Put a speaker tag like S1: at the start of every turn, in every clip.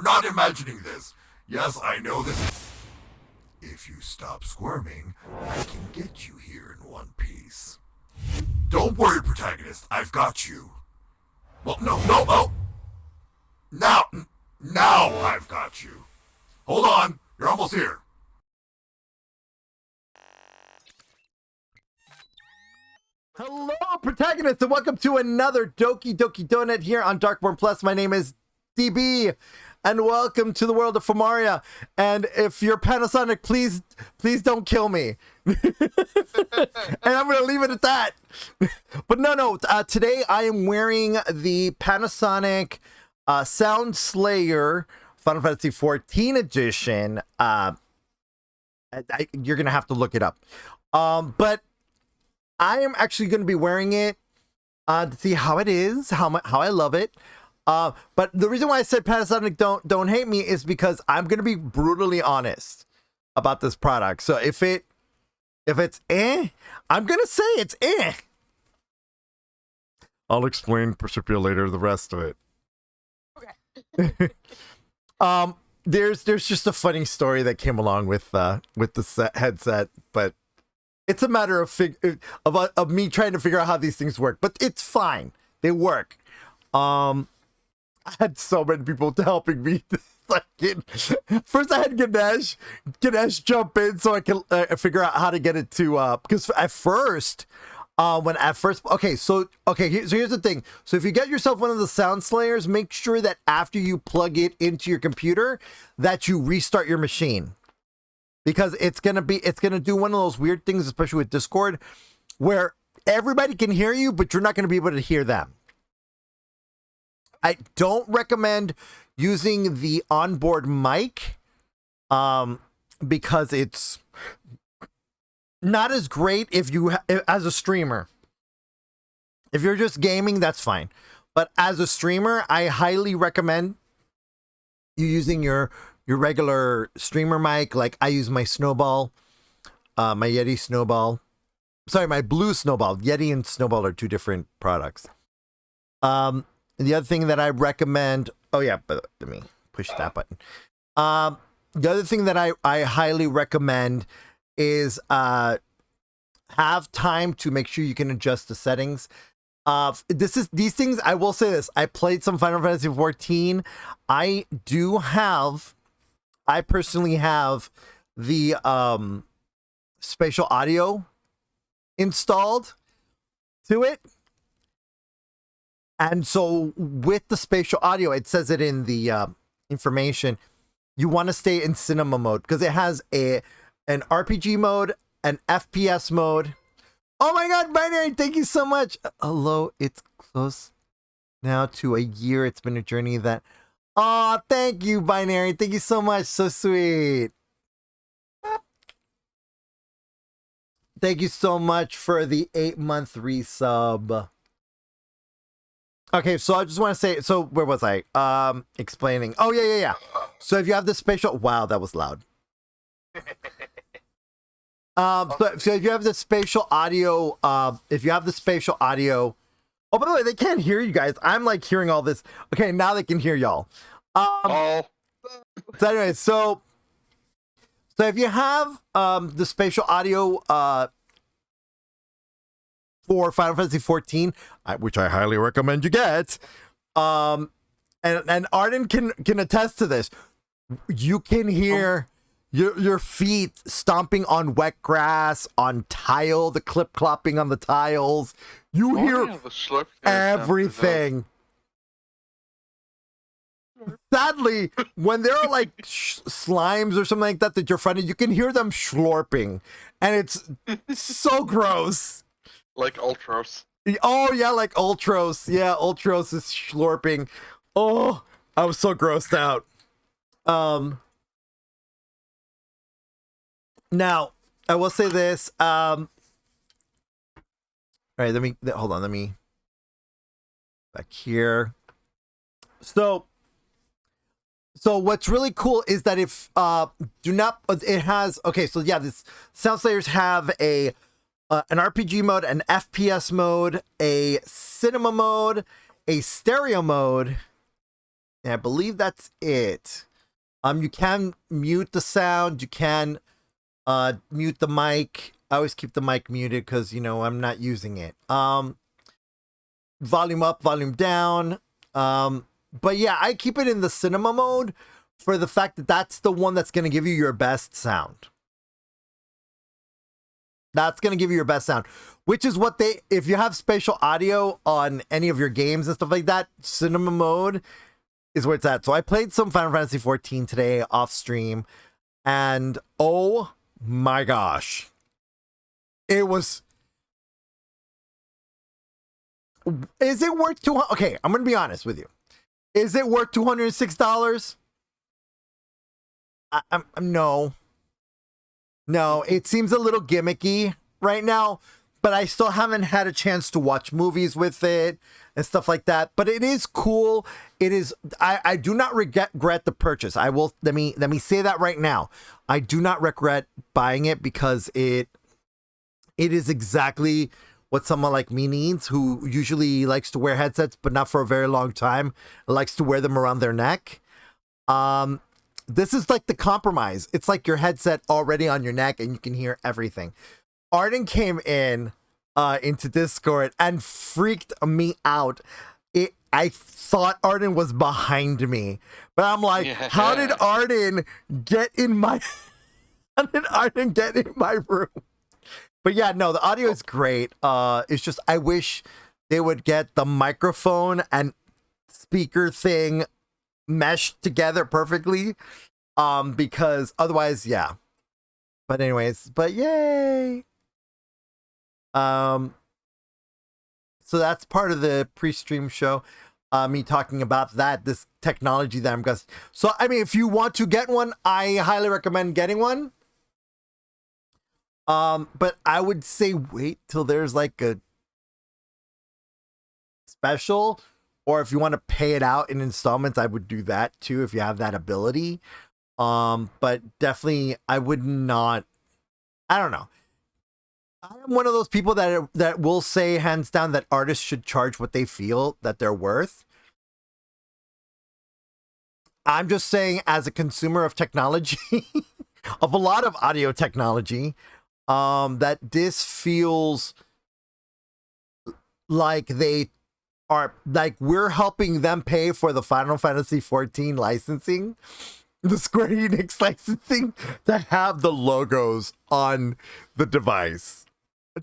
S1: You're not imagining this. Yes, I know this. If you stop squirming, I can get you here in one piece. Don't worry, protagonist. I've got you. Well, no, oh. Now I've got you. Hold on. You're almost here.
S2: Hello, protagonists, and welcome to another Doki Doki Donut here on Darkborne Plus. My name is DB, and welcome to the world of Fomaria. And if you're Panasonic, please don't kill me. And I'm going to leave it at that. But no, today I am wearing the Panasonic Sound Slayer Final Fantasy 14 edition. You're going to have to look it up. But I am actually going to be wearing it to see how it is, how I love it. But the reason why I said Panasonic don't hate me is because I'm going to be brutally honest about this product. So if it's I'm going to say it's I'll explain Proserpia later the rest of it. Okay. There's just a funny story that came along with the headset, but it's a matter of me trying to figure out how these things work, but it's fine. They work. I had so many people helping me. First, I had Ganesh jump in so I can figure out how to get it to. Because at first, okay, so here's the thing. So if you get yourself one of the Sound Slayers, make sure that after you plug it into your computer, that you restart your machine. Because it's gonna do one of those weird things, especially with Discord, where everybody can hear you, but you're not gonna be able to hear them. I don't recommend using the onboard mic, because it's not as great as a streamer. If you're just gaming, that's fine. But as a streamer, I highly recommend you using your regular streamer mic. Like I use my Snowball, my Yeti Snowball. Sorry, my blue Snowball. Yeti and Snowball are two different products. And the other thing that I recommend, but let me push that button. The other thing that I highly recommend is have time to make sure you can adjust the settings. These things, I will say this. I played some Final Fantasy 14. I personally have the spatial audio installed to it. And so with the spatial audio, it says it in the information, you want to stay in cinema mode because it has an RPG mode, an FPS mode. Oh my God, Binary, thank you so much. Hello, it's close now to a year. It's been a journey that... Oh, thank you, Binary. Thank you so much. So sweet. Thank you so much for the 8-month resub. Okay, so I just want to say, so where was I? Explaining. Oh, yeah. So if you have the spatial... Wow, that was loud. So if you have the spatial audio, Oh, by the way, they can't hear you guys. I'm like hearing all this. Okay, now they can hear y'all. So anyway, so if you have the spatial audio for Final Fantasy 14, which I highly recommend you get, and Arden can attest to this. You can hear your feet stomping on wet grass, on tile, the clip clopping on the tiles. You hear everything. Sadly, when there are like slimes or something like that you're finding, you can hear them slurping, and it's so gross.
S3: Like Ultros.
S2: Oh yeah, like Ultros. Yeah, Ultros is slurping. Oh, I was so grossed out. Now, I will say this. All right, hold on. Let me back here. So what's really cool is that if this Sound Slayers have an RPG mode, an FPS mode, a cinema mode, a stereo mode, And I believe that's it. You can mute the sound. You can mute the mic. I always keep the mic muted because, you know, I'm not using it. Volume up, volume down. But yeah, I keep it in the cinema mode for the fact that that's the one that's going to give you your best sound. That's going to give you your best sound, which is what they, if you have spatial audio on any of your games and stuff like that, cinema mode is where it's at. So I played some Final Fantasy 14 today off stream, and oh my gosh, it was, is it worth okay, I'm going to be honest with you. Is it worth $206? No. No, it seems a little gimmicky right now, but I still haven't had a chance to watch movies with it and stuff like that. But it is cool. It is. I do not regret the purchase. I will. Let me say that right now. I do not regret buying it because it is exactly what someone like me needs, who usually likes to wear headsets, but not for a very long time. Likes to wear them around their neck. This is like the compromise. It's like your headset already on your neck and you can hear everything. Arden came in into Discord and freaked me out. I thought Arden was behind me, but I'm like, how did Arden get in my room? But yeah, no, the audio is great. It's just, I wish they would get the microphone and speaker thing meshed together perfectly, because otherwise, yeah. But anyways, but yay. So that's part of the pre-stream show, me talking about this technology that I'm guessing. So I mean, if you want to get one, I highly recommend getting one, but I would say wait till there's like a special. Or if you want to pay it out in installments, I would do that too if you have that ability. But definitely, I would not. I don't know. I am one of those people that will say hands down that artists should charge what they feel that they're worth. I'm just saying, as a consumer of technology, of a lot of audio technology, that this feels like they are like we're helping them pay for the Final Fantasy 14 licensing, the Square Enix licensing, to have the logos on the device.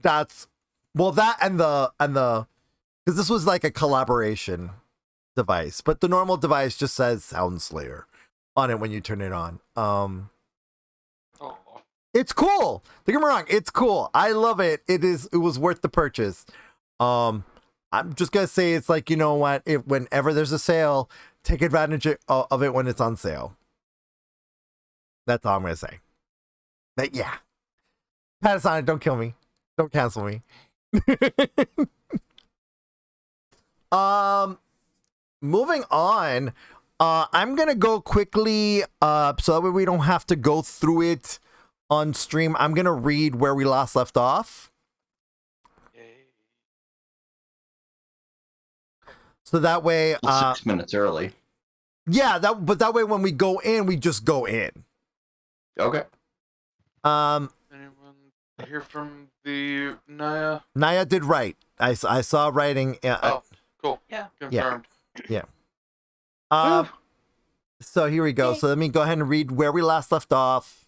S2: That's that and the because this was like a collaboration device, but the normal device just says Sound Slayer on it when you turn it on. It's cool. Don't get me wrong, it's cool. I love it. It was worth the purchase. I'm just gonna say it's like, you know what, whenever there's a sale, take advantage of it when it's on sale. That's all I'm gonna say. But yeah, Panasonic, don't kill me, don't cancel me. Moving on, I'm gonna go quickly, so that way we don't have to go through it on stream. I'm gonna read where we last left off. So that way,
S3: 6 minutes early.
S2: Yeah, but that way when we go in, we just go in.
S3: Okay.
S4: Anyone hear from the Naia?
S2: Naia did write. I saw writing.
S4: Oh, cool.
S5: Yeah.
S4: Confirmed.
S2: Yeah. So here we go. So let me go ahead and read where we last left off.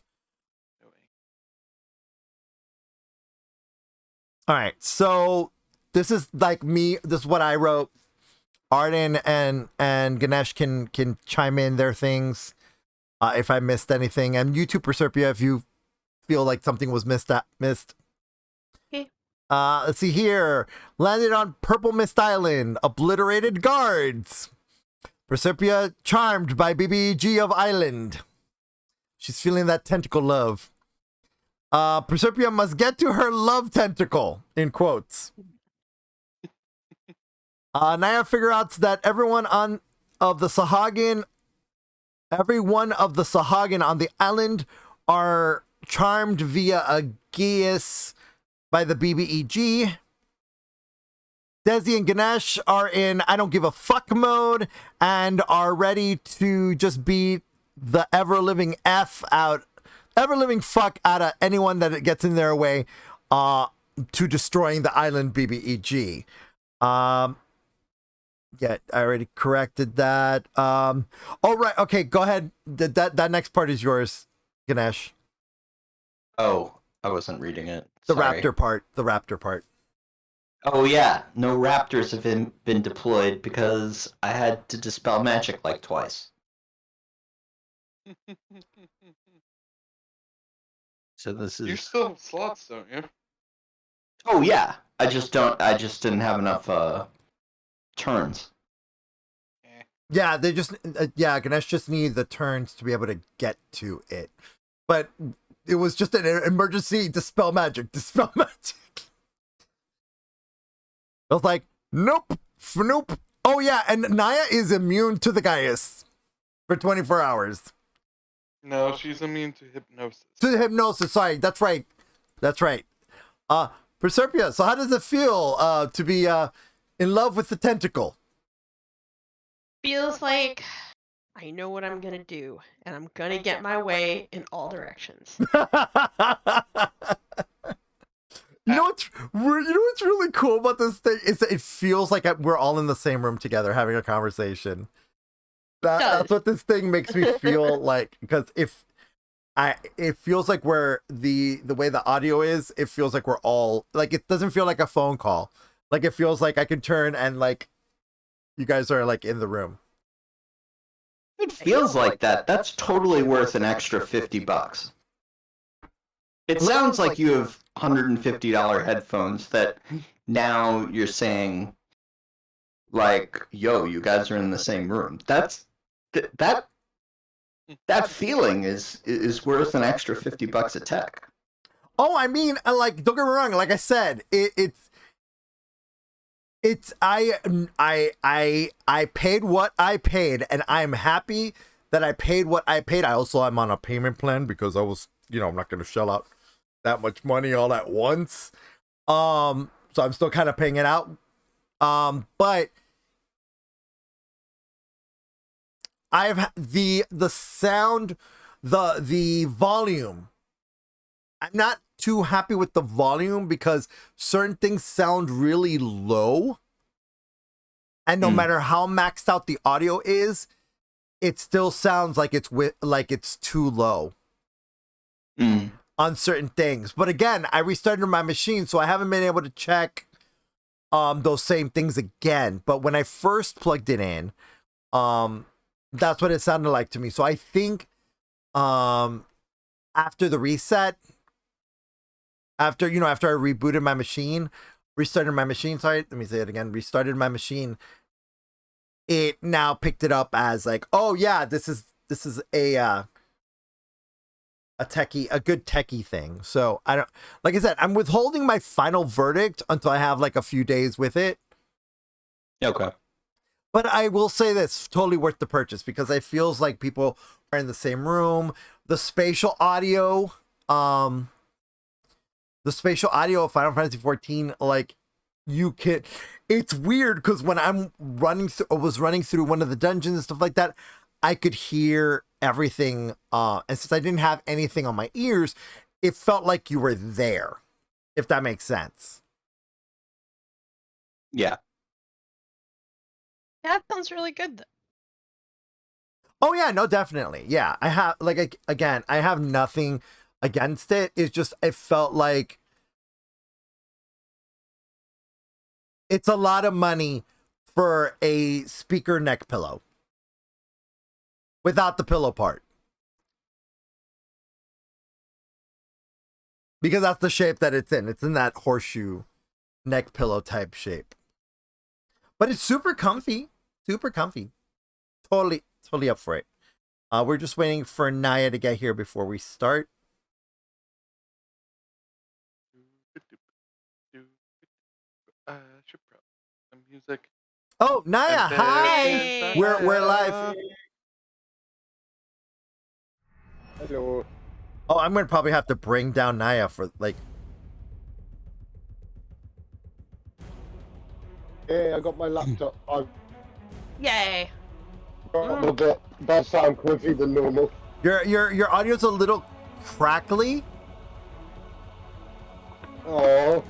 S2: All right. So this is like me. This is what I wrote. Arden and Ganesh can chime in their things if I missed anything, and you too, Proserpia, if you feel like something was missed.
S5: Okay.
S2: Let's see here. Landed on Purple Mist Island. Obliterated guards. Proserpia charmed by BBG of Island. She's feeling that tentacle love. Proserpia must get to her love tentacle, in quotes. Naia figure out that everyone on the Sahagin on the island are charmed via a geas by the BBEG. Desi and Ganesh are in I don't give a fuck mode and are ready to just beat the ever-living fuck out of anyone that gets in their way to destroying the island BBEG. Yeah, I already corrected that. All right, okay, go ahead. That next part is yours, Ganesh.
S3: Oh, I wasn't reading it.
S2: The
S3: Sorry.
S2: raptor part.
S3: Oh yeah, no raptors have been deployed because I had to dispel magic like twice. So this is.
S4: You still have slots, don't you?
S3: Oh yeah, I just didn't have enough turns.
S2: Yeah, they just Ganesh just needed the turns to be able to get to it. But it was just an emergency dispel magic. I was like, nope. Oh yeah, and Naia is immune to the Gaius for 24 hours.
S4: No, she's immune to hypnosis.
S2: To hypnosis, sorry, that's right. Proserpia, so how does it feel to be in love with the tentacle?
S5: Feels like I know what I'm gonna do, and I'm gonna get my way in all directions.
S2: You know what's really cool about this thing is that it feels like we're all in the same room together having a conversation. That's what this thing makes me feel like, because it feels like we're the way the audio is, it feels like we're all like, it doesn't feel like a phone call. Like it feels like I can turn and like you guys are like in the room.
S3: It feels like that. That's totally worth an extra $50. It sounds like you have $150 headphones that now you're saying, like, yo, you guys are in the same room. That feeling is worth an extra $50 a tech.
S2: Oh, I mean, like, don't get me wrong. Like I said, I paid what I paid, and I'm happy that I paid what I paid. I also am on a payment plan because I was, I'm not going to shell out that much money all at once. So I'm still kind of paying it out. But I've the sound, the volume. I'm not too happy with the volume because certain things sound really low. And no matter how maxed out the audio is, it still sounds like it's too low on certain things. But again, I restarted my machine, so I haven't been able to check those same things again. But when I first plugged it in, that's what it sounded like to me. So I think after the reset, after I rebooted my machine, restarted my machine, restarted my machine, it now picked it up as like, oh yeah, this is a good techie thing. So I don't, like I said, I'm withholding my final verdict until I have like a few days with it.
S3: Okay.
S2: But I will say this, totally worth the purchase because it feels like people are in the same room. The spatial audio of Final Fantasy 14, like, you can, it's weird because when I was running through one of the dungeons and stuff like that, I could hear everything. And since I didn't have anything on my ears, it felt like you were there, if that makes sense.
S3: Yeah.
S5: That sounds really good, though.
S2: Oh yeah, no, definitely. Yeah, I have, like, again, I have nothing against it. It's just, it felt like it's a lot of money for a speaker neck pillow without the pillow part. Because that's the shape that it's in. It's in that horseshoe neck pillow type shape. But it's super comfy. Super comfy. Totally up for it. We're just waiting for Naia to get here before we start.
S4: Should probably some music.
S2: Oh, Naia, hi!
S5: Hey.
S2: We're live.
S6: Hello.
S2: Oh, I'm gonna probably have to bring down Naia for like.
S6: Yeah, I got my laptop. I've
S5: Yay!
S6: got a bit better sound quality than normal.
S2: Your audio's a little crackly.
S6: Oh,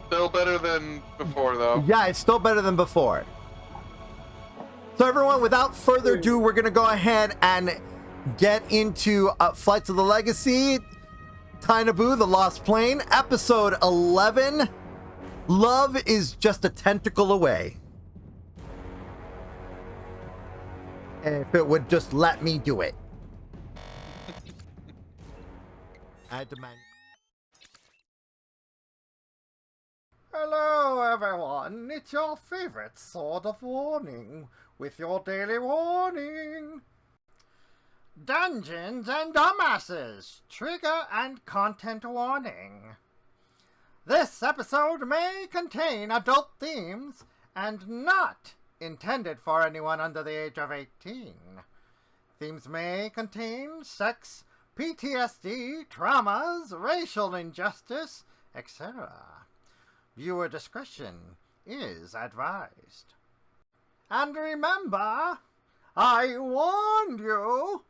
S4: Still better than before, though.
S2: Yeah, it's still better than before. So everyone, without further ado, we're gonna go ahead and get into Flights of the Legacy, Thai-Naboo, The Lost Plane, episode 11. Love is just a tentacle away. If it would just let me do it. I demand. Hello, everyone. It's your favorite Sword of Warning with your daily warning. Dungeons and dumbasses. Trigger and content warning. This episode may contain adult themes and not intended for anyone under the age of 18. Themes may contain sex, PTSD, traumas, racial injustice, etc. Viewer discretion is advised. And remember, I warned you!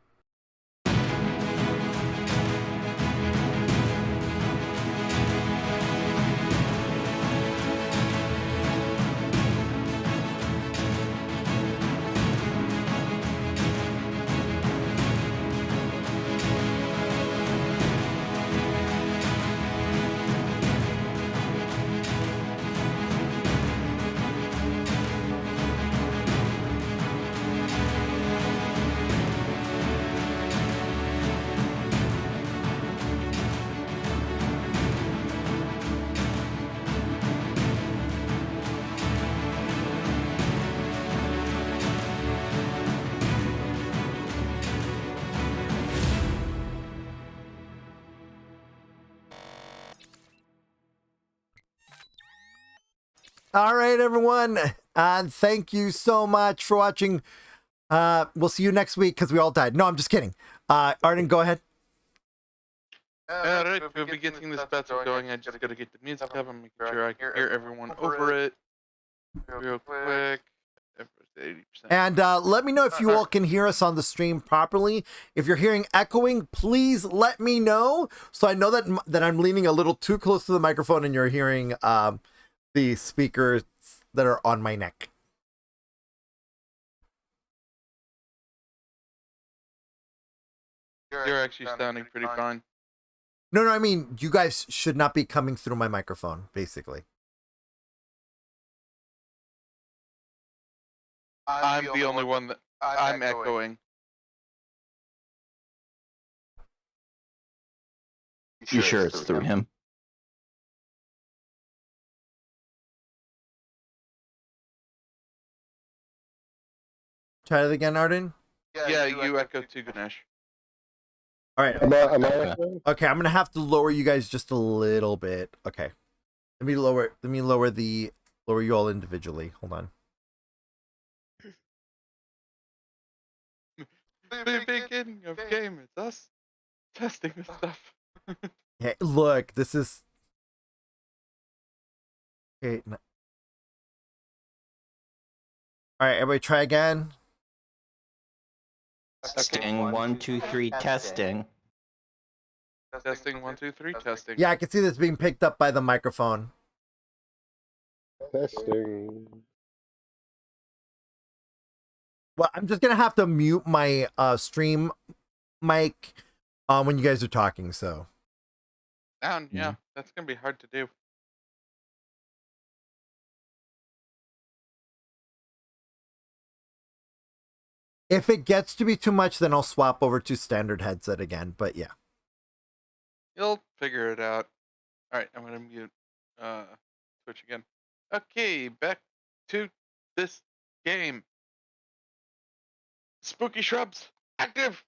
S2: All right, everyone. Thank you so much for watching. We'll see you next week because we all died. No, I'm just kidding. Arden, go ahead.
S4: Alright, we'll be getting this battle going. I just gotta get the music up and make sure I can hear everyone over it. Real quick. 80%.
S2: And let me know if you all can hear us on the stream properly. If you're hearing echoing, please let me know so I know that I'm leaning a little too close to the microphone and you're hearing the speakers that are on my neck.
S4: You're actually sounding pretty fine.
S2: No, I mean, you guys should not be coming through my microphone, basically.
S4: I'm the only one that I'm echoing.
S3: You sure it's through him?
S2: Try it again, Arden.
S4: Yeah, you echo too, Ganesh.
S2: All right.
S6: am I
S2: Okay, I'm gonna have to lower you guys just a little bit. Okay. Let me lower you all individually. Hold on.
S4: The beginning of game, it's us testing this stuff.
S2: Hey, look, this is okay. All right, everybody, try again.
S3: Testing 1, 2, 3, testing.
S4: Testing 1, 2, 3, testing.
S2: Yeah, I can see this being picked up by the microphone.
S6: testing?
S2: Well, I'm just gonna have to mute my stream mic when you guys are talking. So
S4: Down, yeah, that's gonna be hard to do.
S2: if it gets to be too much, then I'll swap over to standard headset again. But yeah.
S4: You'll figure it out. Alright, I'm gonna mute Twitch again. Okay, back to this game. Spooky shrubs, active!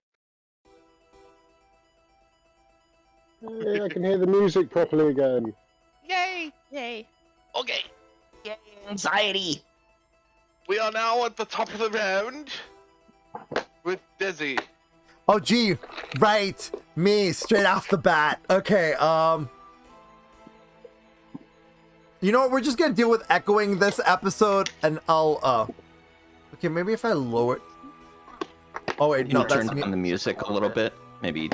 S6: Hey, I can hear the music properly again.
S4: Yay!
S5: Yay.
S4: Okay,
S3: Yay, anxiety!
S4: we are now at the top of the round with Desi.
S2: Oh, gee. Right. Me, straight off the bat. Okay, You know what? We're just gonna deal with echoing this episode, and I'll. Okay, maybe if I lower. Oh wait,
S3: Can
S2: no,
S3: you turn
S2: that's me.
S3: down the music a little bit? Maybe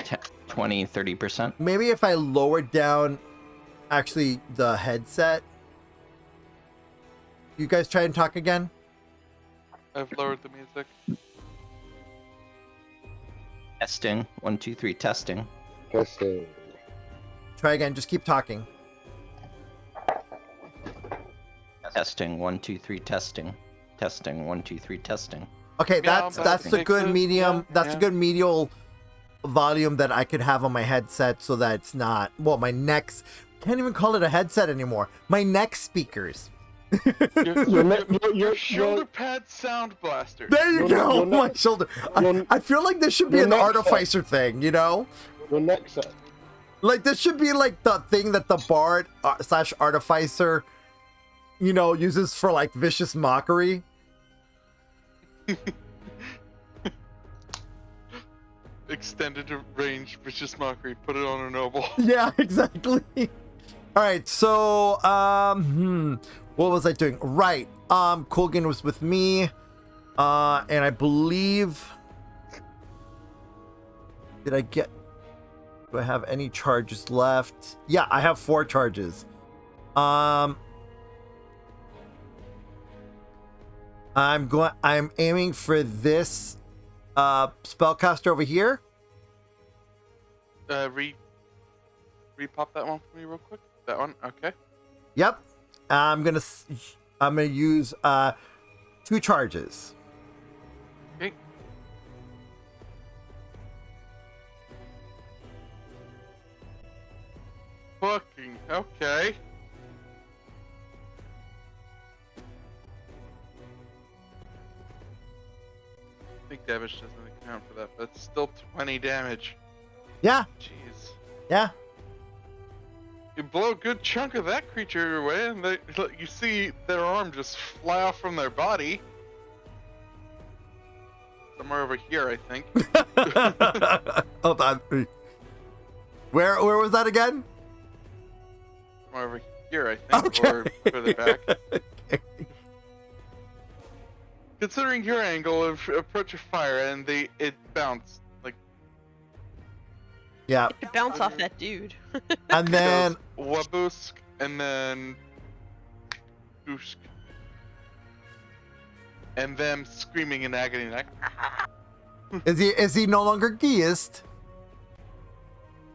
S3: 20, 30%?
S2: Maybe if I lower down, actually, the headset. You guys try and talk again.
S4: I've lowered the music.
S3: Testing. 1, 2, 3, testing.
S6: Testing.
S2: Try again. Just keep talking.
S3: Testing. 1, 2, 3, testing. Testing. 1, 2, 3, testing.
S2: Okay,
S4: Yeah,
S2: that's the
S4: fix
S2: good
S4: it.
S2: medium.
S4: Yeah,
S2: That's
S4: yeah.
S2: a good medial volume that I could have on my headset, so that it's not. Well, my neck's can't even call it a headset anymore. My neck speakers.
S4: Your shoulder pad sound blaster.
S2: There you go.
S6: your
S2: My
S6: neck-
S2: shoulder.
S6: your-
S2: I feel like this should be
S6: your
S2: an
S6: neck
S2: artificer thing, you know?
S6: Your neck set.
S2: Like this should be like the thing that the bard slash artificer, you know, uses for like vicious mockery.
S4: Extended range vicious mockery. Put it on a noble.
S2: Yeah, exactly. All right, so what was I doing? Right. Colgan was with me. And I believe, do I have any charges left? Yeah, I have 4 charges. I'm aiming for this spellcaster over here.
S4: Repop that one for me real quick. That one, okay.
S2: Yep. I'm gonna use 2 charges.
S4: Okay. Fucking okay. I think damage doesn't account for that, but it's still 20 damage.
S2: Yeah,
S4: Jeez.
S2: yeah.
S4: You blow a good chunk of that creature away, and you see their arm just fly off from their body. Somewhere over here, I think.
S2: Hold on. Where was that again?
S4: Somewhere over here, I think,
S2: Okay.
S4: or further back.
S2: Okay.
S4: Considering your angle of approach of fire, and it bounced like
S2: Yeah,
S5: It could bounce off that dude.
S2: and then
S4: goes wabusk, and then goosk, and them screaming in agony like.
S2: is he no longer geist?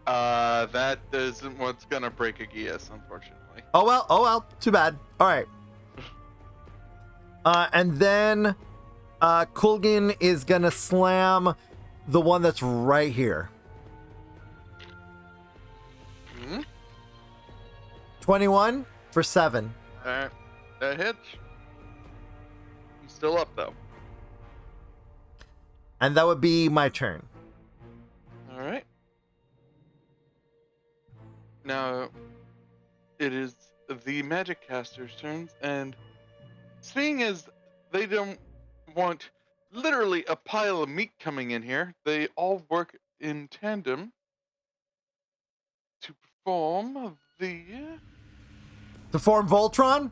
S4: That isn't what's gonna break a Geas, unfortunately.
S2: Oh well, too bad. All right. And then Kulgin is gonna slam the one that's right here.
S4: Hmm?
S2: 21 for 7.
S4: Alright, that hits. I'm still up though.
S2: And that would be my turn.
S4: Alright. Now, it is the magic caster's turns, and seeing as they don't want literally a pile of meat coming in here, they all work in tandem to perform the...
S2: To form Voltron?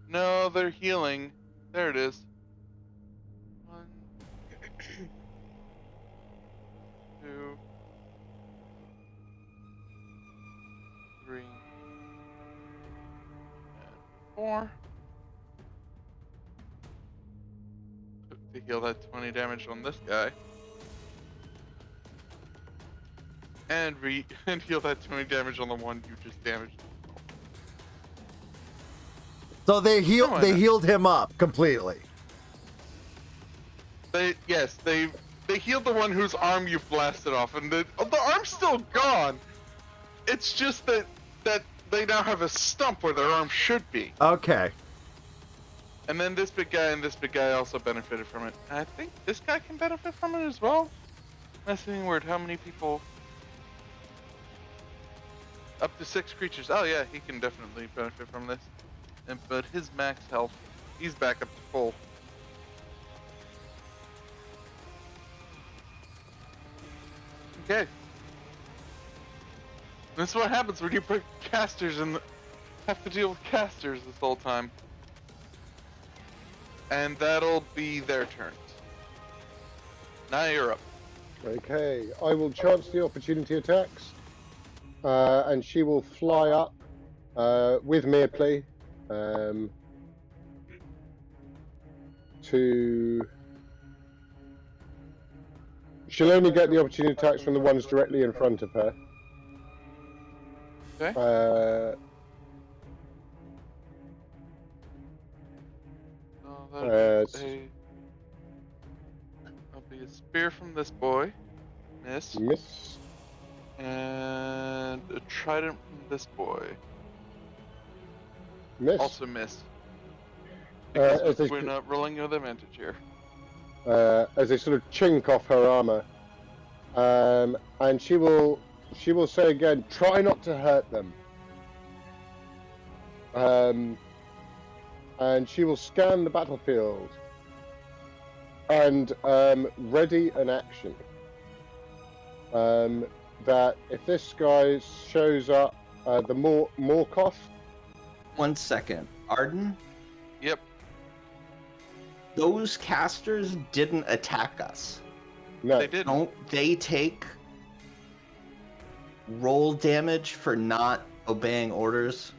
S4: No, they're healing. There it is. 1, 2, 3, and 4. To heal that 20 damage on this guy. And and heal that 20 damage on the one you just damaged.
S2: So they
S4: No, I know.
S2: healed him up completely.
S4: They healed the one whose arm you blasted off, and the arm's still gone. It's just that they now have a stump where their arm should be.
S2: Okay.
S4: And then this big guy and this big guy also benefited from it. I think this guy can benefit from it as well. Messing word, how many people? Up to 6 creatures. Oh yeah, he can definitely benefit from this. But his max health, he's back up to full. Okay. This is what happens when you put casters in have to deal with casters this whole time. And that'll be their turns. Now you're up.
S6: Okay, I will chance the opportunity attacks, and she will fly up with Meerplay to. She'll only get the opportunity attacks from the ones directly in front of her.
S4: Okay.
S6: Uh,
S4: So
S6: Uh,
S4: that'll be a spear from this boy. Miss.
S6: miss.
S4: And a trident from this boy.
S6: Miss.
S4: Also miss.
S6: As
S4: Because
S6: they,
S4: we're not rolling with advantage here.
S6: as they sort of chink off her armor, and she will say again, "Try not to hurt them." And she will scan the battlefield and ready an action. That if this guy shows up, the Morkoth.
S3: 1 second. Arden,
S4: Yep.
S3: those casters didn't attack us.
S6: No,
S4: They didn't.
S3: Don't they take roll damage for not obeying orders?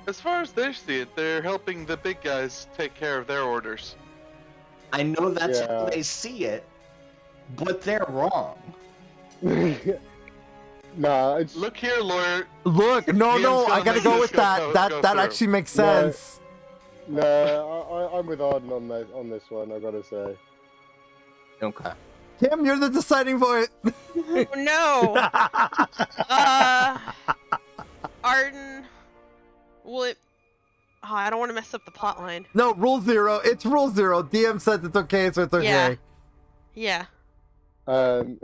S4: As far as they see it, they're helping the big guys take care of their orders.
S3: I know that's how
S6: Yeah.
S3: they see it, but they're wrong.
S6: nah, it's
S4: Look here, lawyer.
S2: Look, no,
S4: DM's
S2: I
S4: gonna
S2: gotta
S4: make
S2: go
S4: this
S2: with
S4: go
S2: that.
S4: through.
S2: That actually makes
S6: No.
S2: sense.
S6: no. I'm with Arden on this one. I gotta say.
S3: Okay.
S2: Tim, you're the deciding vote.
S5: Oh, no. Arden. Will it? Oh, I don't want to mess up the plot line.
S2: No, rule 0. It's rule 0. DM says it's okay, so it's okay.
S5: Yeah.
S6: Um,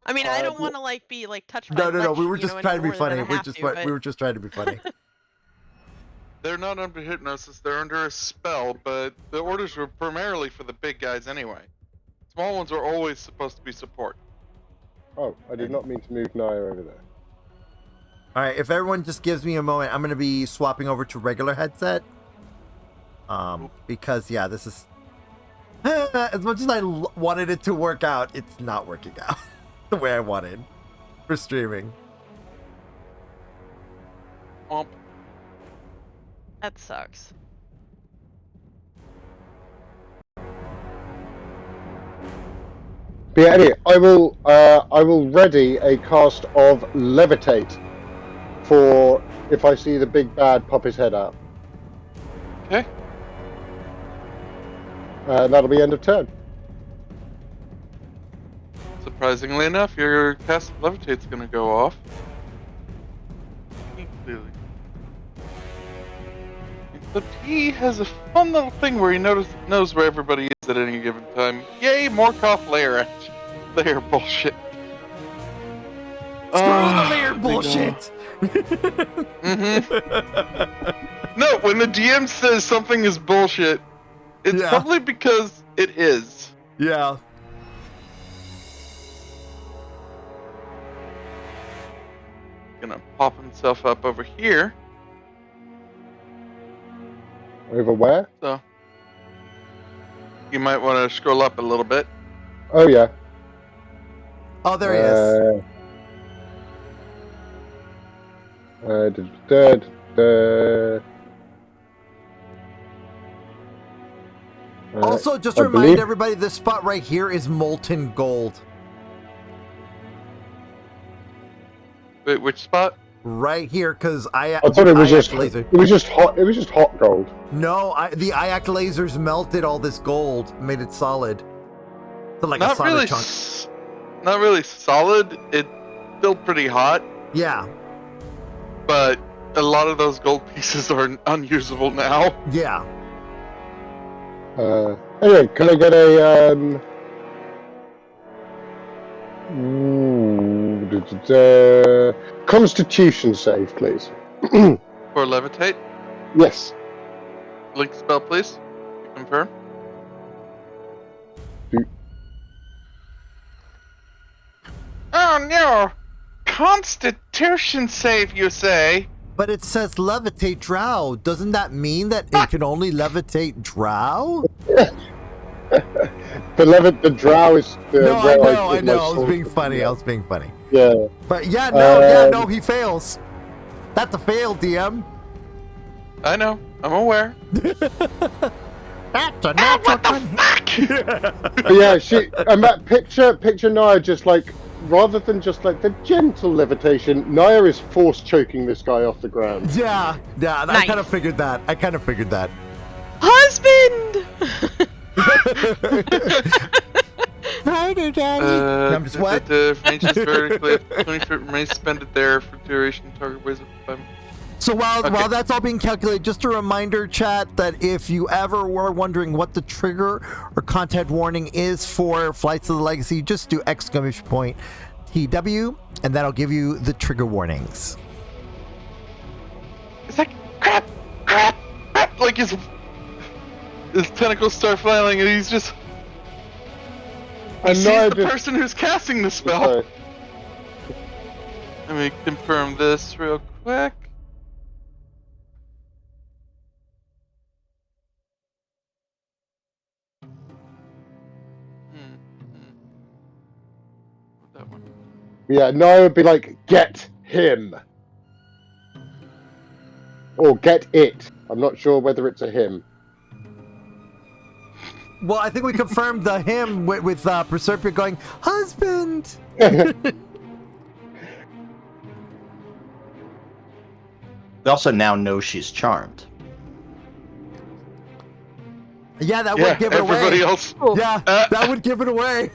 S5: I mean, I don't
S6: yeah.
S5: want to like be like touched by
S2: No. We were
S5: legend,
S2: just
S5: any
S2: trying to be
S5: more than
S2: funny.
S5: I have to,
S2: We were just trying to be funny.
S4: They're not under hypnosis, they're under a spell, but the orders were primarily for the big guys anyway. Small ones are always supposed to be support.
S6: oh, I did not mean to move Naia over there.
S2: All right, if everyone just gives me a moment, I'm gonna be swapping over to regular headset. Because yeah, this is as much as I wanted it to work out, it's not working out the way I wanted for streaming.
S4: Womp.
S5: That sucks.
S6: But yeah, anyway, I will ready a cast of levitate for if I see the big bad pop his head out.
S4: Okay.
S6: That'll be end of turn.
S4: Surprisingly enough, your cast of levitate's gonna go off. Clearly. But he has a fun little thing where he knows where everybody is at any given time. Yay, Morkoth layer bullshit.
S2: Screw the layer
S4: they
S2: bullshit.
S4: No, when the DM says something is bullshit, it's
S2: Yeah.
S4: probably because it is.
S2: Yeah.
S4: Gonna pop himself up over here.
S6: Over where?
S4: So you might want to scroll up a little bit.
S6: Oh yeah.
S2: Oh, there he is. Also, just
S6: I
S2: remind
S6: believe-
S2: everybody, this spot right here is molten gold.
S4: Wait, which spot?
S2: Right here, because
S6: I thought it was just
S2: laser.
S6: it was just hot gold.
S2: No, the IAC lasers melted all this gold, made it solid. So like a
S4: Not
S2: solid
S4: really.
S2: chunk.
S4: Not really solid. It's still pretty hot,
S2: Yeah,
S4: but a lot of those gold pieces are unusable now.
S2: yeah.
S6: Anyway, can I get a Constitution save, please?
S4: For levitate,
S6: Yes.
S4: link spell, please. Confirm. Oh no! Constitution save, you say?
S2: But it says levitate drow. Doesn't that mean that it can only levitate drow?
S6: The drow is the
S2: No,
S6: where
S2: I
S6: did
S2: know.
S6: my
S2: I was
S6: sword
S2: being
S6: from.
S2: funny. I was being funny.
S6: Yeah.
S2: But yeah, no, he fails. That's a fail, DM.
S4: I know. I'm aware.
S2: That's a natural 20.
S6: But yeah, and that picture Naia just like, rather than just like the gentle levitation, Naia is force choking this guy off the ground.
S2: Yeah, I
S5: Nice.
S2: kind of figured that.
S5: Husband!
S2: Hi, Daddy. I'm just what?
S4: The range is vertically 20 foot remains suspended there for duration. Target weighs up to 5.
S2: So while
S4: Okay.
S2: that's all being calculated, just a reminder, chat, that if you ever were wondering what the trigger or content warning is for Flights of the Legacy, just do ! TW, and that'll give you the trigger warnings.
S4: It's like crap, like his tentacles start flailing, and he's just. He
S6: And
S4: sees
S6: Naia
S4: the
S6: just,
S4: person who's casting the spell.
S6: sorry.
S4: Let me confirm this real quick. That one.
S6: Yeah, Naia would be like, get him. Or get it. I'm not sure whether it's a him.
S2: Well, I think we confirmed the him with Proserpia going, husband!
S3: We also now know she's charmed.
S2: Yeah, that
S4: Yeah,
S2: would give it
S4: everybody
S2: away.
S4: else.
S2: Yeah, that would give it away.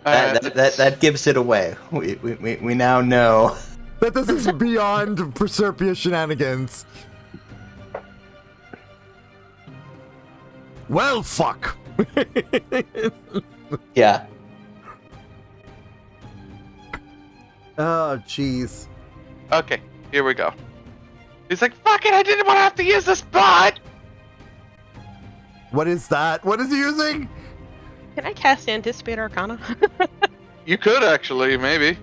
S3: That gives it away. We now know.
S2: That this is beyond Proserpia shenanigans. Well, fuck.
S3: Yeah.
S2: Oh, jeez.
S4: Okay, here we go. He's like, fuck it, I didn't want to have to use this bot!
S2: What is that? What is he using?
S5: Can I cast Anticipate Arcana?
S4: You could actually, maybe.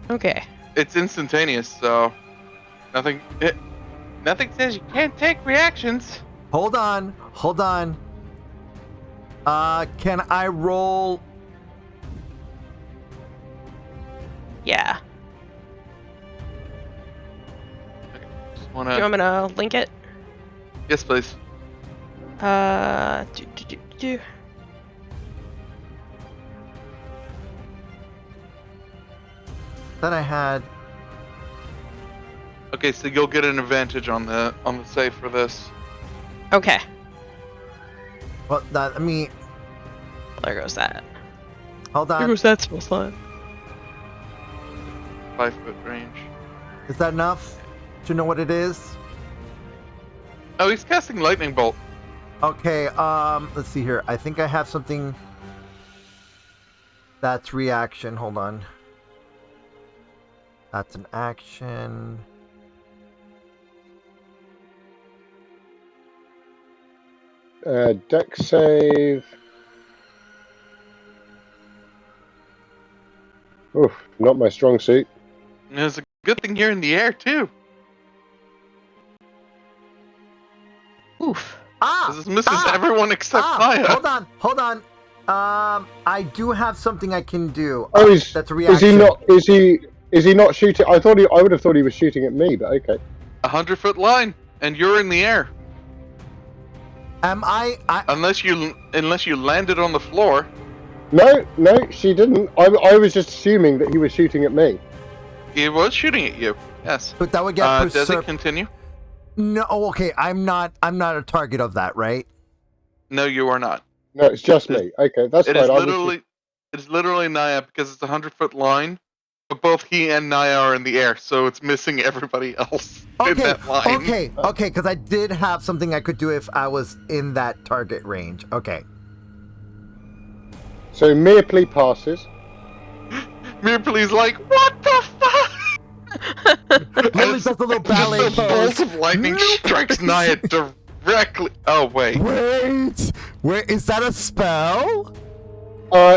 S5: Okay.
S4: It's instantaneous, so nothing says you can't take reactions.
S2: Hold on. Can I roll?
S5: Yeah.
S4: Just
S5: Do
S4: wanna...
S5: you want me to link it?
S4: Yes, please.
S5: Do.
S2: That I had.
S4: Okay, so you'll get an advantage on the save for this.
S5: Okay.
S2: Well, let me.
S5: There goes that.
S2: Hold
S5: There
S2: on.
S5: goes that spell slot.
S4: 5-foot range.
S2: Is that enough to know what it is?
S4: Oh, he's casting lightning bolt.
S2: Okay. Let's see here. I think I have something. That's reaction. Hold on. That's an action.
S6: Deck save. Oof, not my strong suit.
S4: And there's a good thing you're in the air too.
S5: Oof.
S4: This misses everyone except Naia.
S2: Hold on. I do have something I can do.
S6: Oh,
S2: That's a reaction.
S6: Is he not shooting? I would have thought he was shooting at me, but okay.
S4: 100-foot line, and you're in the air.
S2: Am I?
S4: Unless you landed on the floor.
S6: No, she didn't. I was just assuming that he was shooting at me.
S4: He was shooting at you. Yes.
S2: But that would get
S4: Does it continue?
S2: No. Okay. I'm not a target of that, right?
S4: No, you are not.
S6: No, it's just me. Okay, that's
S4: It
S6: fine.
S4: is literally Naia because it's a 100-foot line, but both he and Naia are in the air, so it's missing everybody else in that line.
S2: Okay. Because I did have something I could do if I was in that target range. Okay.
S6: So Mirpley passes.
S4: Mirplee's like, what the fuck?
S2: Lily does a little ballet
S4: Just a bolt
S2: pose.
S4: of lightning strikes Naia directly. Oh wait.
S2: Wait, is that a spell?
S6: No,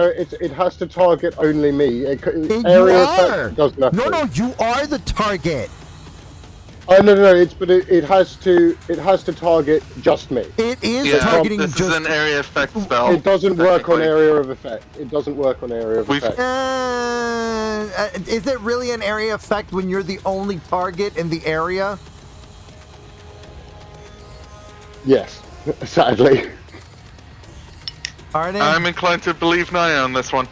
S6: it has to target only me.
S2: You
S6: Area
S2: are.
S6: effect does nothing.
S2: No, you are the target.
S6: Oh no, it has to target just me.
S2: It is
S4: Yeah,
S2: targeting
S4: this
S2: just.
S4: is an area effect spell.
S6: It doesn't work on
S4: technically.
S6: area of effect. It doesn't work on area of
S4: We've-
S6: effect.
S2: Is it really an area effect when you're the only target in the area?
S6: Yes, sadly.
S2: Arden?
S4: I'm inclined to believe Naia on this one.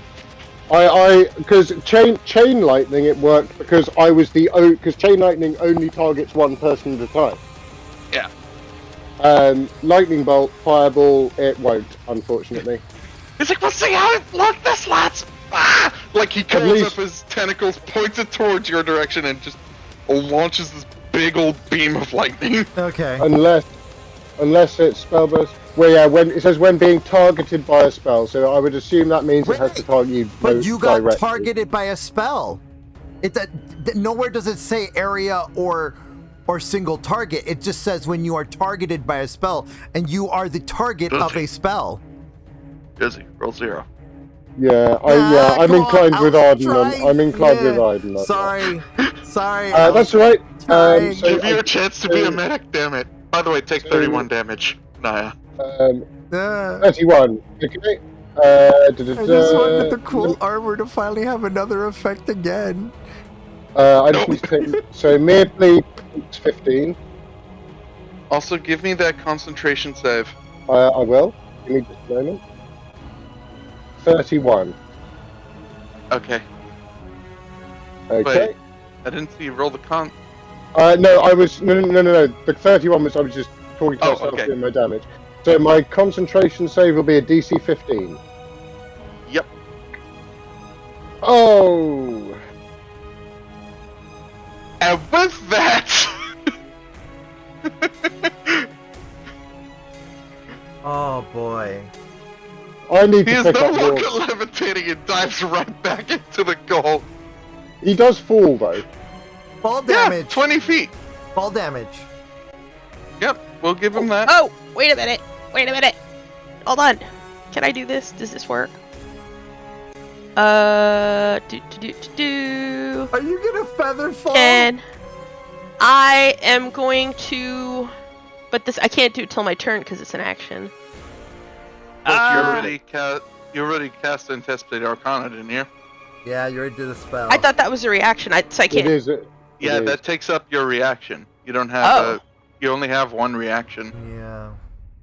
S6: Because chain lightning it worked because I was because chain lightning only targets one person at a time.
S4: Yeah.
S6: Lightning bolt, fireball, it won't, unfortunately.
S4: He's like, we'll see how it like this, lads! Ah! Like he curls
S6: least-
S4: up his tentacles, points it towards your direction, and just launches this big old beam of lightning.
S2: Okay.
S6: Unless it's spellburst. Well, yeah, when it says when being targeted by a spell, so I would assume that means it has to target you.
S2: But you got
S6: directly.
S2: targeted by a spell. Nowhere does it say area or single target. It just says when you are targeted by a spell, and you are the target of a spell.
S4: Desi, roll 0.
S6: Yeah, I'm
S2: come on,
S6: inclined with
S2: I'll
S6: Arden.
S2: try.
S6: I'm inclined with
S2: Yeah.
S6: Arden.
S2: Sorry.
S6: That's all right.
S2: trying.
S4: Give you a chance to be a medic, damn it. By the way, take 31 damage, Naia.
S6: 31. Okay.
S2: I just wanted the cool armor to finally have another effect again.
S6: I just need to take. So merely 15.
S4: Also, give me that concentration save.
S6: I will. Give me just a moment. 31.
S4: Okay.
S6: Okay.
S4: Wait. I didn't see you roll the con.
S6: No, I was no. The 31 was I was just talking to myself
S4: okay.
S6: doing my damage. So my concentration save will be a DC 15.
S4: Yep.
S6: Oh.
S4: And with that,
S2: Oh boy.
S6: I need
S4: he
S6: to
S4: is
S6: pick
S4: no
S6: up
S4: longer
S6: more.
S4: levitating and dives right back into the goal.
S6: He does fall though.
S2: Fall
S4: Yeah,
S2: damage.
S4: 20 feet.
S2: Fall damage.
S4: Yep, we'll give him that.
S5: Oh, wait a minute. Hold on. Can I do this? Does this work? Do.
S2: Are you gonna feather fall?
S5: And I am going to, but this I can't do it till my turn because it's an action.
S4: Look, you already cast Anticipate Arcana, didn't you?
S2: Yeah, you already did a spell.
S5: I thought that was a reaction. So I
S6: It
S5: can't.
S6: is.
S4: Yeah,
S6: is.
S4: that takes up your reaction. You don't have
S5: Oh.
S4: you only have one reaction.
S2: Yeah.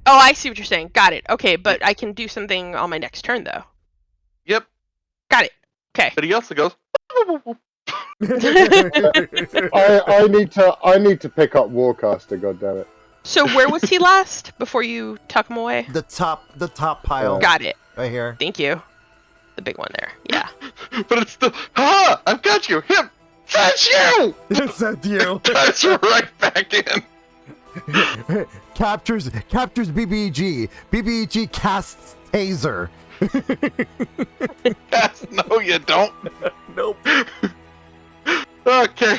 S5: Oh, I see what you're saying. Got it. Okay, but I can do something on my next turn though.
S4: Yep.
S5: Got it. Okay.
S4: But he also goes.
S6: I need to pick up Warcaster. Goddammit.
S5: So where was he last before you tuck him away?
S2: The top pile.
S5: Got it.
S2: Right here.
S5: Thank you. The big one there. Yeah.
S4: But it's still. Ha! I've got you! Him! That's you!
S2: That's you.
S4: That's right back in!
S2: captures BBG. BBG casts taser.
S4: Yes, no, you don't.
S2: Nope.
S4: Okay.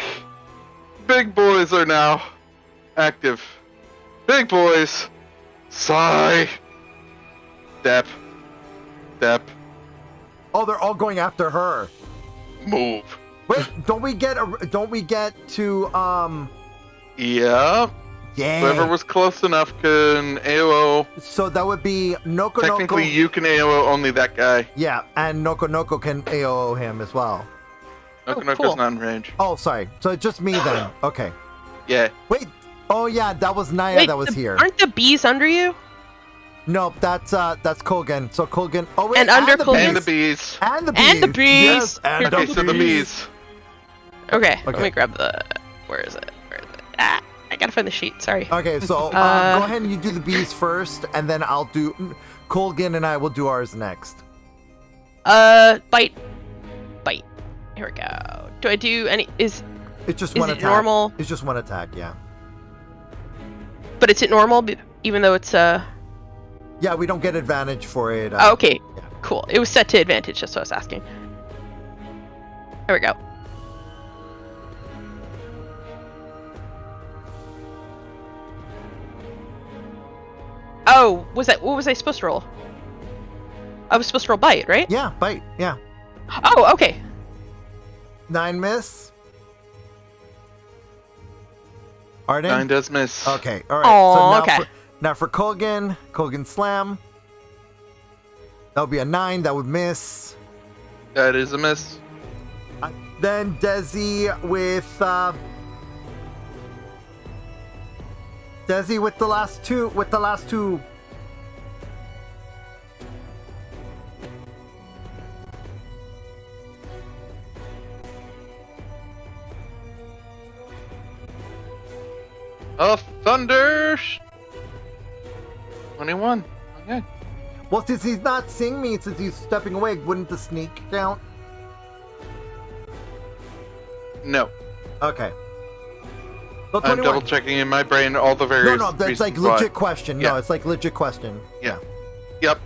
S4: Big boys are now active. Big boys. Sigh. Step.
S2: Oh, they're all going after her.
S4: Move.
S2: Wait, don't we get to
S4: Yeah.
S2: yeah.
S4: Whoever was close enough can AOO.
S2: So that would be Noko
S4: Technically,
S2: Noko.
S4: you can AOO only that guy.
S2: Yeah, and Noko Noko can AOO him as well.
S4: Nokonoko's
S5: cool.
S4: not in range.
S2: Oh, sorry. So it's just me then. Okay.
S4: Yeah.
S2: Wait. Oh yeah, that was Naia
S5: Wait,
S2: that was here.
S5: Aren't the bees under you?
S2: No, that's Colgan. So Colgan. Oh wait,
S5: And under
S2: the
S5: Colgan.
S4: And the
S2: bees.
S4: bees.
S2: And the bees.
S5: And the bees.
S2: Yes, and
S4: Okay,
S2: the
S4: so the bees.
S5: Okay, let
S2: Okay.
S5: me grab the. Where is it? Ah, I gotta find the sheet. Sorry.
S2: Okay, so go ahead and you do the bees first, and then I'll do Colgan and I will do ours next.
S5: Bite. Here we go. Do I do any?
S2: It's just
S5: Is
S2: one
S5: it
S2: attack.
S5: normal?
S2: It's just one attack, yeah.
S5: But it's at normal, even though it's
S2: Yeah, we don't get advantage for it.
S5: Oh, okay.
S2: Yeah.
S5: Cool. It was set to advantage, just what I was asking. There we go. Oh, what was I supposed to roll? I was supposed to roll bite, right?
S2: Yeah, bite. Yeah.
S5: Oh, okay.
S2: 9 miss. Arden?
S4: 9 does miss.
S2: Okay, all right.
S5: Aw,
S2: so now
S5: okay.
S2: now for Kogan slam. That would be a 9. That would miss.
S4: That is a miss.
S2: Then Desi with the last two.
S4: A thunder. 21. Okay.
S2: Well, since he's not seeing me, since he's stepping away, wouldn't the sneak count?
S4: No.
S2: Okay. So
S4: I'm
S2: 21.
S4: double checking in my brain all the various.
S2: No, that's like
S4: reasons why.
S2: legit question.
S4: Yeah.
S2: No, it's like legit question.
S4: Yeah. Yep.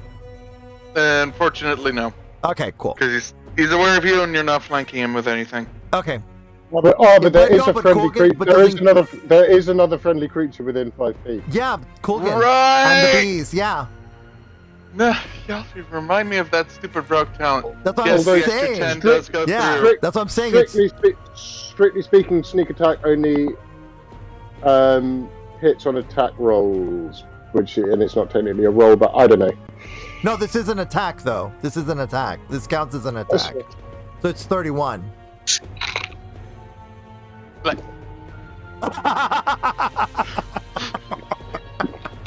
S4: Unfortunately, no.
S2: Okay, cool.
S4: Because he's aware of you and you're not flanking him with anything.
S2: Okay.
S6: But there is a friendly
S2: Kogan-
S6: creature.
S2: but
S6: There is another friendly creature within 5 feet.
S2: Yeah, Kulgan.
S4: Right!
S2: And the bees, yeah.
S4: No, y'all remind me of that stupid broke talent.
S2: That's what
S4: Yes,
S2: I'm
S4: the extra
S2: saying.
S4: 10 does go
S2: Yeah,
S4: through.
S2: that's what I'm saying. It's
S6: Strictly speaking, sneak attack only hits on attack rolls, and it's not technically a roll, but I don't know.
S2: no, this is an attack though. This is an attack. This counts as an attack. So it's 31.
S4: Like-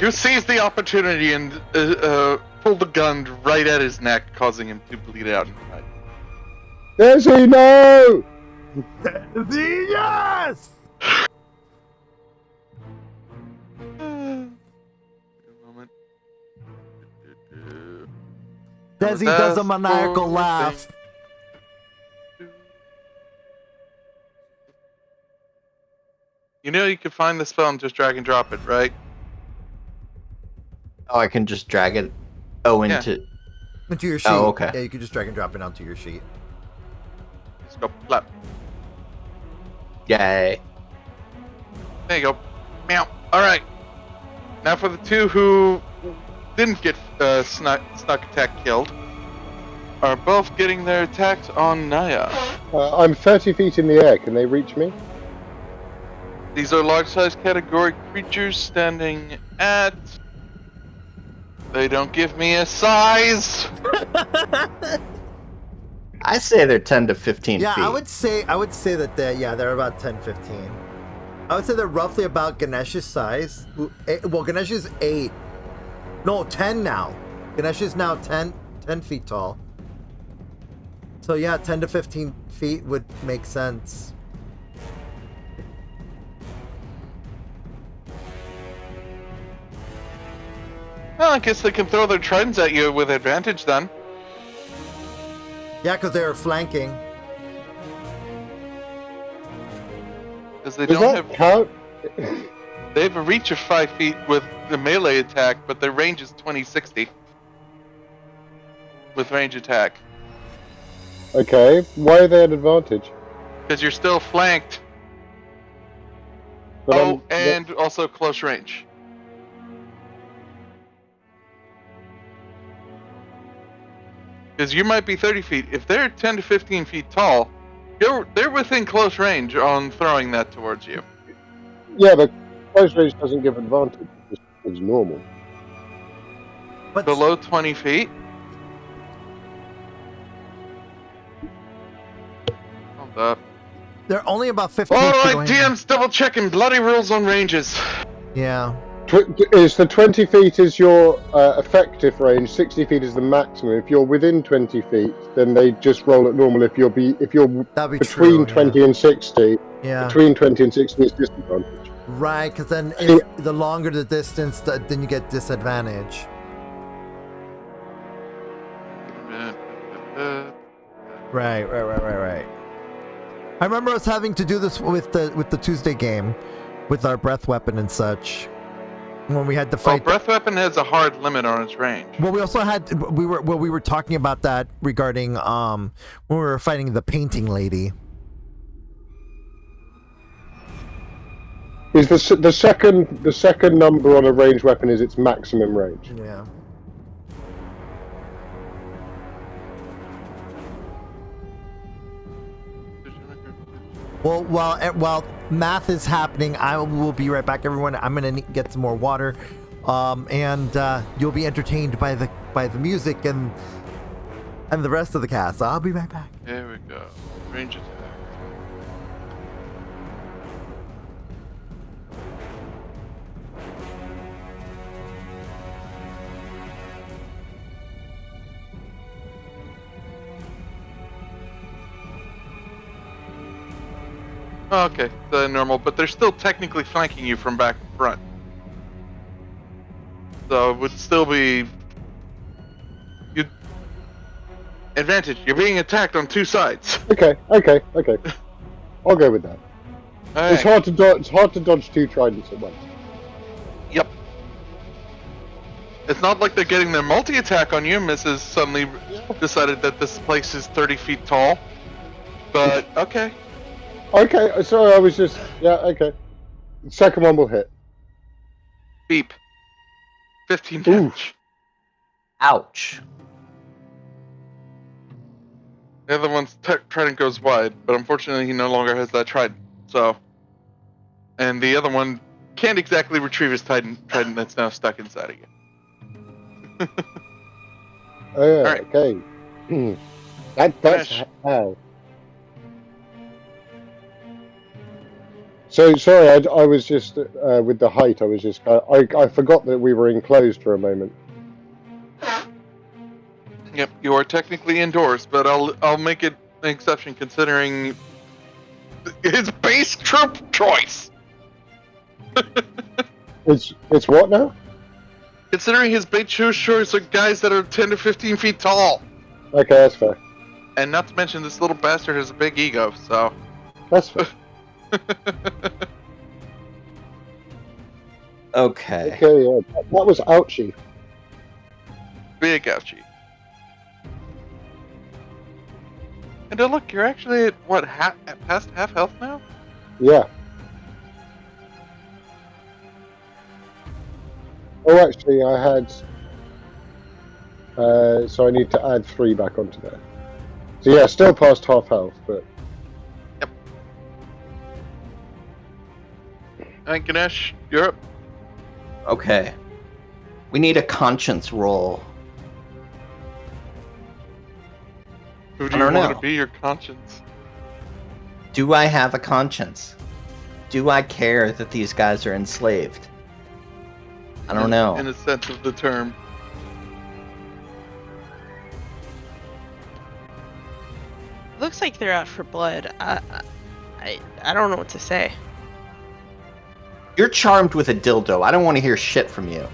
S4: You seized the opportunity and pulled the gun right at his neck, causing him to bleed out and die.
S6: Desi, no!
S2: Yes!
S4: A moment.
S2: Desi does a maniacal laugh.
S4: You know you can find the spell and just drag and drop it, right?
S3: Oh, I can just drag it. Oh, into.
S2: Into your sheet.
S3: Oh, okay.
S2: Yeah, you can just drag and drop it onto your sheet.
S4: Just go flap.
S3: Yay.
S4: There you go. Meow. Alright. Now for the two who didn't get snuck attack killed, are both getting their attacks on Naia.
S6: I'm 30 feet in the air. Can they reach me?
S4: These are large-sized category creatures standing at... They don't give me a size!
S3: I say they're 10 to 15
S2: Yeah,
S3: feet.
S2: I would say that they're about 10, 15. I would say they're roughly about Ganesh's size. Well, Ganesh is 8. No, 10 now. Ganesh is now 10 feet tall. So yeah, 10 to 15 feet would make sense.
S4: Well, I guess they can throw their tridents at you with advantage then.
S2: Yeah, because they're flanking.
S4: Because they
S6: Does
S4: don't
S6: that
S4: have...
S6: count?
S4: They have a reach of 5 feet with the melee attack, but their range is 20-60. With range attack.
S6: Okay, why are they at advantage?
S4: Because you're still flanked.
S6: But
S4: Oh, and also close range. Because you might be 30 feet. If they're 10 to 15 feet tall, they're within close range on throwing that towards you.
S6: Yeah, but close range doesn't give advantage. It's normal.
S2: But
S4: Below 20 feet? Hold up.
S2: they're only about 15
S4: All
S2: feet
S4: right,
S2: away.
S4: DM's double checking bloody rules on ranges.
S2: Yeah.
S6: Is the 20 feet is your effective range, 60 feet is the maximum. If you're within 20 feet, then they just roll at normal. If you're
S2: That'd be
S6: between
S2: true,
S6: 20 and 60,
S2: Yeah.
S6: between 20 and 60 is disadvantage.
S2: Right, because then
S6: See-
S2: the longer the distance, then you get disadvantage. Right. I remember us having to do this with the Tuesday game, with our breath weapon and such, when we had to
S4: Well,
S2: fight.
S4: breath weapon has a hard limit on its range.
S2: Well, we also had we were talking about that regarding when we were fighting the painting lady.
S6: Is the second number on a ranged weapon is its maximum range?
S2: Yeah. Well, while math is happening, I will be right back, everyone. I'm gonna get some more water, and you'll be entertained by the music and the rest of the cast. I'll be right back.
S4: There we go. Range attack. Okay, so normal, but they're still technically flanking you from back front. So it would still be you advantage. You're being attacked on two sides.
S6: Okay. I'll go with that. It's hard to dodge. It's hard to dodge two tridents at once.
S4: Yep. It's not like they're getting their multi-attack on you. Mrs. suddenly decided that this place is 30 feet tall. But okay.
S6: Okay, sorry, I was just okay. Second one will hit.
S4: Beep. 15 damage.
S3: Ouch.
S4: The other one's trident goes wide, but unfortunately he no longer has that trident. So, and the other one can't exactly retrieve his trident that's now stuck inside again.
S6: Oh yeah,
S4: Alright.
S6: okay. That's how. So sorry, I was just with the height. I was just I forgot that we were enclosed for a moment.
S4: Yep, you are technically indoors, but I'll make it an exception considering his base troop choice.
S6: It's what now?
S4: Considering his base troop choice are guys that are 10 to 15 feet tall,
S6: Okay, that's fair.
S4: and not to mention this little bastard has a big ego. So.
S6: That's fair.
S3: Okay.
S6: Okay, yeah, that was ouchy.
S4: Big ouchie. And look, you're actually at what, past half health now?
S6: Yeah. Oh, actually, I had. So I need to add 3 back onto there. So yeah, still past half health, but.
S4: Yep. Alright, Ganesh, you're up.
S3: Okay. We need a conscience roll.
S4: Who do
S3: I
S4: you
S3: don't
S4: want
S3: know.
S4: to be your conscience?
S3: Do I have a conscience? Do I care that these guys are enslaved? I don't know.
S4: In a sense of the term.
S5: Looks like they're out for blood. I don't know what to say.
S3: You're charmed with a dildo. I don't want to hear shit from you.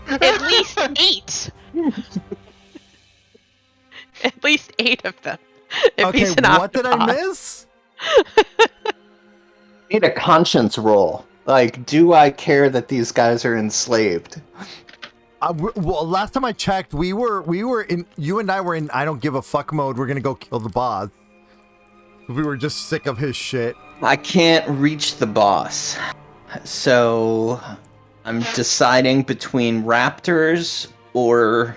S5: At least 8. At least 8 of them. If
S2: Okay,
S5: he's an
S2: what did I
S5: octopus.
S2: miss?
S3: Need a conscience roll. Like, do I care that these guys are enslaved?
S2: Well, last time I checked, we were in. You and I were in. I don't give a fuck mode. We're gonna go kill the boss. We were just sick of his shit.
S3: I can't reach the boss. So I'm deciding between raptors or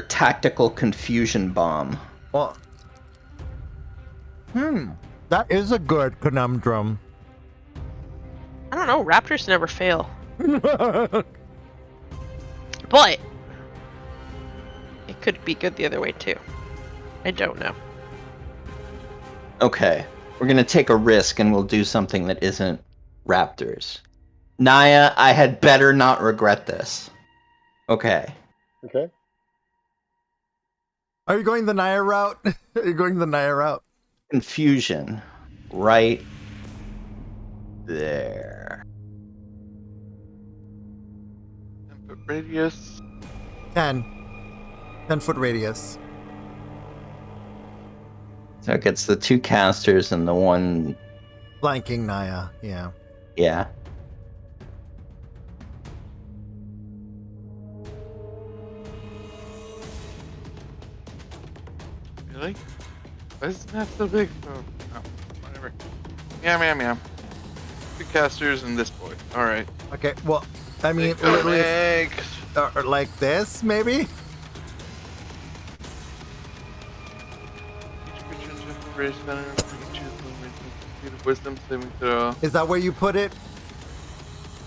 S3: tactical confusion bomb.
S2: Well, that is a good conundrum.
S5: I don't know. Raptors never fail. But it could be good the other way too. I don't know.
S3: Okay, we're gonna take a risk and we'll do something that isn't raptors. Naia, I had better not regret this. Okay.
S6: Okay.
S2: Are you going the Naia route? Are you going the Naia route?
S3: Confusion. Right there.
S4: Radius.
S2: 10-foot radius.
S3: So it gets the 2 casters and the 1.
S2: Flanking Naia, yeah.
S3: Yeah.
S4: Really? Isn't that so big? Oh, whatever. Yum. 2 casters and this boy. Alright.
S2: Okay, well, I mean,
S4: Go
S2: literally,
S4: make.
S2: or like this, maybe?
S4: Each creature in check will raise center for each of them. Speed of wisdom saving throw.
S2: Is that where you put it?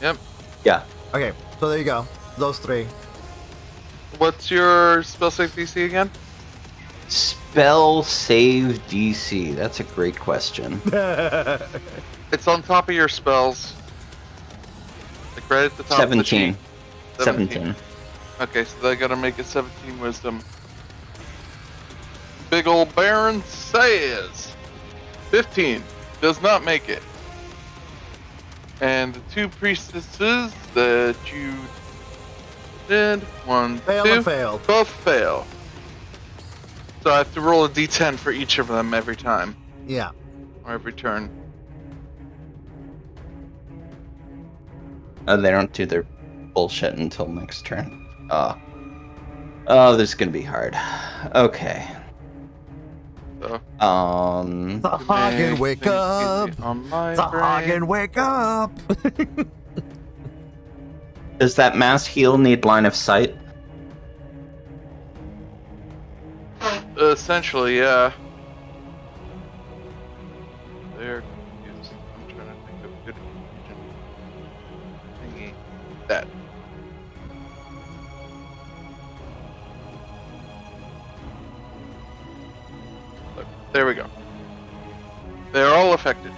S4: Yep.
S3: Yeah.
S2: Okay, so there you go. Those 3.
S4: What's your spell save DC again?
S3: Spell save DC. That's a great question.
S4: It's on top of your spells. Like right at the top
S3: 17.
S4: of the sheet.
S3: 17.
S4: Okay, so they gotta make a 17 wisdom. Big ol' Baron says 15 does not make it. And the 2 priestesses that you did, 1,
S2: Fail
S4: 2,
S2: and fail.
S4: both fail. So I have to roll a d10 for each of them every time,
S2: Yeah.
S4: or every turn.
S3: Oh, they don't do their bullshit until next turn. Oh, this is gonna be hard. Okay.
S4: So
S2: Hagen, wake
S4: things
S2: up!
S4: easy on my
S2: Hagen,
S4: brain.
S2: wake up!
S3: Does that mass heal need line of sight?
S4: Essentially, yeah. They're confused. I'm trying to think of a good confusion thingy. That. Look, there we go. They're all affected.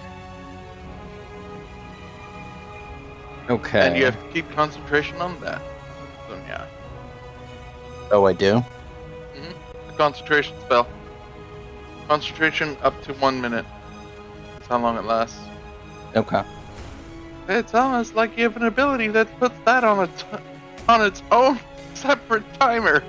S3: Okay.
S4: And you have to keep concentration on that. So, yeah.
S3: Oh, I do?
S4: The concentration spell. Concentration up to 1 minute. That's how long it lasts.
S3: Okay.
S4: It's almost like you have an ability that puts that on its own separate timer.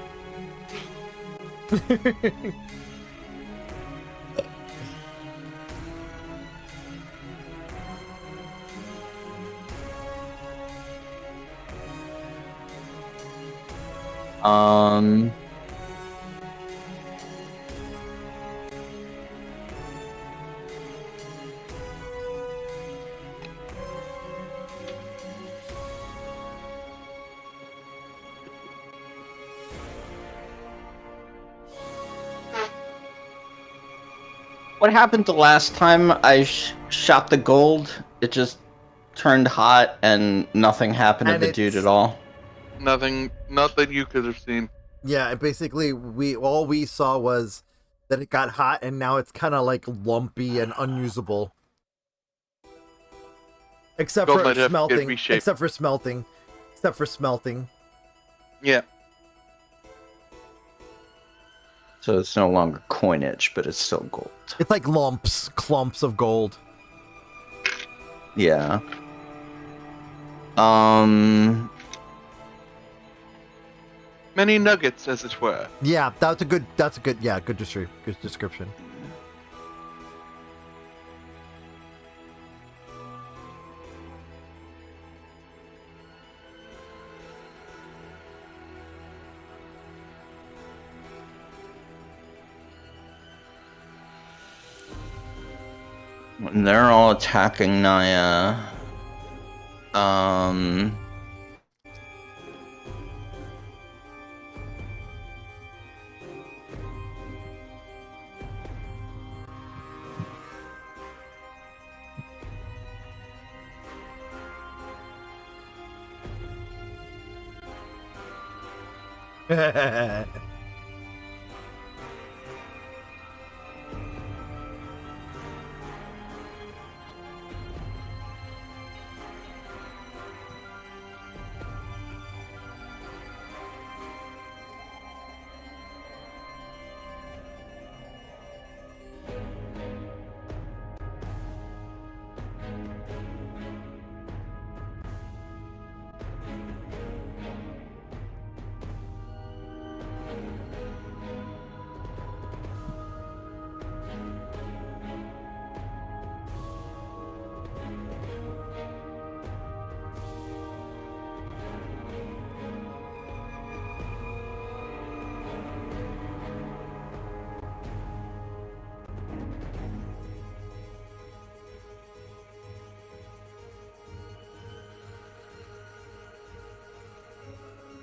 S3: What happened the last time I shot the gold? It just turned hot and nothing happened
S2: And
S3: to the
S2: it's-
S3: dude at all.
S4: Nothing, not that you could have seen.
S2: Yeah, basically, all we saw was that it got hot, and now it's kind of like lumpy and unusable. Except
S4: Gold
S2: for
S4: might have to get
S2: smelting.
S4: reshaped.
S2: Except for smelting. Except for smelting.
S4: Yeah.
S3: So it's no longer coinage, but it's still gold.
S2: It's like clumps of gold.
S3: Yeah.
S4: Many nuggets, as it were.
S2: Yeah, that's a good description.
S3: And they're all attacking Naia.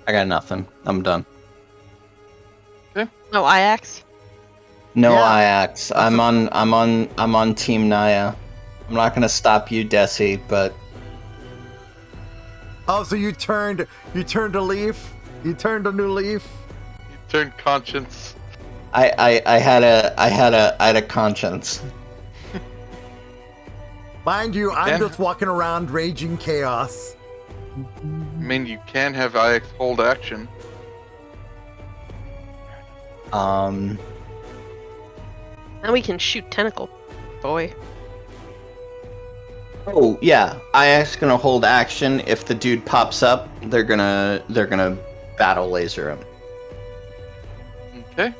S3: I got nothing. I'm done.
S5: No Ajax.
S3: No
S2: Yeah.
S3: Ajax. I'm on Team Naia. I'm not gonna stop you, Desi, but
S2: Oh, so you turned a leaf? You turned a new leaf?
S4: You turned conscience.
S3: I had a conscience.
S2: Mind you, I'm
S4: Yeah.
S2: just walking around raging chaos.
S4: I mean, you can have Ix hold action.
S5: Now we can shoot tentacle boy.
S3: Oh yeah, Ajax gonna hold action. If the dude pops up, they're gonna battle laser him.
S4: Okay.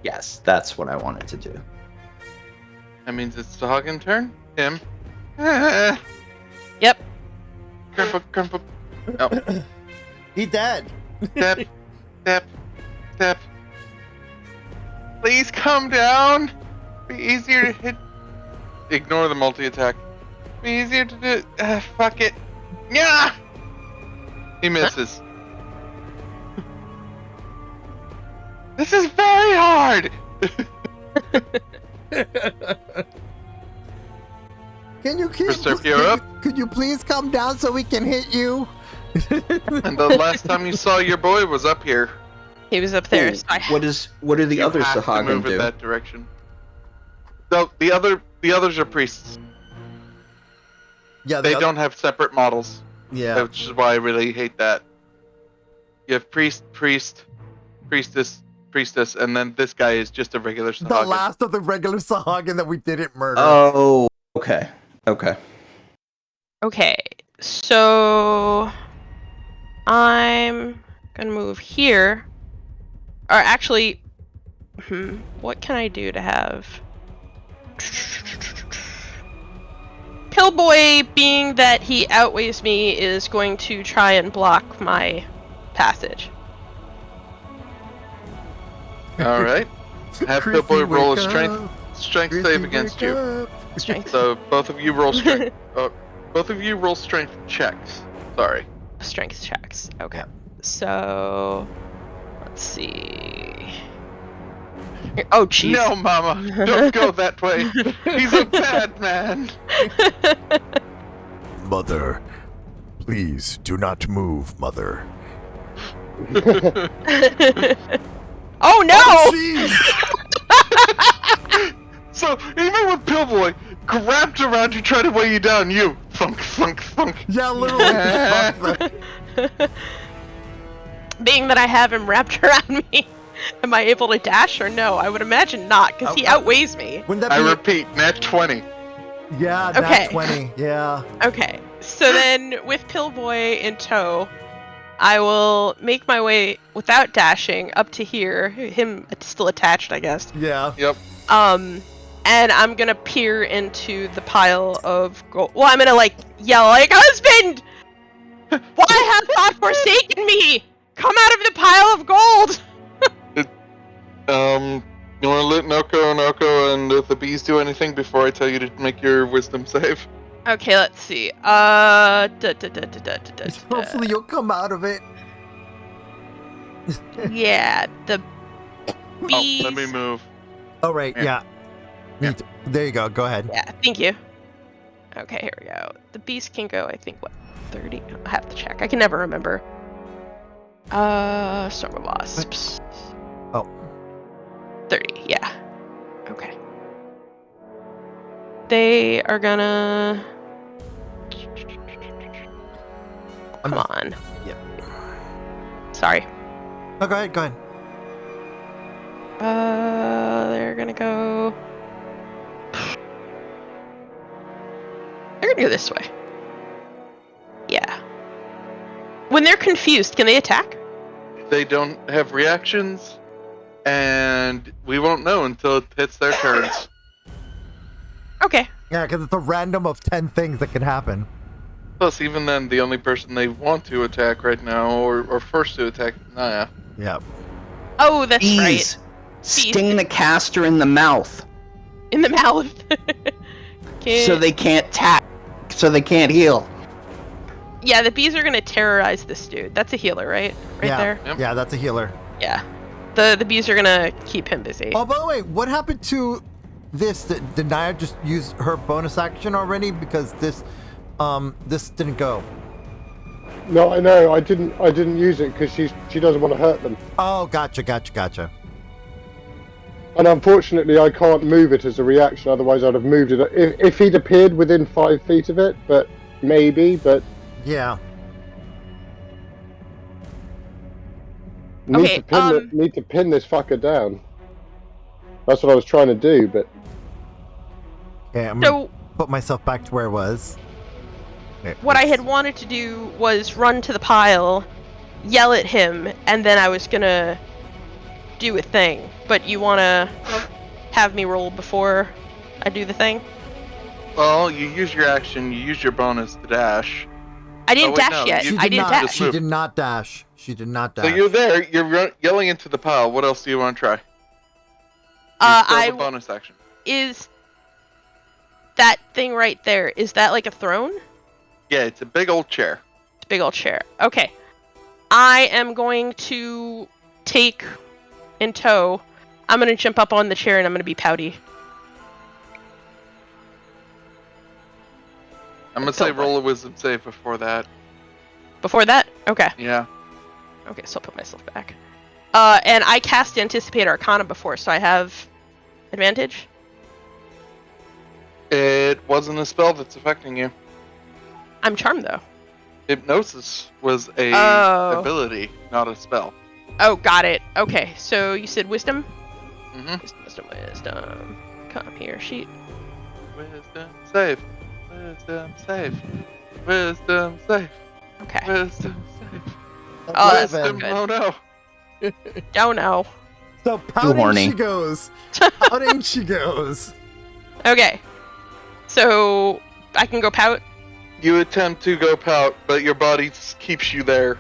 S3: Yes, that's what I wanted to do.
S4: That means it's the Hagen turn. Him. Grandpa.
S5: Yep.
S4: Oh.
S2: He dead.
S4: Step. Step. Step. Please come down. Be easier to hit. Ignore the multi-attack. Be easier to do. Fuck it. Yeah. He misses. This is very hard.
S2: Can you
S4: Proserpia up.
S2: Could you please come down so we can hit you?
S4: And the last time you saw your boy was up here.
S5: He was up there.
S3: Ooh,
S5: So I...
S3: what do the
S4: You
S3: other
S4: have to
S3: Sahagin
S4: move in
S3: do?
S4: that direction. So the others are priests.
S2: Yeah,
S4: They don't have separate models,
S2: Yeah.
S4: which is why I really hate that. You have priest, priestess, and then this guy is just a regular
S2: The
S4: Sahagin.
S2: last of the regular Sahagin that we didn't murder.
S3: Oh, okay.
S5: Okay, so I'm gonna move here. Or actually, what can I do to have Pillboy, being that he outweighs me, is going to try and block my passage.
S4: All right. Have
S2: Chrissy,
S4: Pillboy roll a
S2: wake
S4: strength
S2: Chrissy,
S4: save against
S2: wake
S4: you.
S2: up.
S5: Strength.
S4: So both of you roll strength. Both of you roll strength checks. Sorry.
S5: Strength checks. Okay.
S2: Yeah.
S5: So let's see. Oh jeez.
S4: No, Mama, don't go that way. He's a bad man.
S1: Mother, please do not move, Mother.
S5: Oh no!
S2: Jeez.
S4: So even when Pillboy grabbed around you trying to weigh you down, you thunk.
S2: Yeah, literally.
S5: Being that I have him wrapped around me, am I able to dash or no? I would imagine not, because he outweighs me.
S2: Wouldn't that
S4: I
S2: be?
S4: repeat, nat 20.
S2: Yeah,
S5: Okay.
S2: nat 20. Yeah.
S5: Okay, so then with Pillboy in tow, I will make my way without dashing up to here. Him still attached, I guess.
S2: Yeah.
S4: Yep.
S5: And I'm gonna peer into the pile of gold. Well, I'm gonna yell husband! Why have God forsaken me? Come out of the pile of gold!
S4: You want to let Noko and the bees do anything before I tell you to make your wisdom save?
S5: Okay, let's see.
S2: Hopefully you'll come out of it.
S5: Yeah, the bees.
S4: Oh, let me move.
S2: Oh, right. Yeah.
S4: Yeah.
S2: There you go. Go ahead.
S5: Yeah, thank you. Okay, here we go. The bees can go, I think, what, 30? I have to check. I can never remember. Storm of Wasps.
S2: Oh.
S5: 30, yeah. Okay. They are gonna... Come on.
S2: Yep.
S5: Sorry.
S2: Oh, go ahead. Go ahead.
S5: They're gonna go... They're gonna go this way. Yeah. When they're confused, can they attack?
S4: They don't have reactions, and we won't know until it hits their turns.
S5: Okay.
S2: Yeah, because it's a random of 10 things that can happen.
S4: Plus, even then, the only person they want to attack right now, or first to attack, is Naia.
S2: Yeah.
S5: Oh, that's right.
S3: Bees. Sting the caster in the mouth,
S5: In the mouth.
S3: so they can't tap, so they can't heal.
S5: Yeah, the bees are gonna terrorize this dude. That's a healer, right? Right
S2: Yeah.
S5: there.
S4: Yep.
S2: Yeah, that's a healer.
S5: Yeah. The bees are gonna keep him busy.
S2: Oh, by the way, what happened to this? Did Naia just use her bonus action already? Because this didn't go.
S6: No, I know. I didn't use it because she doesn't want to hurt them.
S2: Oh, gotcha.
S6: And unfortunately, I can't move it as a reaction. Otherwise, I'd have moved it. If he'd appeared within 5 feet of it, but
S2: Yeah.
S5: Okay,
S6: Need to pin this fucker down. That's what I was trying to do, but
S2: Okay, I'm
S5: So
S2: gonna put myself back to where I was. Okay,
S5: what I had wanted to do was run to the pile, yell at him, and then I was gonna do a thing. But you wanna have me roll before I do the thing?
S4: Well, you use your action. You use your bonus to dash.
S5: I didn't
S4: wait,
S5: dash
S4: no,
S5: yet.
S4: you
S5: I didn't
S2: not,
S5: dash.
S2: She did not dash. She did not dash.
S4: So you're there. You're yelling into the pile. What else do you want to try? You still have a bonus action.
S5: Is that thing right there? Is that like a throne?
S4: Yeah, it's a big old chair.
S5: It's a big old chair. Okay. I am going to take in tow. I'm gonna jump up on the chair and I'm gonna be pouty.
S4: I'm gonna say roll a wisdom save before that.
S5: Before that? Okay.
S4: Yeah.
S5: Okay, so I'll put myself back. And I cast Anticipate Arcana before, so I have advantage.
S4: It wasn't a spell that's affecting you.
S5: I'm charmed though.
S4: Hypnosis was a
S5: Oh.
S4: ability, not a spell.
S5: Oh, got it. Okay, so you said wisdom?
S4: Mm-hmm.
S5: Wisdom. Come here, sheet.
S4: Wisdom save. Wisdom save. Wisdom save.
S5: Okay.
S4: Wisdom save.
S5: Oh, that's
S4: Wisdom.
S5: good.
S4: Oh no.
S5: Oh no.
S2: So pouting
S3: horny.
S2: she goes. Pouting she goes.
S5: Okay. So I can go pout?
S4: You attempt to go pout, but your body keeps you there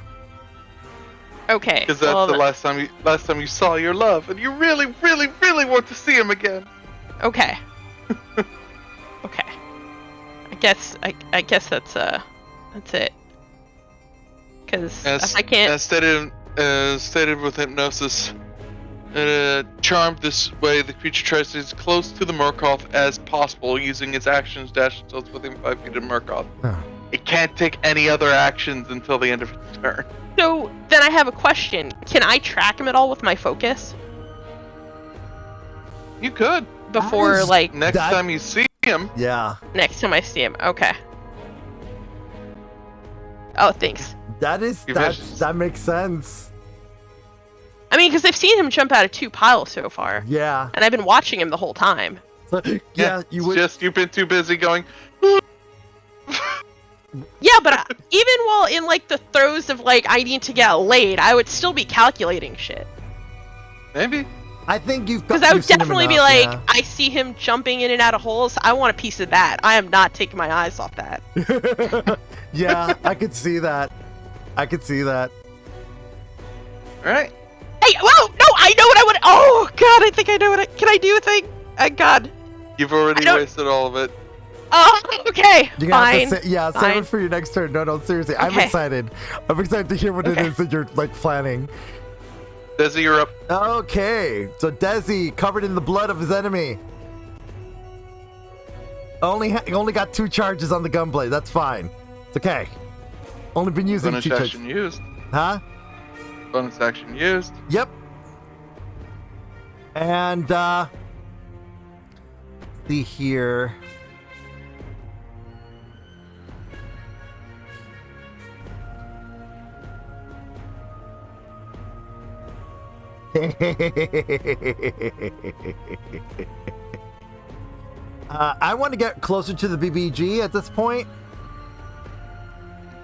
S5: Okay.
S4: because that's
S5: well,
S4: the last time you saw your love, and you really, really, really want to see him again.
S5: Okay. Okay. I guess that's it. Because I can't.
S4: As stated with hypnosis, charmed this way, the creature tries to get as close to the Morkoth as possible, using its actions dash until it's within 5 feet of Morkoth.
S2: Huh.
S4: It can't take any other actions until the end of its turn.
S5: So then I have a question. Can I track him at all with my focus
S4: You could.
S5: before
S2: is-
S5: like
S4: Next
S2: That-
S4: time you see him,
S2: Yeah.
S5: next time I see him? Okay. Oh, thanks.
S2: That makes sense.
S5: I mean, because I've seen him jump out of 2 piles so far,
S2: Yeah.
S5: and I've been watching him the whole time.
S2: So, yeah, you
S4: it's
S2: would.
S4: just you've been too busy going.
S5: Yeah, but even while in like the throes of like I need to get laid, I would still be calculating shit.
S4: Maybe.
S2: I think you've.
S5: Because I would
S2: you've seen him
S5: definitely be
S2: enough,
S5: like,
S2: yeah.
S5: I see him jumping in and out of holes. I want a piece of that. I am not taking my eyes off that.
S2: Yeah, I could see that. I could see that.
S4: All right.
S5: Hey, whoa, no, I know what I would. Oh God, I think I know what. Can I do a thing? God.
S4: You've already
S5: I don't-
S4: wasted all of it.
S5: Oh, okay.
S2: You're gonna
S5: Fine.
S2: have to save
S5: Fine.
S2: it for your next turn. No, seriously. I'm
S5: Okay.
S2: excited. I'm excited to hear what it
S5: Okay.
S2: is that you're like planning.
S4: Desi, you're up.
S2: Okay, so Desi covered in the blood of his enemy. Only got 2 charges on the gunblade. That's fine. It's okay. Only been using
S4: Bonus
S2: 2 charges.
S4: action used.
S2: Huh?
S4: Bonus action used.
S2: Yep. And see here. I want to get closer to the BBG at this point,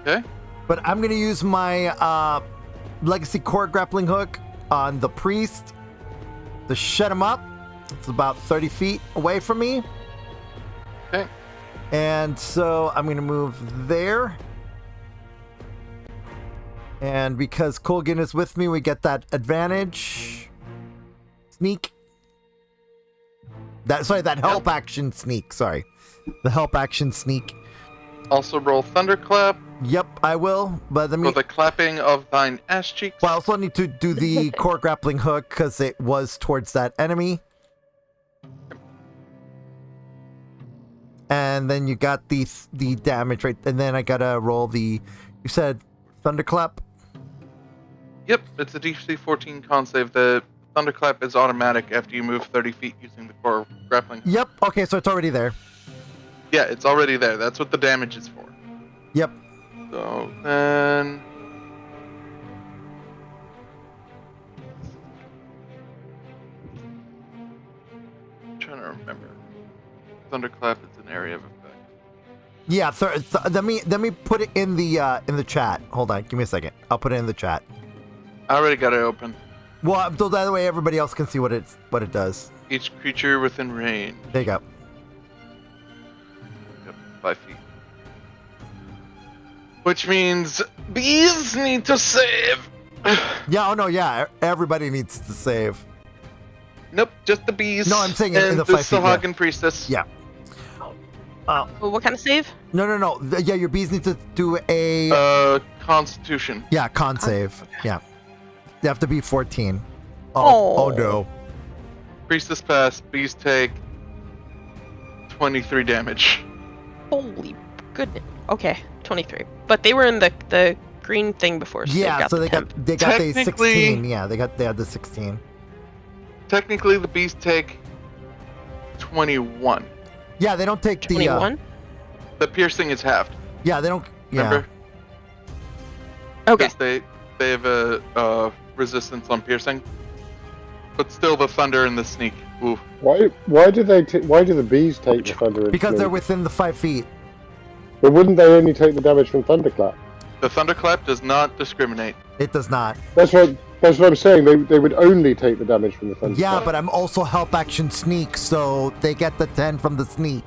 S4: Okay.
S2: but I'm going to use my Legacy Core Grappling Hook on the Priest to shut him up. It's about 30 feet away from me.
S4: Okay.
S2: And so I'm going to move there. And because Colgan is with me, we get that advantage. Sneak. That help action sneak. Sorry. The help action sneak.
S4: Also roll Thunderclap.
S2: Yep, I will. But let me.
S4: For the clapping of thine ass cheeks.
S2: Well, I also need to do the core grappling hook because it was towards that enemy. And then you got the damage right, and then I gotta roll the. You said thunderclap.
S4: Yep, it's a DC 14 con save. The thunderclap is automatic after you move 30 feet using the core grappling.
S2: Yep. Okay, so it's already there.
S4: Yeah, it's already there. That's what the damage is for.
S2: Yep.
S4: So then. I'm trying to remember. Thunderclap is an area of effect.
S2: Yeah. Let me put it in the chat. Hold on. Give me a second. I'll put it in the chat.
S4: I already got it open.
S2: Well, so that way everybody else can see what it does.
S4: Each creature within range.
S2: There you go.
S4: Yep, 5 feet. Which means bees need to save.
S2: Yeah. Oh no. Yeah. Everybody needs to save.
S4: Nope, just the bees.
S2: No, I'm saying in
S4: and
S2: the
S4: the
S2: 5 feet,
S4: Sahagan priestess.
S2: Yeah.
S5: Well, what kind of save?
S2: No. Yeah, your bees need to do a
S4: Constitution.
S2: yeah con save. Yeah. They have to be 14.
S5: Oh.
S2: Oh no.
S4: Priestess pass. Bees take 23 damage.
S5: Holy goodness. Okay, 23. But they were in the green thing before. So
S2: Yeah, so they got the
S4: Technically-
S2: 16. Yeah, they had the 16.
S4: Technically, the bees take 21.
S2: Yeah, they don't take the
S5: 21.
S4: The piercing is halved.
S2: yeah, they don't. Yeah.
S4: Remember?
S5: Okay.
S4: Because they have a resistance on piercing. But still, the thunder and the sneak. Ooh.
S6: Why do the bees take the thunder? and
S2: Because they're
S6: sneak?
S2: within the 5 feet.
S6: But wouldn't they only take the damage from thunderclap?
S4: The thunderclap does not discriminate.
S2: It does not.
S6: That's what I'm saying. They would only take the damage from the thunderclap.
S2: Yeah, but I'm also help action sneak, so they get the 10 from the sneak.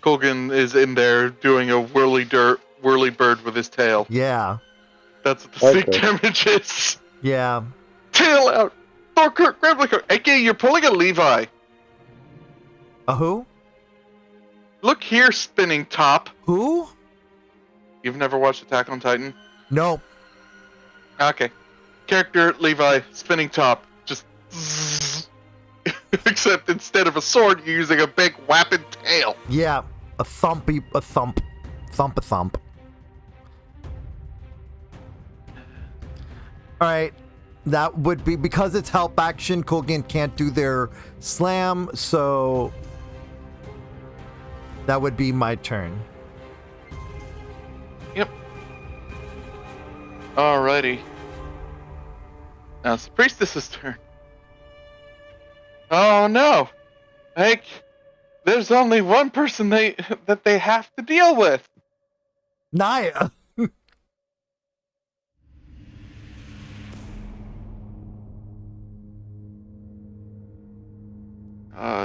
S4: Colgan is in there doing a whirly bird with his tail.
S2: Yeah.
S4: That's what the sneak
S6: Okay.
S4: damage is.
S2: Yeah.
S4: Tail out! Thor, grab like her. AK, you're pulling a Levi.
S2: A who?
S4: Look here, spinning top.
S2: Who?
S4: You've never watched Attack on Titan?
S2: Nope.
S4: Okay. Character, Levi, spinning top. Just zzz. Except instead of a sword, you're using a big whapping tail.
S2: Yeah. A thump. Alright. That would be because it's help action, Colgan can't do their slam, so that would be my turn.
S4: Yep. Alrighty. Now it's the priestess's turn. Oh no! Like, there's only one person that they have to deal with.
S2: Naia.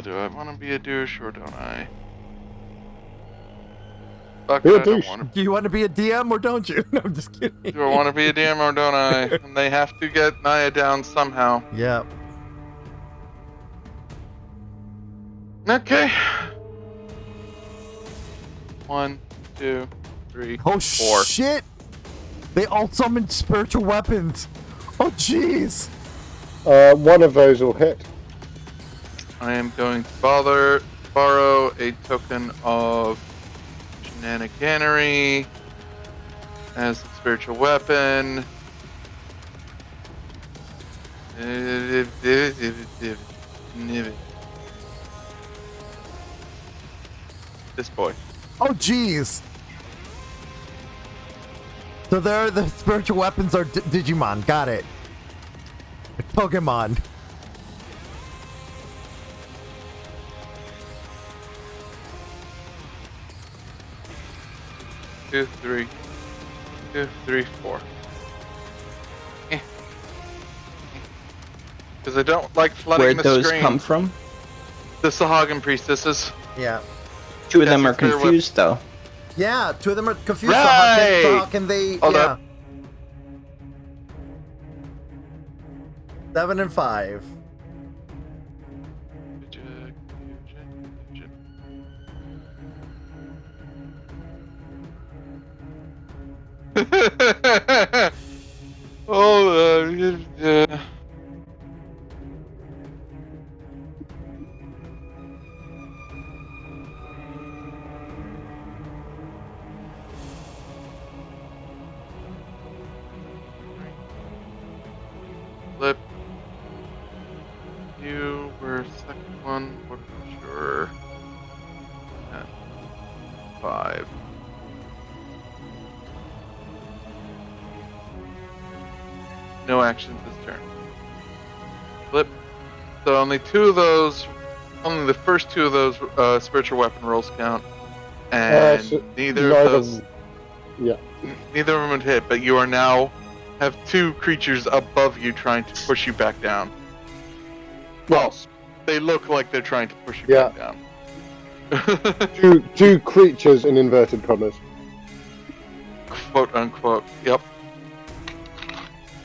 S4: Do I want to be a douche or don't I? Fuck,
S6: Be a
S4: I don't
S6: douche.
S4: want to.
S2: Do you want to be a DM or don't you? No, I'm just kidding.
S4: Do I want to be a DM or don't I? And they have to get Naia down somehow.
S2: Yeah.
S4: Okay. 1, 2, 3,
S2: Oh
S4: 4.
S2: shit! They all summoned spiritual weapons. Oh jeez.
S6: One of those will hit.
S4: I am going to borrow a token of shenaniganery as a spiritual weapon. This boy.
S2: Oh jeez. So there, the spiritual weapons are Digimon. Got it. Pokemon.
S4: Two, three, 4. Because I don't like flooding
S3: Where'd
S4: the
S3: those
S4: screen.
S3: come from?
S4: The Sahagan priestesses.
S2: Yeah.
S3: Two of them
S4: That's
S3: are
S4: a fair
S3: confused, though.
S2: Yeah, two of them are confused.
S4: Right.
S2: So how can they?
S4: Hold
S2: yeah.
S4: up.
S2: 7 and 5.
S4: Oh, Flip. You were second one. What was your 5? No actions this turn. Flip. So only only the first 2 of those spiritual weapon rolls count, and
S6: So
S4: neither
S6: neither-
S4: of those,
S6: Yeah.
S4: neither of them would hit. But you are now have 2 creatures above you trying to push you back down. Well, they look like they're trying to push you back down.
S6: Two creatures in inverted commas.
S4: Quote unquote. Yep.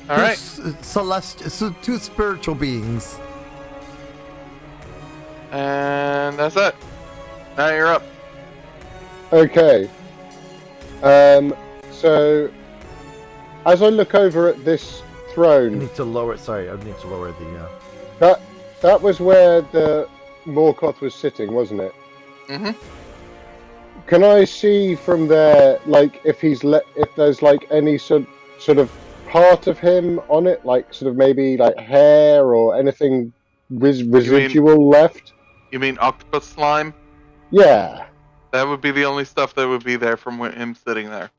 S4: All right.
S2: So 2 spiritual beings.
S4: And that's it. Now you're up.
S6: Okay. So as I look over at this
S2: I
S6: throne,
S2: need to lower. Sorry, I need to lower the.
S6: that was where the Morkoth was sitting, wasn't it?
S4: Mm-hmm.
S6: Can I see from there, like, if there's like any sort of part of him on it, like sort of maybe like hair or anything residual left?
S4: You mean octopus slime?
S6: Yeah.
S4: That would be the only stuff that would be there from him sitting there.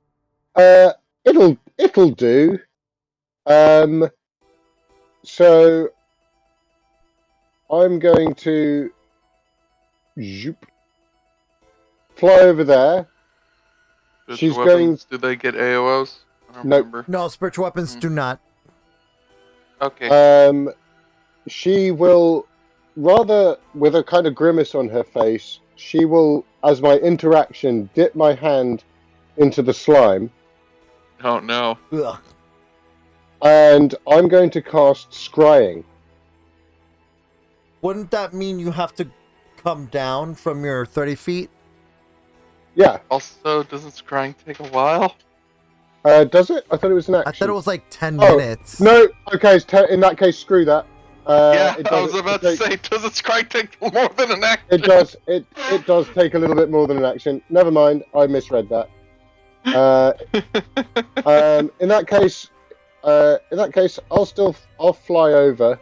S6: It'll do. So I'm going to fly over there. She's
S4: weapons, do they get AOs? I don't
S6: Nope.
S4: remember.
S2: No, spiritual weapons do not.
S4: Okay.
S6: She will, rather with a kind of grimace on her face, she will, as my interaction, dip my hand into the slime,
S4: Oh no.
S2: Ugh.
S6: and I'm going to cast Scrying.
S2: Wouldn't that mean you have to come down from your 30 feet?
S6: Yeah.
S4: Also, doesn't scrying take a while?
S6: Does it? I thought it was an action.
S2: I thought it was like 10
S6: Oh,
S2: minutes.
S6: No, okay, in that case, screw that.
S4: Yeah,
S6: It
S4: I was
S6: does-
S4: about
S6: it
S4: to say, doesn't scrying take more than an action?
S6: It does. It does take a little bit more than an action. Never mind, I misread that. In that case, I'll fly over.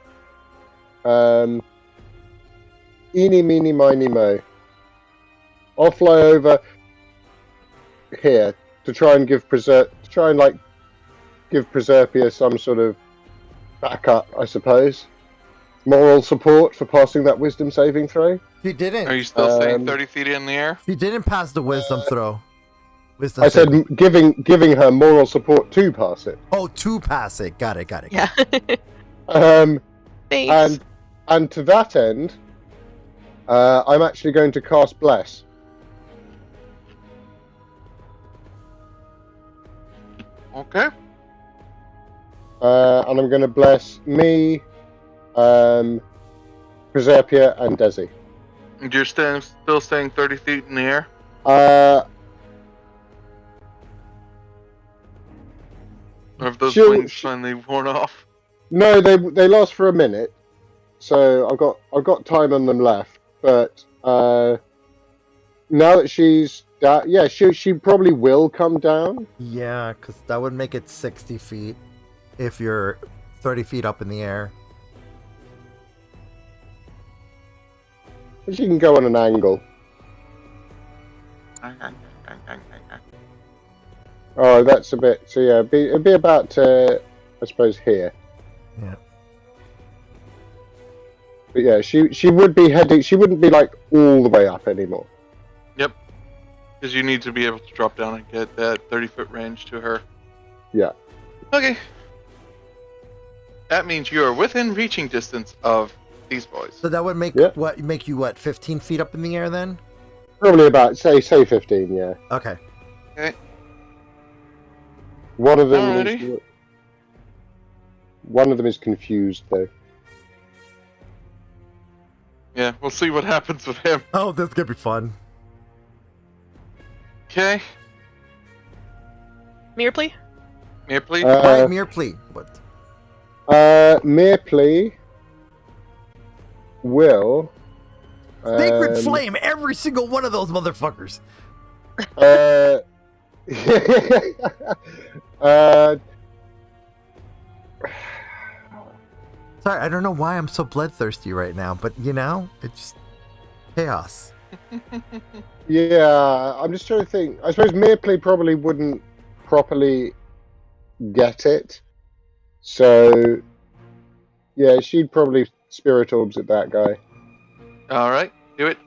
S6: Eeny, meeny, miny, mo. I'll fly over here to try and give Proserpia some sort of backup, I suppose. Moral support for passing that wisdom saving throw.
S2: She didn't.
S4: Are you still saying 30 feet in the air?
S2: She didn't pass the wisdom throw. Wisdom
S6: I said
S2: saving.
S6: giving her moral support to pass it.
S2: Oh, to pass it. Got it.
S5: Yeah. Thanks.
S6: And to that end, I'm actually going to cast Bless.
S4: Okay.
S6: And I'm going to bless me, Proserpia, and Desi.
S4: You're still staying 30 feet in the air? Or have those
S6: She'll-
S4: wings finally worn off?
S6: No, they last for a minute, so I've got time on them left. But now that she's she probably will come down.
S2: Yeah, because that would make it 60 feet if you're 30 feet up in the air.
S6: She can go on an angle. Oh, that's a bit. So yeah, it'd be about I suppose here.
S2: Yeah.
S6: But yeah, she would be heading. She wouldn't be like all the way up anymore.
S4: Yep. Because you need to be able to drop down and get that 30-foot range to her.
S6: Yeah.
S4: Okay. That means you are within reaching distance of these boys.
S2: So that would make
S6: Yeah.
S2: make you 15 feet up in the air then?
S6: Probably about say 15. Yeah.
S2: Okay.
S4: Okay.
S6: One of them.
S4: Alrighty.
S6: One of them is confused though.
S4: Yeah, we'll see what happens with him.
S2: Oh, this could be fun.
S4: Okay.
S5: Mirpley?
S4: Here, please.
S2: Right, Mirpley. What?
S6: Mirpley will.
S2: Sacred Flame, every single one of those motherfuckers. Sorry, I don't know why I'm so bloodthirsty right now, but it's just chaos.
S6: Yeah, I'm just trying to think. I suppose Mirpley probably wouldn't properly get it. So, yeah, she'd probably Spirit Orbs at that guy.
S4: All right, do it.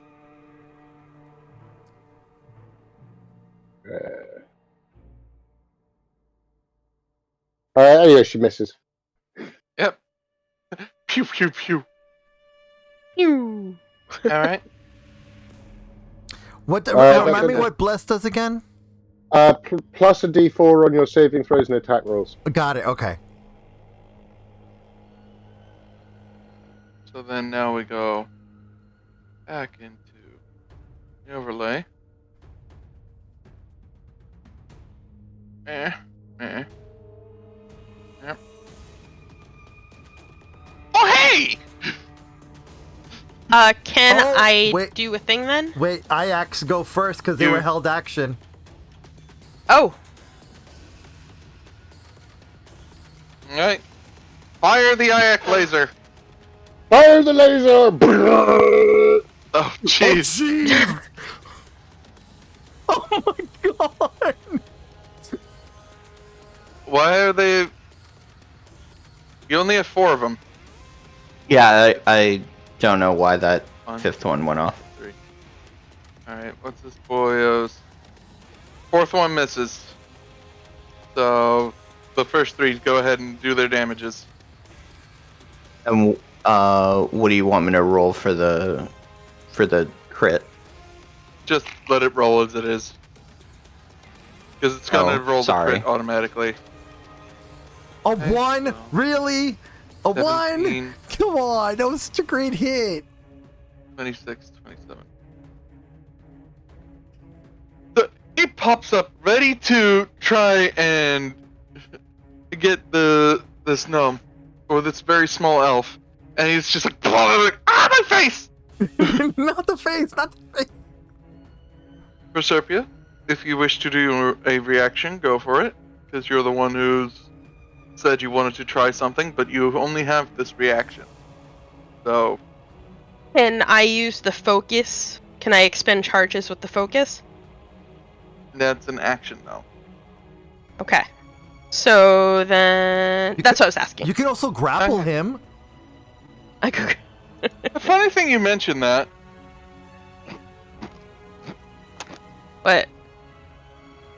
S6: Anyway, she misses.
S4: Yep. Pew pew pew.
S5: Ew.
S4: All right.
S2: What?
S6: that's
S2: Remind me
S6: okay.
S2: what Bless does again?
S6: Plus a D4 on your saving throws and attack rolls.
S2: Got it. Okay.
S4: So then now we go back into the overlay. Yep. Oh hey!
S5: Can
S2: Oh,
S5: I
S2: wait.
S5: do a thing then?
S2: Wait, Ajax go first because they
S4: You-
S2: were held action.
S5: Oh,
S4: All right. Fire the IAC laser.
S6: Fire the laser!
S4: Oh jeez.
S2: Oh my god!
S4: Why are they? You only have 4 of them.
S3: Yeah, I don't know why that
S4: 1,
S3: fifth one went off.
S4: 3. All right. What's this boyo's? 4th one misses. So the first 3 go ahead and do their damages.
S3: And what do you want me to roll for the crit?
S4: Just let it roll as it is. Because it's gonna
S3: Oh,
S4: roll
S3: sorry.
S4: the crit automatically.
S2: A
S4: Okay,
S2: 1?
S4: so
S2: Really? A 1?
S4: 17,
S2: Come on, that was such a great hit.
S4: 26, 27. So he pops up ready to try and get this gnome or this very small elf, and he's just like, my face!
S2: Not the face, not the face.
S4: Proserpia, if you wish to do a reaction, go for it, because you're the one who's said you wanted to try something, but you only have this reaction. So,
S5: can I use the focus? Can I expend charges with the focus?
S4: that's an action though.
S5: Okay. So then, that's what I was asking.
S2: You can also grapple
S4: Okay.
S2: him.
S5: I could.
S4: The funny thing you mentioned that,
S5: What?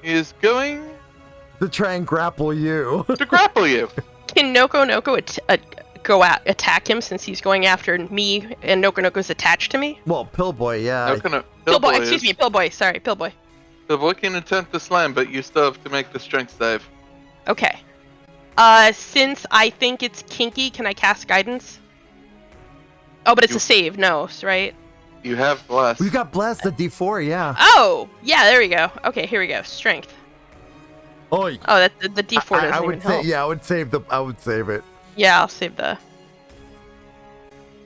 S4: he is going
S2: To try and grapple you.
S4: to grapple you.
S5: Can Noko attack him since he's going after me and Noko's attached to me?
S2: Well, Pillboy, yeah.
S4: Not gonna.
S5: Pillboy, excuse me, Pillboy. Sorry, Pillboy.
S4: Pillboy can attempt to slam, but you still have to make the strength save.
S5: Okay. Since I think it's kinky, can I cast guidance? Oh, but it's
S4: You-
S5: a save, no, right?
S4: You have bless.
S2: You got blessed, the D4, yeah.
S5: Oh, yeah, there we go. Okay, here we go. Strength.
S2: Oh,
S5: Oh, that the D4 doesn't
S2: I
S5: even
S2: would say,
S5: help.
S2: yeah, I would save it.
S5: Yeah, I'll save the.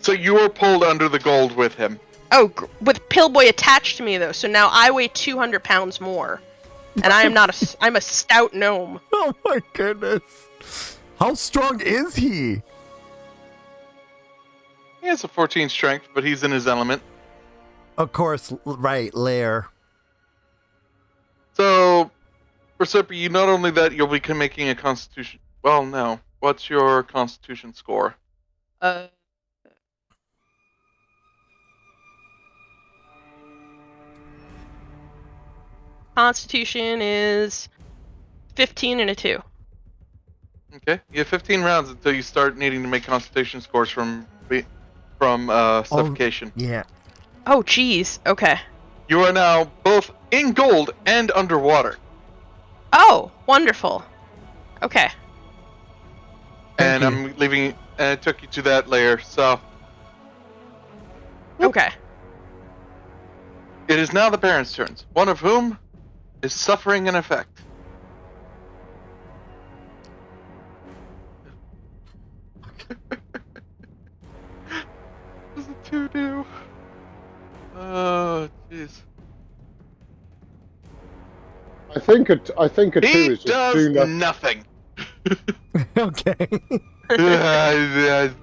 S4: So you are pulled under the gold with him.
S5: Oh, with Pillboy attached to me though, so now I weigh 200 pounds more, and I am not a. I'm a stout gnome.
S2: Oh my goodness. How strong is he?
S4: He has a 14 strength, but he's in his element.
S2: Of course, right, Lair.
S4: So, Proserpia, you not only that, you'll be making a constitution. Well, no. What's your constitution score?
S5: Constitution is 15 and a 2.
S4: Okay. You have 15 rounds until you start needing to make constitution scores from suffocation.
S2: Yeah.
S5: Oh, jeez. Okay.
S4: You are now both in gold and underwater.
S5: Oh, wonderful. Okay.
S4: And
S2: you.
S4: I'm leaving. And it took you to that layer. So
S5: Okay.
S4: it is now the Baron's turns. One of whom is suffering an effect.
S6: think a 2
S4: He
S6: is just
S4: does
S6: do nothing.
S4: nothing.
S2: Okay.
S4: The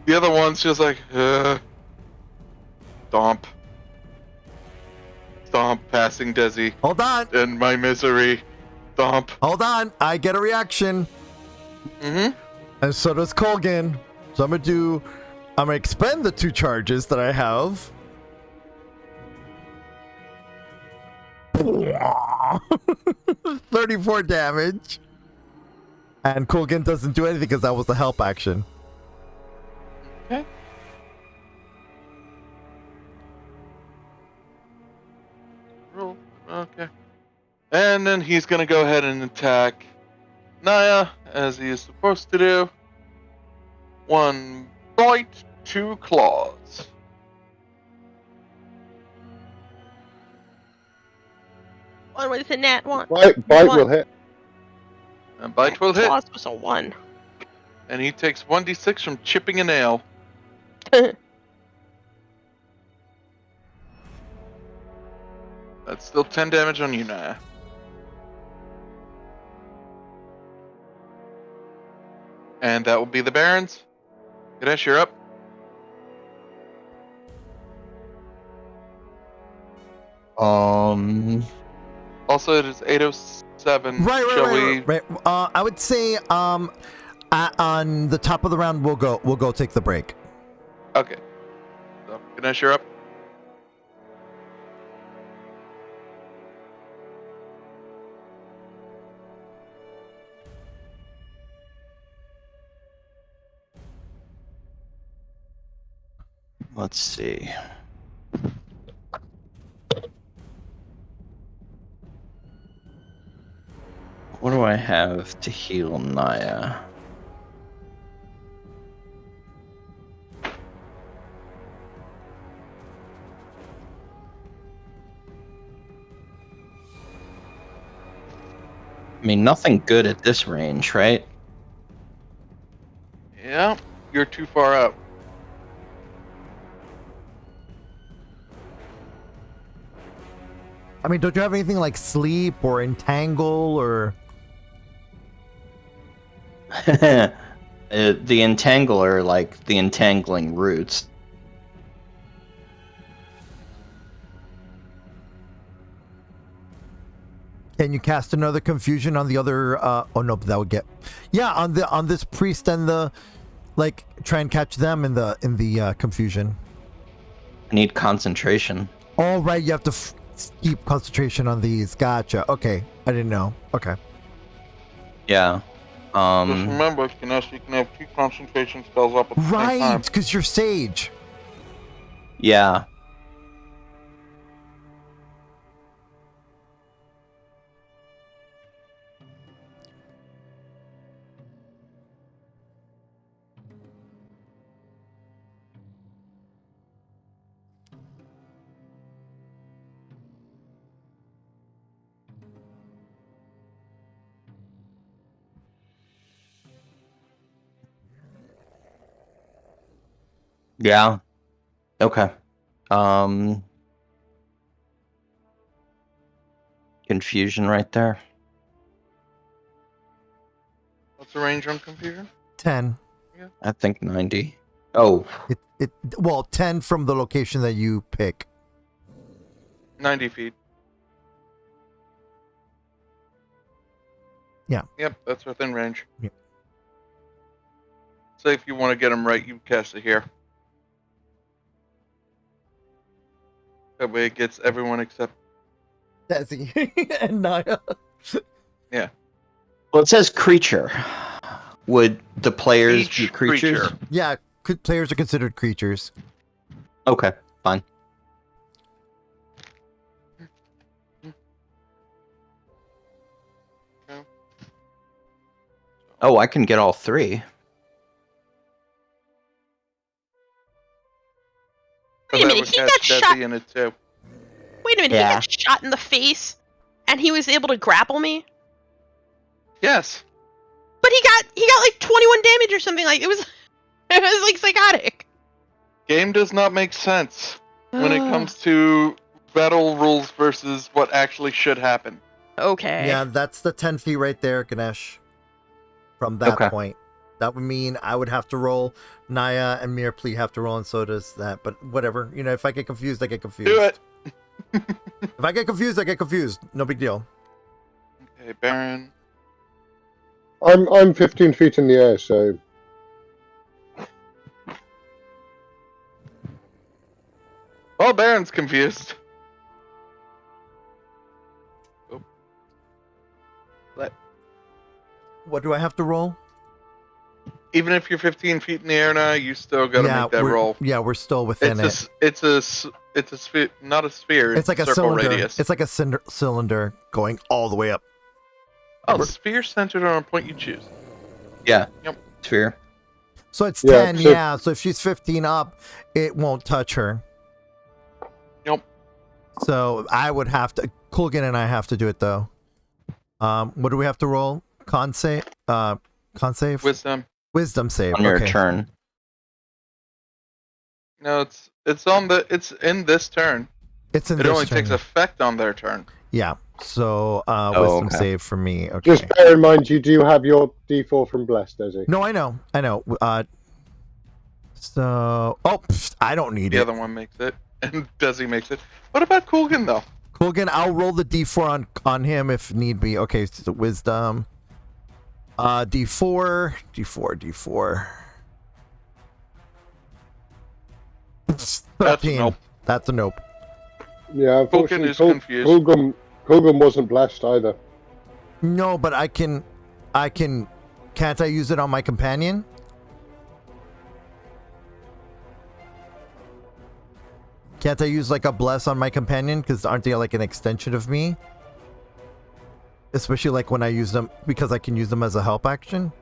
S4: other one's just like, stomp. Stomp, passing Desi.
S2: Hold on.
S4: And my misery. Stomp.
S2: Hold on. I get a reaction.
S4: Mm-hmm.
S2: And so does Colgan. So I'm gonna expend the 2 charges that I have. 34 damage. And Colgan doesn't do anything because that was the help action.
S4: Okay. Roll. Okay. And then he's gonna go ahead and attack Naia, as he is supposed to do. 1 bite, 2 claws.
S5: One with a nat 1.
S6: Bite will hit.
S4: And bite will hit.
S5: Claws was a 1.
S4: And he takes 1d6 from chipping a nail. That's still 10 damage on you, Naia. And that will be the Barons. Ganesh, you're up. Also, it is 8:07.
S2: Right. I would say on the top of the round we'll go take the break.
S4: Okay. So, Ganesh, you're up.
S3: Let's see. What do I have to heal Naia? I mean, nothing good at this range, right?
S4: Yeah, you're too far out.
S2: I mean, don't you have anything like sleep or entangle or?
S3: The entangler, like the entangling roots.
S2: Can you cast another confusion on the other? Oh no, that would get. Yeah, on this priest and the, like, try and catch them in the confusion.
S3: I need concentration.
S2: All right, you have to keep concentration on these. Gotcha. Okay, I didn't know. Okay.
S3: Yeah.
S4: Just remember, Ganesh, you can have 2 concentration spells up at the same time.
S2: Right, because you're sage.
S3: Yeah. Yeah. Okay. Confusion right there.
S4: What's the range on confusion?
S2: 10.
S3: I think 90. Oh.
S2: Well, 10 from the location that you pick.
S4: 90 feet.
S2: Yeah.
S4: Yep, that's within range.
S2: Yep.
S4: Say if you want to get him right, you cast it here. That way it gets everyone except
S2: Desi and Naia.
S4: Yeah.
S3: Well, it says creature. Would the players
S4: Each
S3: be creatures?
S4: creature.
S2: Yeah, players are considered creatures.
S3: Okay, fine.
S4: Okay.
S3: Oh, I can get all 3.
S5: Wait a
S4: That
S5: minute,
S4: would
S5: he
S4: catch
S5: got
S4: Desi
S5: shot.
S4: in it too.
S5: Wait a minute,
S3: Yeah.
S5: he got shot in the face, and he was able to grapple me.
S4: Yes.
S5: But he got like 21 damage or something. Like it was like psychotic.
S4: Game does not make sense when it comes to battle rules versus what actually should happen.
S5: Okay.
S2: Yeah, that's the 10 feet right there, Ganesh. From that
S3: Okay.
S2: point. That would mean I would have to roll. Naia and Mirplee have to roll, and so does that. But whatever. You know, if I get confused, I get confused.
S4: Do it.
S2: If I get confused, I get confused. No big deal.
S4: Okay, Baron.
S6: I'm 15 feet in the air, so
S4: Oh, Baron's confused.
S2: What do I have to roll?
S4: Even if you're 15 feet in the air now, you still gotta make that roll.
S2: Yeah, we're still within it.
S4: It's a sphere, not a sphere.
S2: It's like a
S4: circle
S2: cylinder.
S4: radius.
S2: It's like a cylinder going all the way up.
S4: Oh, sphere centered on a point you choose.
S3: Yeah.
S4: Yep.
S3: Sphere.
S2: So it's
S6: Yeah,
S2: 10,
S6: so-
S2: yeah. So if she's 15 up, it won't touch her.
S4: Yep.
S2: So I would have to. Kulgan and I have to do it though. What do we have to roll? Con save. Con save. Wisdom save.
S3: On your
S2: Okay.
S3: turn.
S4: No, it's in this turn.
S2: It's in
S4: It
S2: this
S4: only
S2: turn.
S4: takes effect on their turn.
S2: Yeah. So wisdom
S3: okay.
S2: save for me. Okay.
S6: just bear in mind you do have your D4 from Blessed, Desi.
S2: No, I know. So I don't need
S4: The
S2: it.
S4: other one makes it, and Desi makes it. What about Kulgan though?
S2: Kulgan, I'll roll the D4 on him if need be. Okay, so wisdom. D4.
S4: That's a
S2: 13.
S4: nope.
S2: That's a nope.
S6: Yeah, unfortunately,
S4: is confused.
S6: Kulgan wasn't blessed either.
S2: No, but can't I use it on my companion? Can't I use like a bless on my companion? Because aren't they like an extension of me? Especially like when I use them, because I can use them as a help action.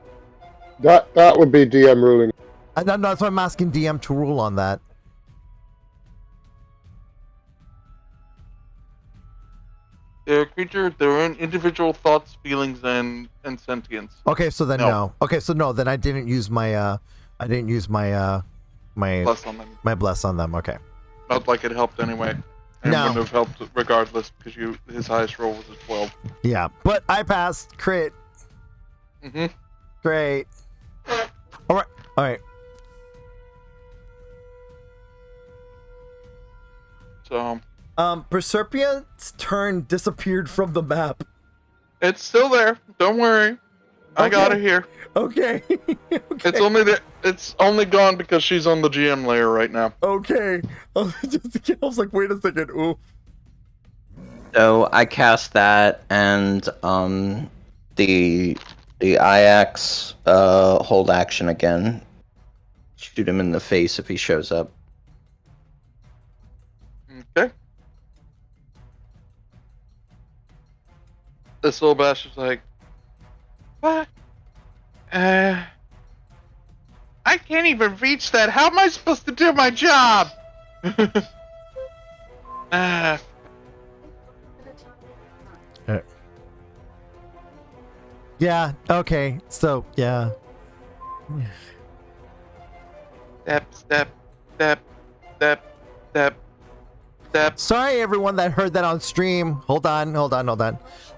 S6: That would be DM ruling.
S2: And that's why I'm asking DM to rule on that.
S4: They're a creature, their own individual thoughts, feelings, and sentience.
S2: Okay, so then
S4: No.
S2: no. Okay, so no, then I didn't use my my
S4: Plus on them.
S2: my bless on them. Okay.
S4: Not like it helped anyway. And
S2: No.
S4: wouldn't have helped regardless because his highest roll was a 12.
S2: Yeah, but I passed. Crit.
S4: Mm-hmm.
S2: Great. All right.
S4: So
S2: Proserpia's turn disappeared from the map.
S4: it's still there. Don't worry. I got it here.
S2: Okay. Okay.
S4: It's only gone because she's on the GM layer right now.
S2: Okay. I was like, wait a second. Ooh.
S3: So I cast that, and the IX hold action again. Shoot him in the face if he shows up.
S4: Okay. This little bastard's like, what? I can't even reach that. How am I supposed to do my job?
S2: Yeah. Okay. So yeah.
S4: Step.
S2: Sorry, everyone that heard that on stream. Hold on.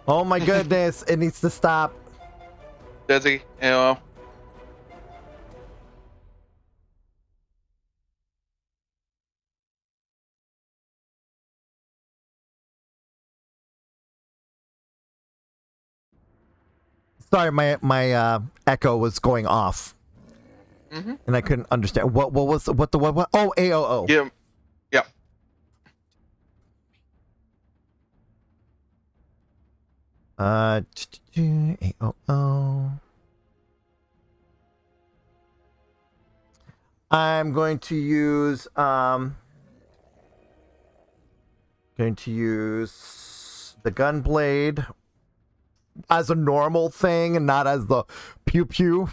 S2: Oh my goodness! It needs to stop.
S4: Desi, hello.
S2: Sorry, my echo was going off, and I couldn't understand what was what. Oh, AOO.
S4: Yeah.
S2: AOO. I'm going to use the gun blade as a normal thing and not as the pew pew.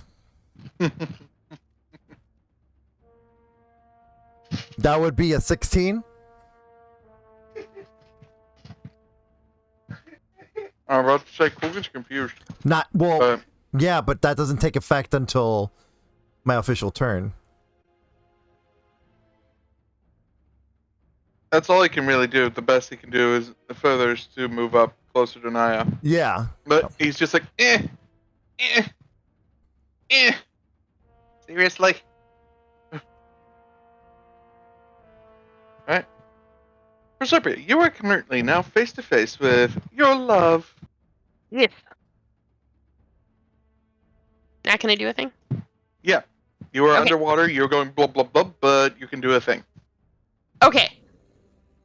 S2: That would be a 16.
S4: I'm about to say Kulgan's confused.
S2: Not well. Yeah, but that doesn't take effect until my official turn.
S4: That's all he can really do. The best he can do is further is to move up closer to Naia.
S2: Yeah.
S4: But he's just like, eh. Seriously? Alright. Proserpia, you are currently now face to face with your love.
S5: Yes. Now can I do a thing?
S4: Yeah. You are
S5: Okay.
S4: underwater, you're going blah blah blah, but you can do a thing.
S5: Okay.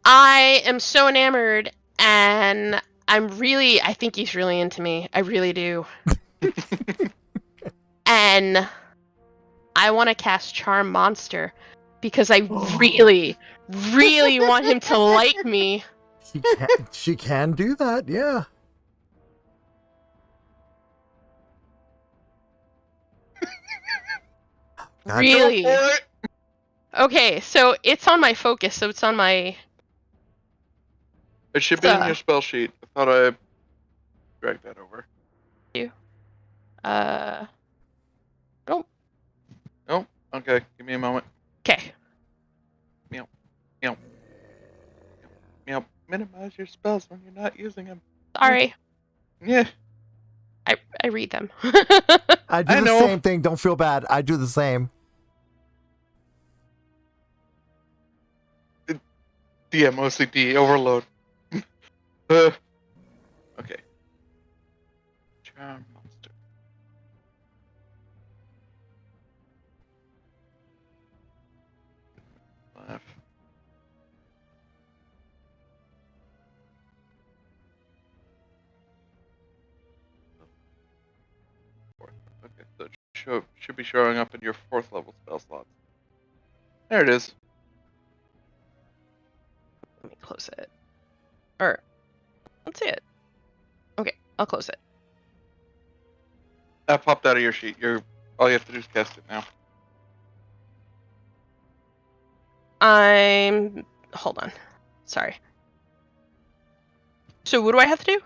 S5: I am so enamored, and I think he's really into me. I really do. And I want to cast Charm Monster because I really, really want him to like me.
S2: She can do that, yeah. God.
S5: Really.
S4: Go for it.
S5: Okay, so it's on my focus, so it's on my...
S4: It should be in your spell sheet. I thought I dragged that over.
S5: Nope.
S4: Nope. Okay, give me a moment.
S5: Okay.
S4: Meow. Minimize your spells when you're not using them.
S5: Sorry.
S4: Yeah.
S5: I read them.
S2: I do the same thing. Don't feel bad. I do the same.
S4: DM OCD overload. Okay. Charm monster. Left. Fourth. Okay, so it should be showing up in your 4th level spell slots. There it is.
S5: Let me close it. Or, let's see it. Okay, I'll close it.
S4: That popped out of your sheet. All you have to do is cast it now.
S5: Hold on. Sorry. So what do I have to do?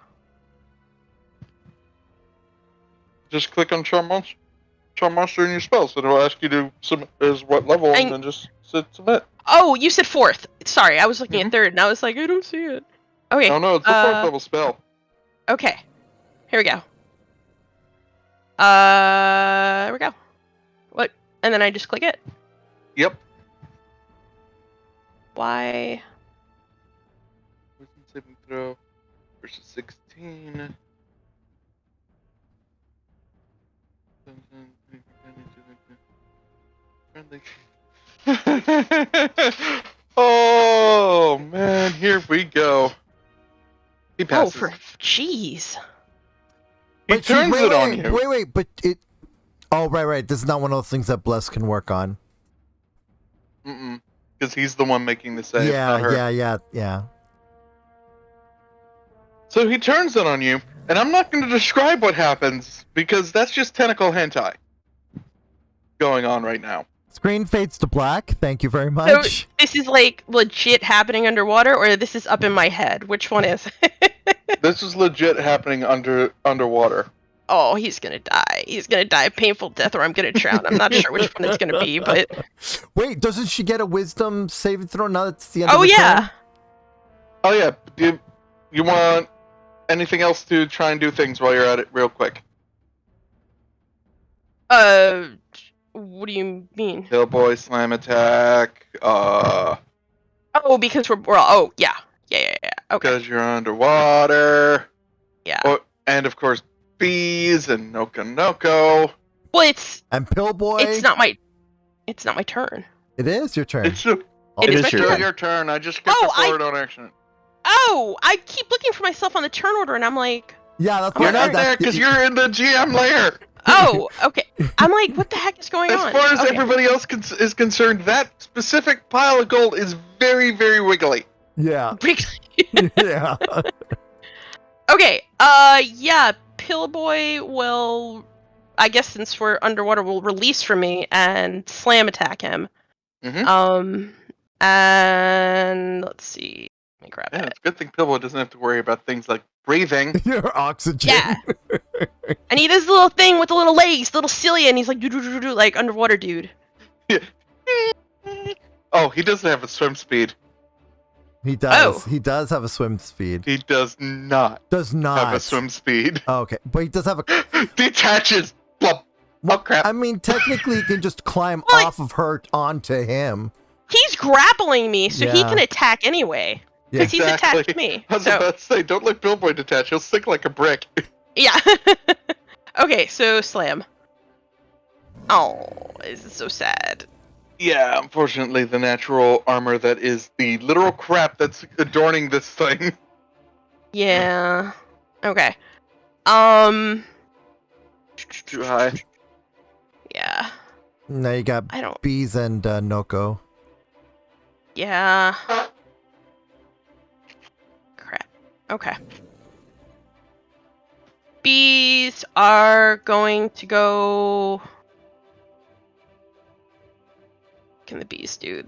S4: Just click on Charm Monster in your spells, and it'll ask you to submit as what level, and then just submit.
S5: Oh, you said 4th. Sorry, I was looking at 3rd, and I was like, I don't see it. Okay.
S4: Oh no, it's the 4th level spell.
S5: Okay. Here we go. There we go. What? And then I just click it?
S4: Yep.
S5: Why?
S4: Wisdom saving throw versus 16. Oh man, here we go. He passes.
S5: Oh, jeez.
S4: He turns it on you.
S2: Wait, but it... Oh, right. This is not one of those things that Bless can work on.
S4: Because he's the one making the save, not her.
S2: Yeah.
S4: So he turns it on you, and I'm not going to describe what happens, because that's just tentacle hentai going on right now.
S2: Screen fades to black. Thank you very much.
S5: So this is like legit happening underwater, or this is up in my head? Which one is it?
S4: This is legit happening underwater.
S5: Oh, he's gonna die. He's gonna die a painful death, or I'm gonna drown. I'm not sure which one it's gonna be, but...
S2: Wait, doesn't she get a wisdom saving throw now that's the end of
S5: the turn?
S4: Oh yeah. You want anything else to try and do things while you're at it real quick?
S5: What do you mean?
S4: Kill boy, slam attack,
S5: Oh, because we're all... Oh, yeah. Okay.
S4: Because you're underwater.
S5: Yeah.
S4: And of course, bees and Noko.
S5: Well, it's...
S2: And Pillboy.
S5: It's not my turn.
S2: It is your turn.
S4: It is your turn. I just skipped forward on accident.
S5: Oh, I keep looking for myself on the turn order, and I'm like...
S2: Yeah, that's
S4: You're not there because you're in the GM layer.
S5: Oh, okay. I'm like, what the heck is going on?
S4: As far as everybody else is concerned, that specific pile of gold is very, very wiggly.
S2: Yeah.
S5: Yeah. Okay. Yeah. Pillboy will, I guess, since we're underwater, will release from me and slam attack him.
S4: Mm-hmm.
S5: And let's see. Let me grab it.
S4: It's a good thing Pillboy doesn't have to worry about things like breathing.
S2: Your oxygen.
S5: Yeah. And he does the little thing with the little legs, little cilia, and he's like, do like underwater dude.
S4: Oh, he doesn't have a swim speed.
S2: He does.
S5: Oh.
S2: He does have a swim speed.
S4: He does not
S2: Does not
S4: have a swim speed.
S2: Oh, okay, but he does have a.
S4: Detaches. Blop.
S2: Well,
S4: Oh crap.
S2: I mean, technically, he can just climb
S5: Well,
S2: off of her onto him.
S5: He's grappling me, so he
S2: Yeah.
S5: can attack anyway. Because he's attacked me.
S4: I was
S5: So,
S4: about to say, don't let Billboy detach. He'll stick like a brick.
S5: yeah. Okay, so slam. Oh, this is so sad.
S4: Yeah, unfortunately, the natural armor that is the literal crap that's adorning this thing.
S5: Yeah. Okay.
S4: Too high.
S5: Yeah.
S2: Now you got
S5: I don't.
S2: bees and Noko.
S5: Yeah. Crap. Okay. Bees are going to go. What can the bees do?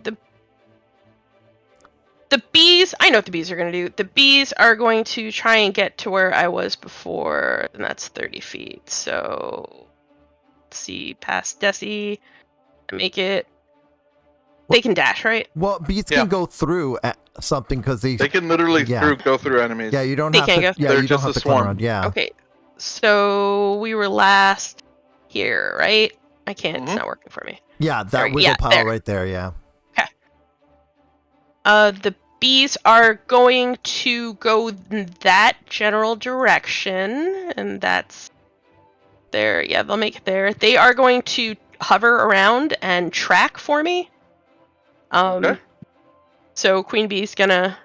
S5: The bees. I know what the bees are going to do. The bees are going to try and get to where I was before, and that's 30 feet. So, let's see, past Desi, make it. They can dash, right?
S2: Well, bees
S4: Yeah.
S2: can go through at something because
S4: They can literally
S2: Yeah.
S4: go through enemies.
S2: Yeah, you don't
S5: They
S2: have
S5: can't
S2: to.
S5: go-
S2: Yeah,
S4: They're
S2: you don't
S4: just
S2: have
S4: a
S2: to climb
S4: swarm.
S2: around. Yeah.
S5: Okay, so we were last here, right? I can't. It's
S4: Mhm.
S5: not working for me.
S2: Yeah, that
S5: Sorry,
S2: wiggle
S5: yeah,
S2: pile
S5: there.
S2: right there. Yeah.
S5: The bees are going to go in that general direction, and that's there. Yeah, they'll make it there. They are going to hover around and track for me.
S4: Okay.
S5: So Queen Bee's gonna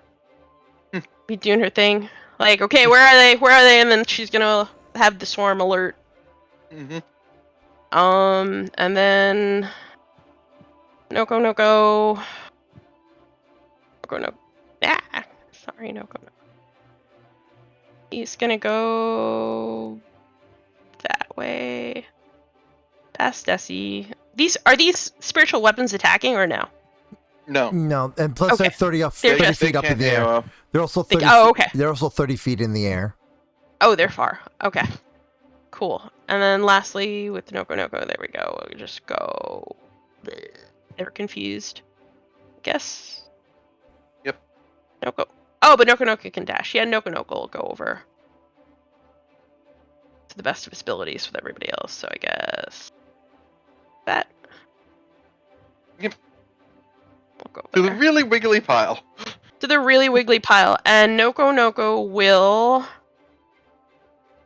S5: be doing her thing. Like, okay, where are they? Where are they? And then she's gonna have the swarm alert.
S4: Mm-hmm.
S5: And then Noko. Ah, sorry, Noko. He's gonna go that way. Past Desi. Are these spiritual weapons attacking or no?
S4: No.
S2: No, and plus
S5: Okay.
S2: they're 30 up,
S5: They're
S2: 30
S5: just-
S2: feet up in
S4: can't
S2: the air.
S4: AOL.
S2: They're also
S5: They-
S2: 30.
S5: oh, okay.
S2: They're also 30 feet in the air.
S5: Oh, they're far. Okay. Cool. And then lastly, with Noko, there we go. We'll just go. Bleh. Never confused. Guess.
S4: Yep.
S5: Noko. Oh, but Noko can dash. Yeah, Noko will go over. To the best of his abilities with everybody else, so I guess. That.
S4: Yep.
S5: We'll go
S4: To the
S5: there.
S4: really wiggly pile.
S5: To the really wiggly pile. And Noko will.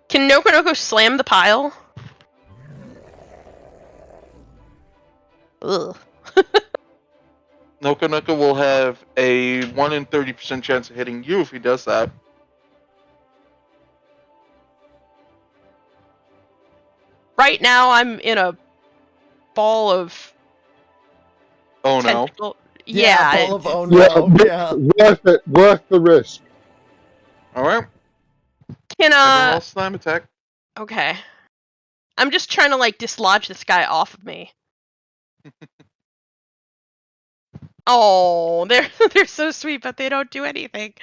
S5: Can Noko slam the pile? Ugh.
S4: Noko will have a 1 in 30% chance of hitting you if he does that.
S5: Right now, I'm in a ball of.
S4: Oh no.
S5: tentacle- Yeah.
S2: ball of oh
S6: Yeah,
S2: no. Yeah.
S6: worth it. Worth the risk.
S4: Alright.
S5: Can
S4: Everyone else slam attack.
S5: Okay. I'm just trying to like dislodge this guy off of me. Oh, they're so sweet, but they don't do anything.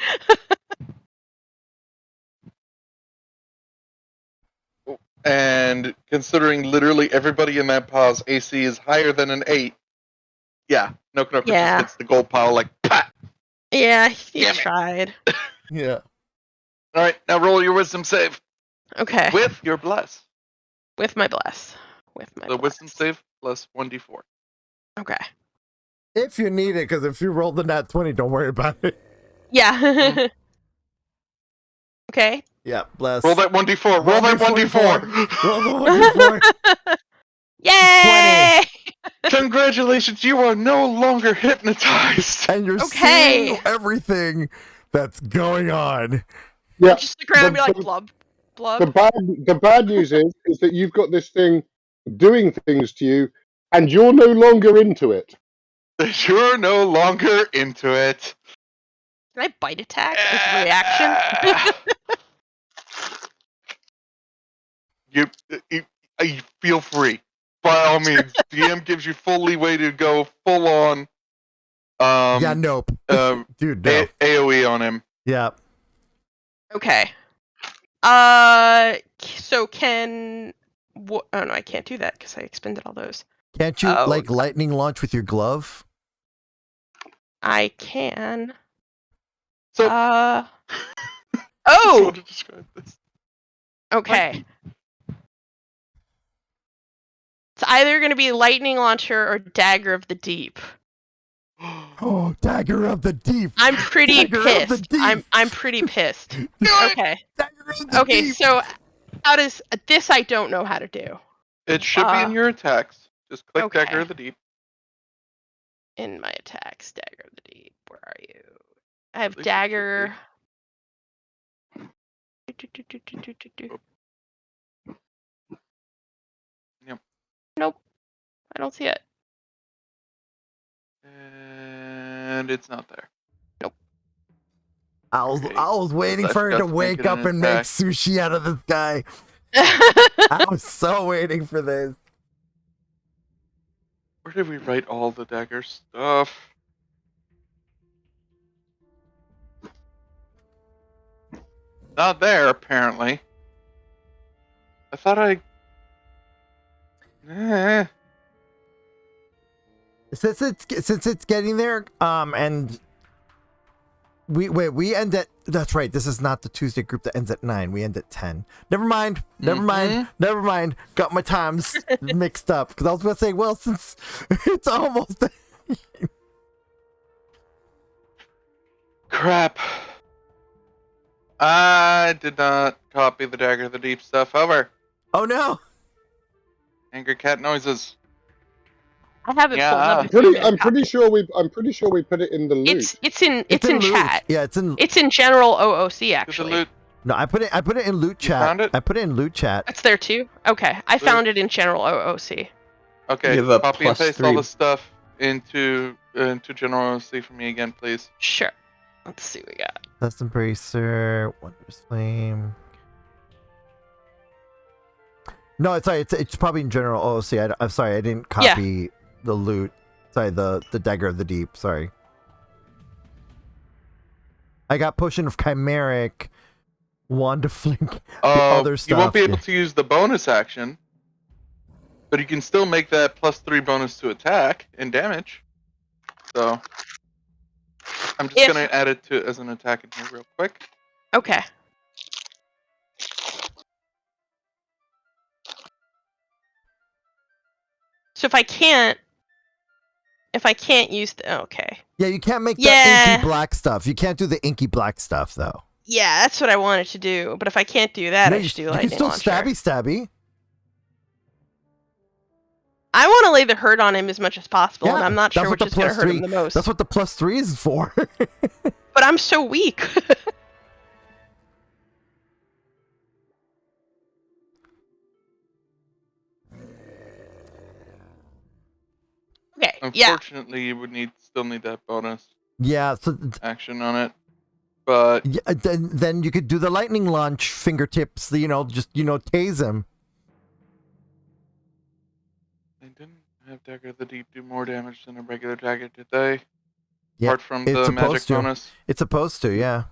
S4: And considering literally everybody in that pile's AC is higher than an 8, yeah, Noko
S5: Yeah.
S4: just hits the gold pile like pat.
S5: Yeah, he
S4: Damn it.
S5: tried.
S2: Yeah.
S4: Alright, now roll your wisdom save.
S5: Okay.
S4: With your bless.
S5: With my bless. With my
S4: The
S5: bless.
S4: wisdom save plus 1d4.
S5: Okay.
S2: If you need it, because if you roll the nat 20, don't worry about it.
S5: Yeah. Okay.
S2: Yeah, bless.
S4: Roll that 1d4. Roll that 1d4.
S2: Roll the 1d4.
S5: Yay!
S4: Congratulations, you are no longer hypnotized.
S2: And you're
S5: Okay.
S2: seeing everything that's going on.
S6: Yeah.
S5: Just look around and be like,
S6: The-
S5: blub,
S6: The
S5: blub.
S6: the bad news is that you've got this thing doing things to you, and you're no longer into it.
S4: You're no longer into it.
S5: Can I bite attack as a reaction?
S4: you feel free. By all means, DM gives you full leeway to go full on.
S2: Yeah, nope. Dude, no.
S4: AOE on him.
S2: Yeah.
S5: Okay. So can. Oh no, I can't do that because I expended all those.
S2: Can't you,
S5: Oh,
S2: like, lightning launch with your glove?
S5: I can.
S4: So
S5: Oh,
S4: how to describe this?
S5: okay. It's either going to be lightning launcher or dagger of the deep.
S2: Oh, dagger of the deep.
S5: I'm pretty
S2: Dagger of the
S5: pissed.
S2: deep.
S5: I'm pretty pissed.
S4: it!
S5: Okay.
S2: Dagger of the
S5: Okay,
S2: deep.
S5: so how does this? I don't know how to do.
S4: It should be in your attacks. Just click
S5: okay.
S4: Dagger of the Deep.
S5: In my attacks, dagger of the deep. Where are you? I have
S4: At least it should
S5: dagger.
S4: Yep.
S5: Nope. I don't see it.
S4: And it's not there.
S2: I was
S4: Okay.
S2: waiting
S4: I
S2: for her
S4: forgot
S2: to
S4: to make
S2: wake
S4: it an
S2: up and make
S4: attack.
S2: sushi out of this guy. I was so waiting for this.
S4: Where did we write all the dagger stuff? Not there, apparently. I thought I...
S2: Since it's getting there, and we end at, that's right, this is not the Tuesday group that ends at 9. We end at 10. Never mind. Got my times mixed up because I was gonna say, well, since it's almost
S4: Crap. I did not copy the Dagger of the Deep stuff over.
S2: oh no.
S4: Angry cat noises.
S5: I have it
S4: Yeah.
S5: pulled up.
S6: I'm
S5: if you
S6: pretty,
S5: want
S6: I'm
S5: to
S6: pretty
S5: copy.
S6: sure we put it in the loot.
S5: It's in
S2: loot.
S5: chat.
S2: Yeah, it's in.
S5: It's in general OOC
S4: Did the
S5: actually.
S4: loot.
S2: No, I put it in loot chat.
S4: found it?
S2: I put it in loot chat.
S5: That's there too. Okay, I found it in general OOC.
S4: Okay,
S3: You have a
S4: copy and
S3: plus
S4: paste all
S3: 3.
S4: the stuff into General OC for me again, please.
S5: Sure. Let's see what we got.
S2: Dust Embracer, Wondrous Flame. No, it's probably in general OOC. I'm sorry, I didn't copy the loot. Sorry, the Dagger of the Deep. Sorry. I got Potion of Chimeric, Wand of Flink, the other stuff.
S4: You won't be able
S2: yeah.
S4: to use the bonus action, but you can still make that +3 bonus to attack and damage. So I'm just gonna add it to as an attack in here real quick.
S5: Okay. So if I can't use the okay.
S2: Yeah, you can't make the
S5: Yeah.
S2: inky black stuff. You can't do the inky black stuff though.
S5: Yeah, that's what I wanted to do. But if I can't do that,
S2: No,
S5: I should do
S2: you can
S5: lightning
S2: still
S5: launcher.
S2: stabby.
S5: I want to lay the hurt on him as much as possible, and
S2: Yeah,
S5: I'm not
S2: that's
S5: sure
S2: what
S5: which
S2: the
S5: is going to
S2: plus
S5: hurt him
S2: three-
S5: the most.
S2: That's what the +3 is for.
S5: But I'm so weak. Okay. Yeah.
S4: Unfortunately, you would still need that bonus
S2: Yeah, so
S4: action on it. But
S2: yeah, then you could do the lightning launch fingertips, just tase him.
S4: they didn't have Dagger of the Deep do more damage than a regular dagger, did they?
S2: Yeah,
S4: Apart from
S2: it's
S4: the
S2: supposed
S4: magic
S2: to.
S4: bonus.
S2: It's supposed to, yeah.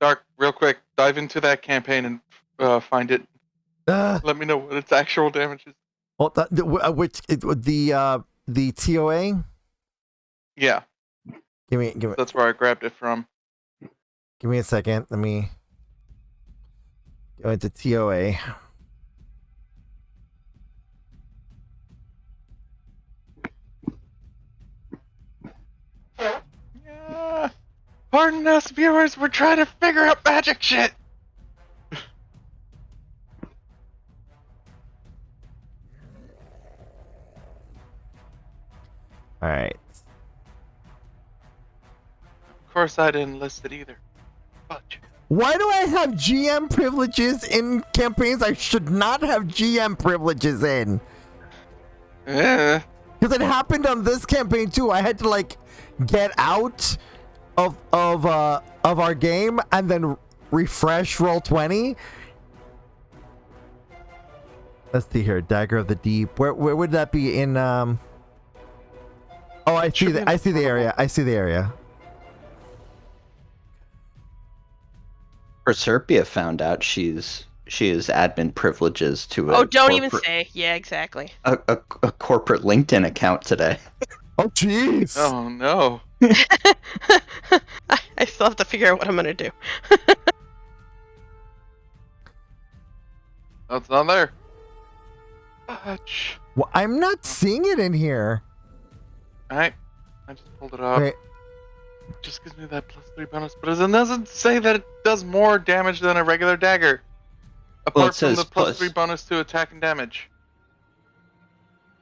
S4: Dark, real quick, dive into that campaign and find it. Let me know what its actual damage is.
S2: Well, the TOA.
S4: Yeah,
S2: Give me
S4: that's where I grabbed it from.
S2: give me a second. Let me go into TOA.
S4: Yeah. Pardon us, viewers. We're trying to figure out magic shit.
S2: All right.
S4: Of course, I didn't list it either. But
S2: Why do I have GM privileges in campaigns I should not have GM privileges in?
S4: yeah.
S2: Because it happened on this campaign too. I had to get out of our game and then refresh Roll20. Let's see here, Dagger of the Deep. Where would that be in? Oh, I see the area.
S3: Proserpia found out she has admin privileges to a
S5: Oh, don't even
S3: corporate-
S5: say. Yeah, exactly.
S3: a corporate LinkedIn account today.
S2: Oh, jeez.
S4: Oh no.
S5: I still have to figure out what I'm gonna do.
S4: Oh, it's not there. Fudge.
S2: Well, I'm not seeing it in here.
S4: Alright. I just pulled it up.
S2: Wait,
S4: Just gives me that +3 bonus, but it doesn't say that it does more damage than a regular dagger.
S3: Well,
S4: Apart
S3: it
S4: from
S3: says
S4: the +3 bonus to attack and damage.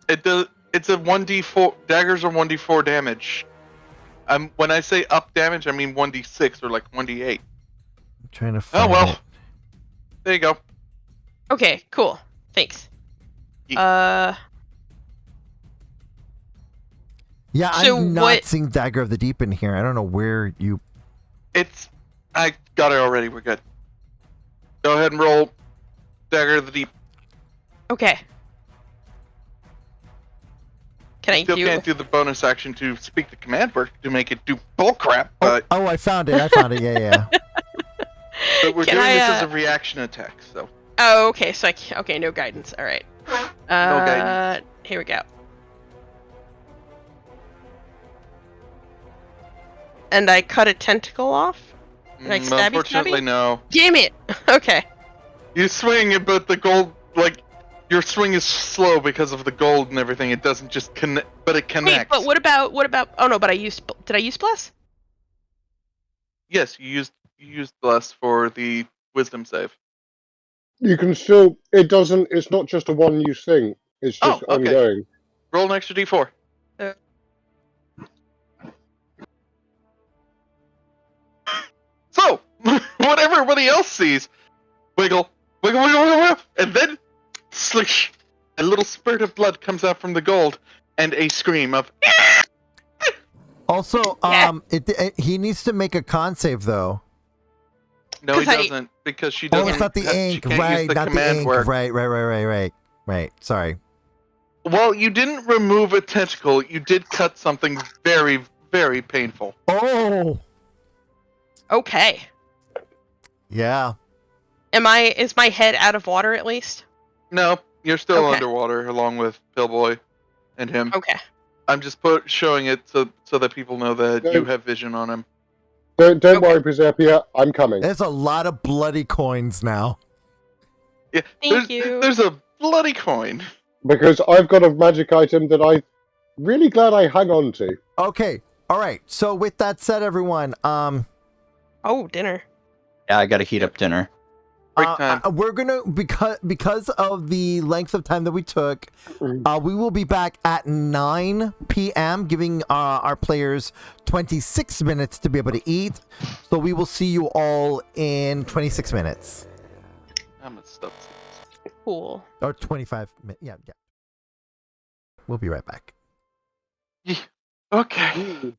S4: It does. It's a 1d4. Daggers are 1d4 damage. When I say up damage, I mean 1d6 or like 1d8.
S2: I'm trying to find
S4: Oh well.
S2: it.
S4: There you go.
S5: Okay, cool. Thanks.
S4: Ye-
S2: Yeah,
S5: So
S2: I'm not
S5: what-
S2: seeing Dagger of the Deep in here. I don't know where you.
S4: I got it already. We're good. Go ahead and roll Dagger of the Deep.
S5: Okay. Can I
S4: Still
S5: do?
S4: can't do the bonus action to speak the command word to make it do bullcrap, but,
S2: Oh, I found it. I found it. Yeah, yeah.
S4: but we're
S5: Can
S4: doing
S5: I,
S4: this as a reaction attack, so.
S5: Oh, okay. So okay, no guidance. All right.
S4: guidance.
S5: Here we go. And I cut a tentacle off. Like stabby
S4: Unfortunately,
S5: stabby?
S4: no.
S5: Damn it. Okay.
S4: You swing it, but the gold, like, your swing is slow because of the gold and everything. It doesn't just connect, but it connects.
S5: Wait, but what about? Oh no, but I used. Did I use bless?
S4: Yes, you used bless for the wisdom save.
S6: You can still. It doesn't. It's not just a one-use thing. It's just
S4: Oh, okay.
S6: ongoing.
S4: Roll an extra d4. So, what everybody else sees, wiggle, wiggle, wiggle, wiggle, wiggle, and then, slish, a little spurt of blood comes out from the gold, and a scream of,
S2: Also,
S5: Yeah.
S2: he needs to make a con save though.
S4: no, he
S5: 'Cause I-
S4: doesn't, because she
S2: Oh,
S4: doesn't.
S2: it's not the
S4: she
S2: ink,
S4: can't use
S2: right?
S4: the
S2: Not the
S4: command
S2: ink,
S4: word.
S2: right. Sorry.
S4: Well, you didn't remove a tentacle. You did cut something very, very painful.
S2: Oh,
S5: Okay.
S2: yeah.
S5: Is my head out of water at least?
S4: No, you're still
S5: Okay.
S4: underwater along with Pillboy and him.
S5: Okay.
S4: I'm just showing it so that people know that you
S6: Don't-
S4: have vision on him.
S6: Don't
S5: Okay.
S6: worry, Proserpia. I'm coming.
S2: There's a lot of bloody coins now.
S4: Yeah,
S5: Thank you.
S4: There's a bloody coin.
S6: Because I've got a magic item that I'm really glad I hung on to.
S2: Okay. All right. So with that said, everyone,
S5: Oh, dinner.
S3: Yeah, I gotta heat up dinner.
S4: Break time.
S2: we're gonna because of the length of time that we took, we will be back at 9 p.m. giving our players 26 minutes to be able to eat. So we will see you all in 26 minutes
S4: I'm gonna stop.
S5: Cool.
S2: or 25 minutes. Yeah. We'll be right back.
S4: Yeah. Okay.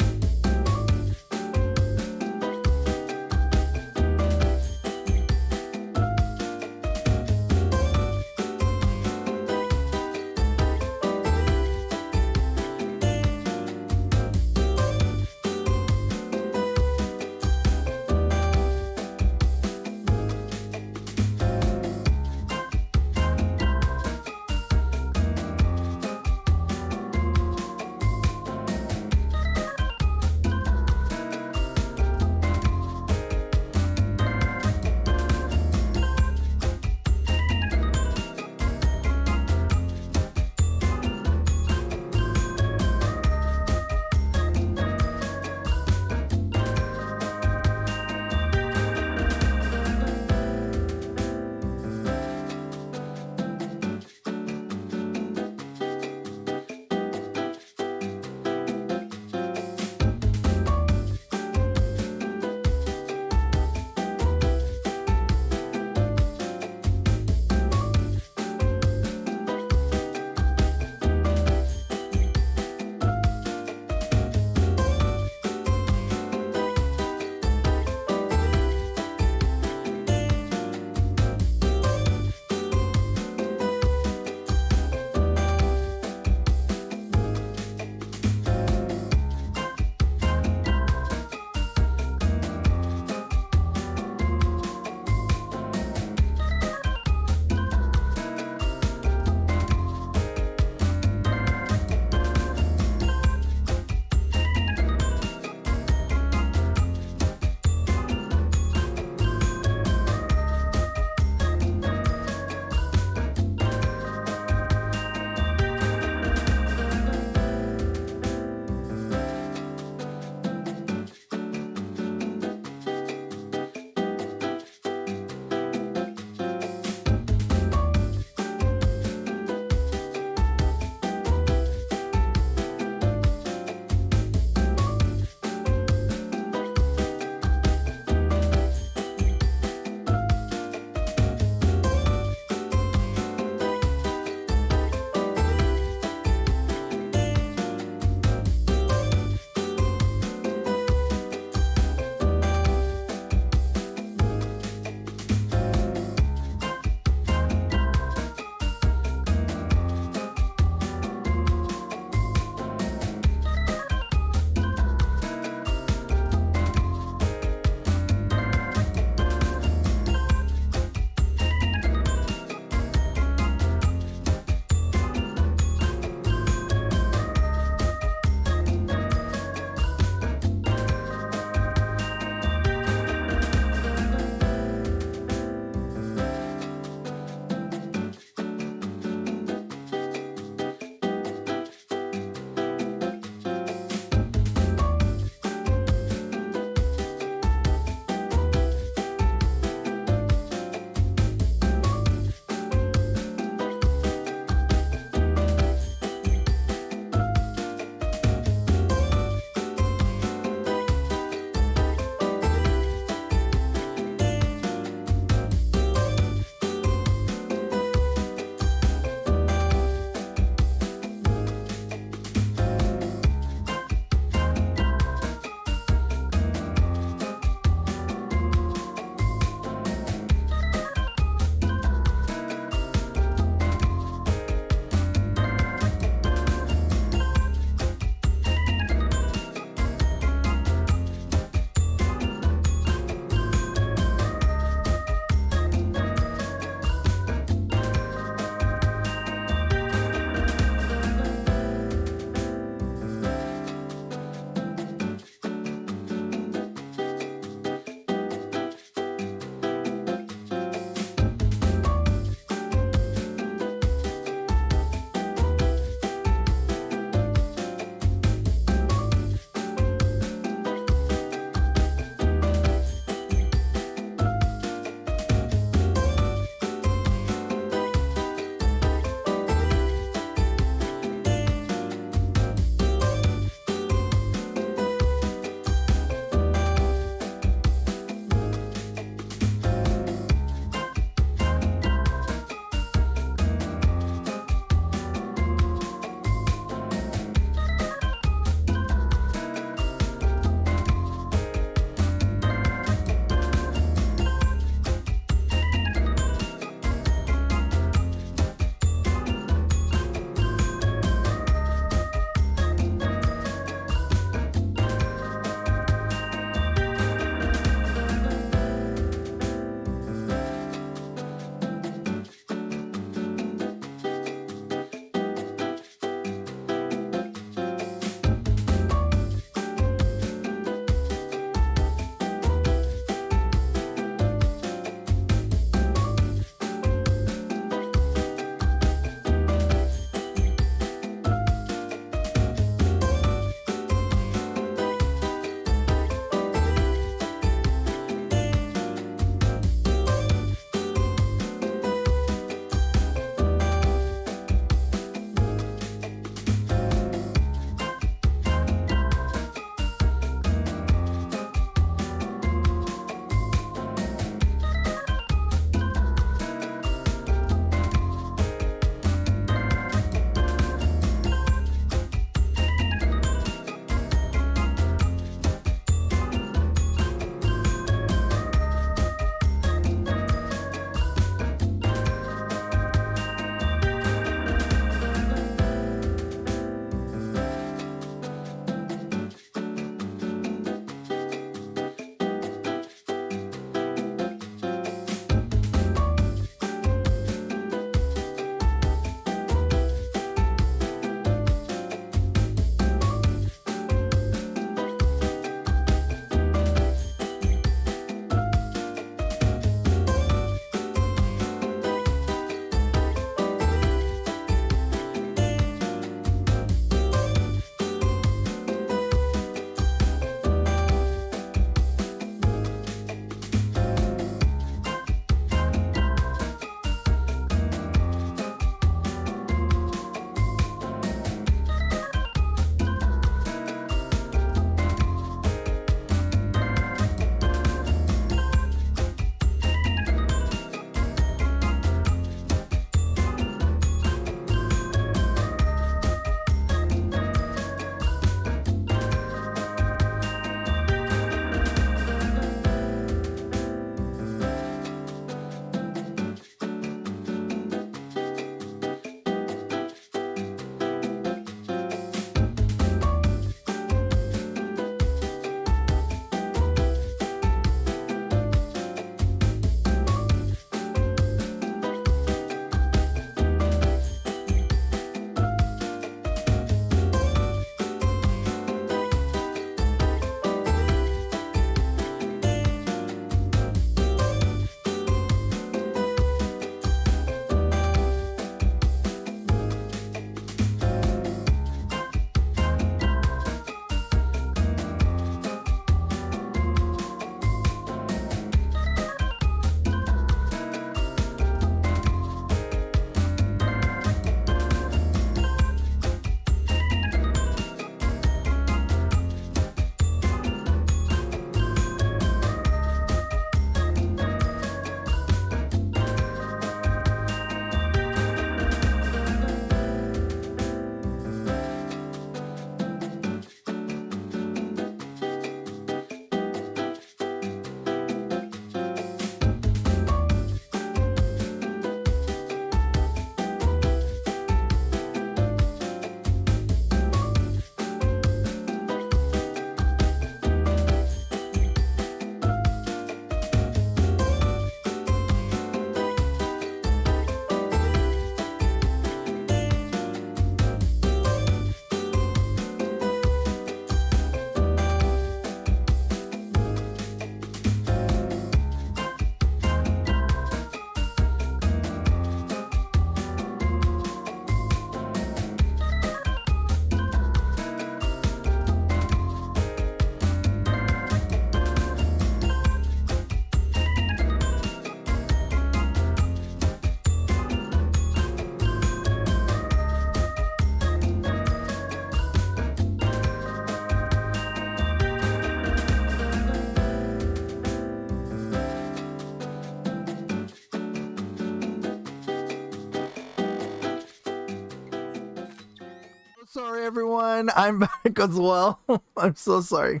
S2: sorry, everyone. I'm back as well. I'm so sorry.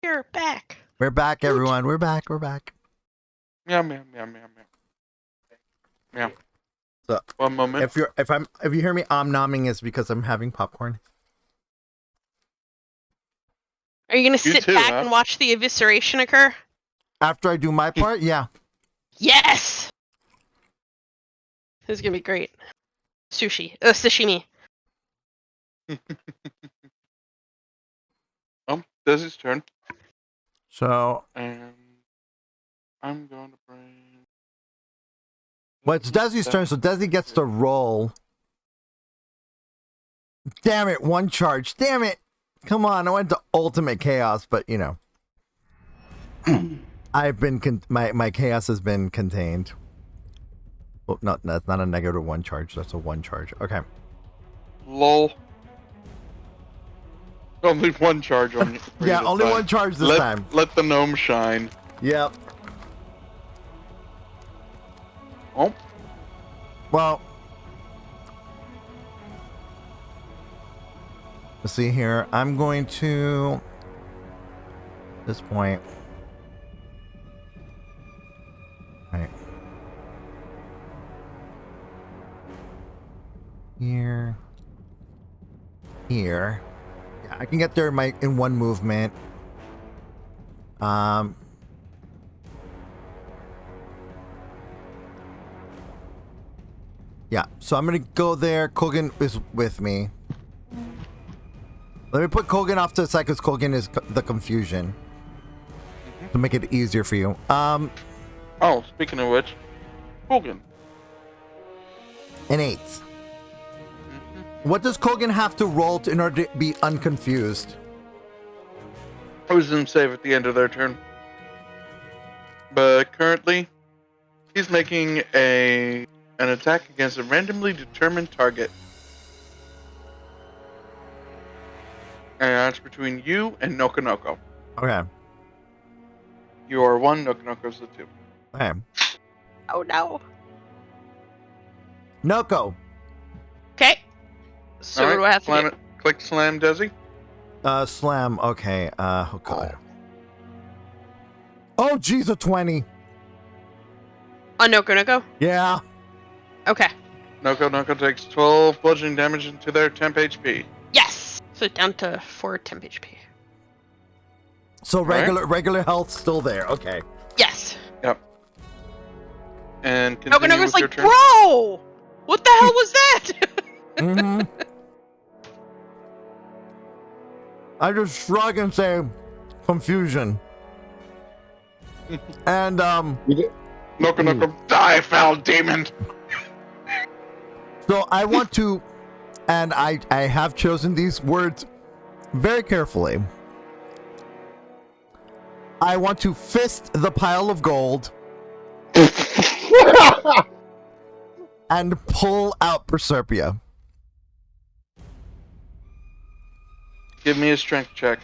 S5: You're back.
S2: We're back, everyone. We're back. We're back.
S4: Meow, meow, meow, meow, meow. Meow.
S2: So,
S4: One moment.
S2: if you hear me nomming, is because I'm having popcorn.
S5: Are you gonna sit
S4: too,
S5: back
S4: huh?
S5: and watch the evisceration occur?
S2: After I do my part, yeah.
S5: Yes! This is gonna be great. Sashimi.
S4: Desi's turn.
S2: So,
S4: And I'm going to bring...
S2: well, it's Desi's turn, so Desi gets to roll. Damn it, one charge. Damn it. Come on, I went to ultimate chaos, but you know. I've been my chaos has been contained. Well, no, that's not a negative one charge. That's a one charge. Okay.
S4: Lol. Only one charge on you.
S2: Yeah, only one charge this time.
S4: Let the gnome shine.
S2: Yep.
S4: Oh.
S2: Well, let's see here. I'm going to this point. Right. Here. Here. Yeah, I can get there in one movement. Yeah, so I'm gonna go there. Kogan is with me. Let me put Kogan off to the side because Kogan is the confusion. To make it easier for you.
S4: Oh, speaking of which, Hogan.
S2: An 8. What does Kogan have to roll in order to be unconfused?
S4: Wisdom save at the end of their turn. But currently, he's making an attack against a randomly determined target. And that's between you and Nokonoko.
S2: Okay.
S4: You are 1, Nokonoko's the 2.
S2: Okay.
S5: Oh no.
S2: Noko.
S5: Okay. So
S4: All
S5: what
S4: right,
S5: do I have to
S4: slam
S5: do?
S4: it. Click slam, Desi.
S2: Slam. Okay. Oh god. Oh geez, a 20.
S5: On Nokonoko?
S2: Yeah.
S5: Okay.
S4: Noko takes 12 bludgeoning damage into their temp HP.
S5: Yes! So down to 4 temp HP.
S2: So
S4: right.
S2: regular health still there. Okay.
S5: Yes.
S4: Yep. And continue
S5: Nokonoko's
S4: with your
S5: like,
S4: turn.
S5: bro! What the hell was that?
S2: Mm-hmm. I just shrug and say, confusion. And
S4: Nokonoko, die, foul demon!
S2: so I want to, and I have chosen these words very carefully. I want to fist the pile of gold and pull out Proserpia.
S4: Give me a strength check.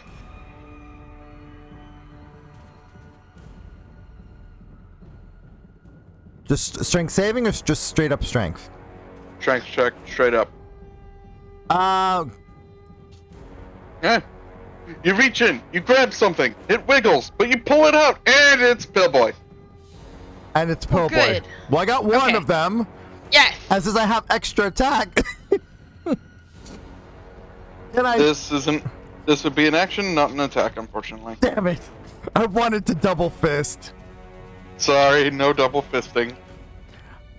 S2: Just strength saving or just straight up strength?
S4: Strength check, straight up. Yeah. You reach in, you grab something, it wiggles, but you pull it out, and it's Pillboy.
S2: And it's Pillboy.
S5: good.
S2: Well, I got one
S5: Okay.
S2: of them.
S5: Yes!
S2: And since I have extra attack, can I?
S4: This would be an action, not an attack, unfortunately.
S2: Damn it! I wanted to double fist.
S4: Sorry, no double fisting.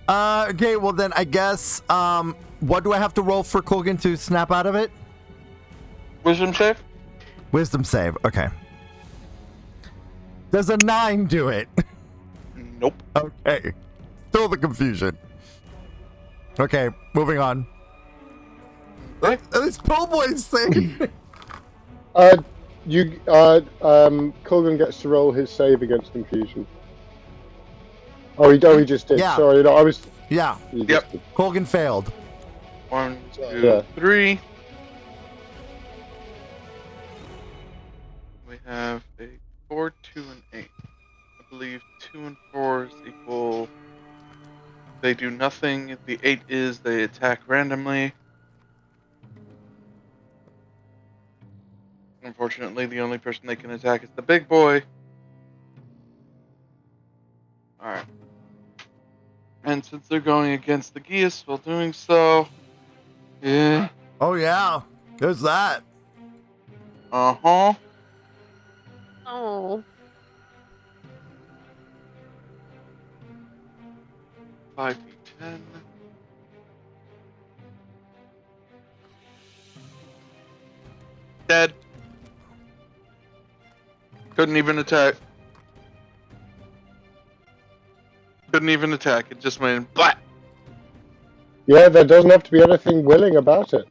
S2: Okay, well then I guess what do I have to roll for Kogan to snap out of it?
S4: Wisdom save?
S2: Wisdom save. Okay. Does a 9 do it?
S4: Nope.
S2: Okay. Still the confusion. Okay, moving on.
S4: Okay.
S2: This Pillboy's save.
S6: Colgan gets to roll his save against confusion. Oh, he just did.
S2: Yeah.
S6: Sorry, no, I was.
S2: Yeah,
S6: he just
S4: Yep.
S6: did.
S2: Colgan failed.
S4: 1, 2,
S6: Yeah.
S4: 3. We have a 4, 2, and 8. I believe 2 and 4 is equal. They do nothing. The 8 is they attack randomly. Unfortunately, the only person they can attack is the big boy. Alright. And since they're going against the geese while doing so, yeah.
S2: Oh yeah, there's that.
S4: Uh-huh.
S5: Oh.
S4: 5d10. Dead. Couldn't even attack. Couldn't even attack. It just went blah.
S6: Yeah, there doesn't have to be anything willing about it.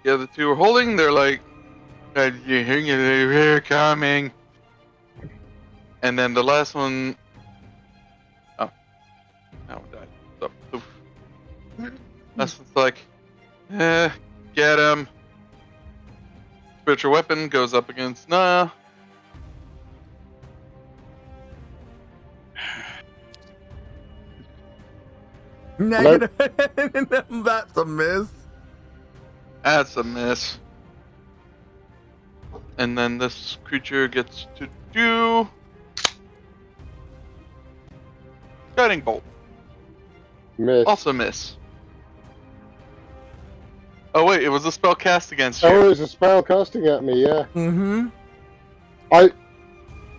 S4: The other two are holding. They're like, "We're coming." And then the last one. Oh, that one died. So, oof. Last one's like, get him. Spiritual weapon goes up against Naia.
S2: Negative. That's a miss.
S4: That's a miss. And then this creature gets to do Guiding Bolt.
S6: Miss.
S4: Also miss. Oh wait, it was a spell cast against you.
S6: Oh, it's a spell casting at me, yeah.
S2: Mm-hmm.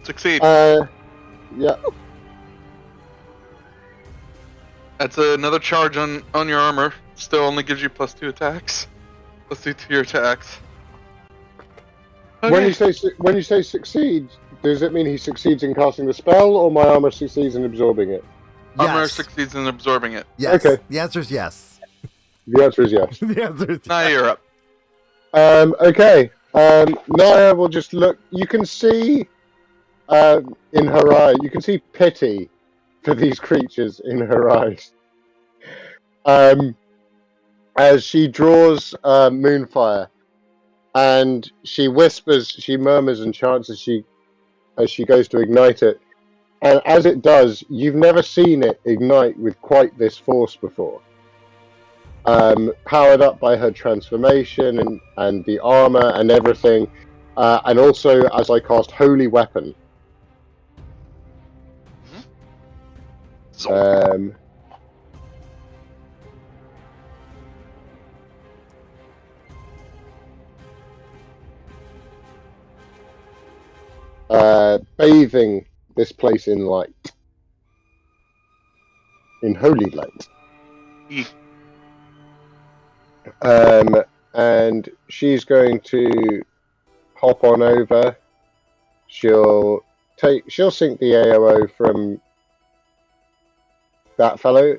S4: Succeed.
S6: Yeah.
S4: That's another charge on your armor. Still only gives you +2 attacks. +2 to your attacks. Okay.
S6: When you say succeeds, does it mean he succeeds in casting the spell, or my armor succeeds in absorbing it?
S4: Armor
S2: Yes.
S4: succeeds in absorbing it.
S2: Yes.
S6: Okay.
S2: The answer is yes.
S6: The answer is yes.
S2: The answer is
S4: Now you're up.
S6: Okay. Naia will just look. You can see in her eye. You can see pity for these creatures in her eyes. As she draws Moonfire, and she whispers, she murmurs and chants as she goes to ignite it. And as it does, you've never seen it ignite with quite this force before. Powered up by her transformation and the armor and everything, and also as I cast Holy Weapon. Bathing this place in light, in holy light. And she's going to hop on over. She'll sink the AOO from that fellow.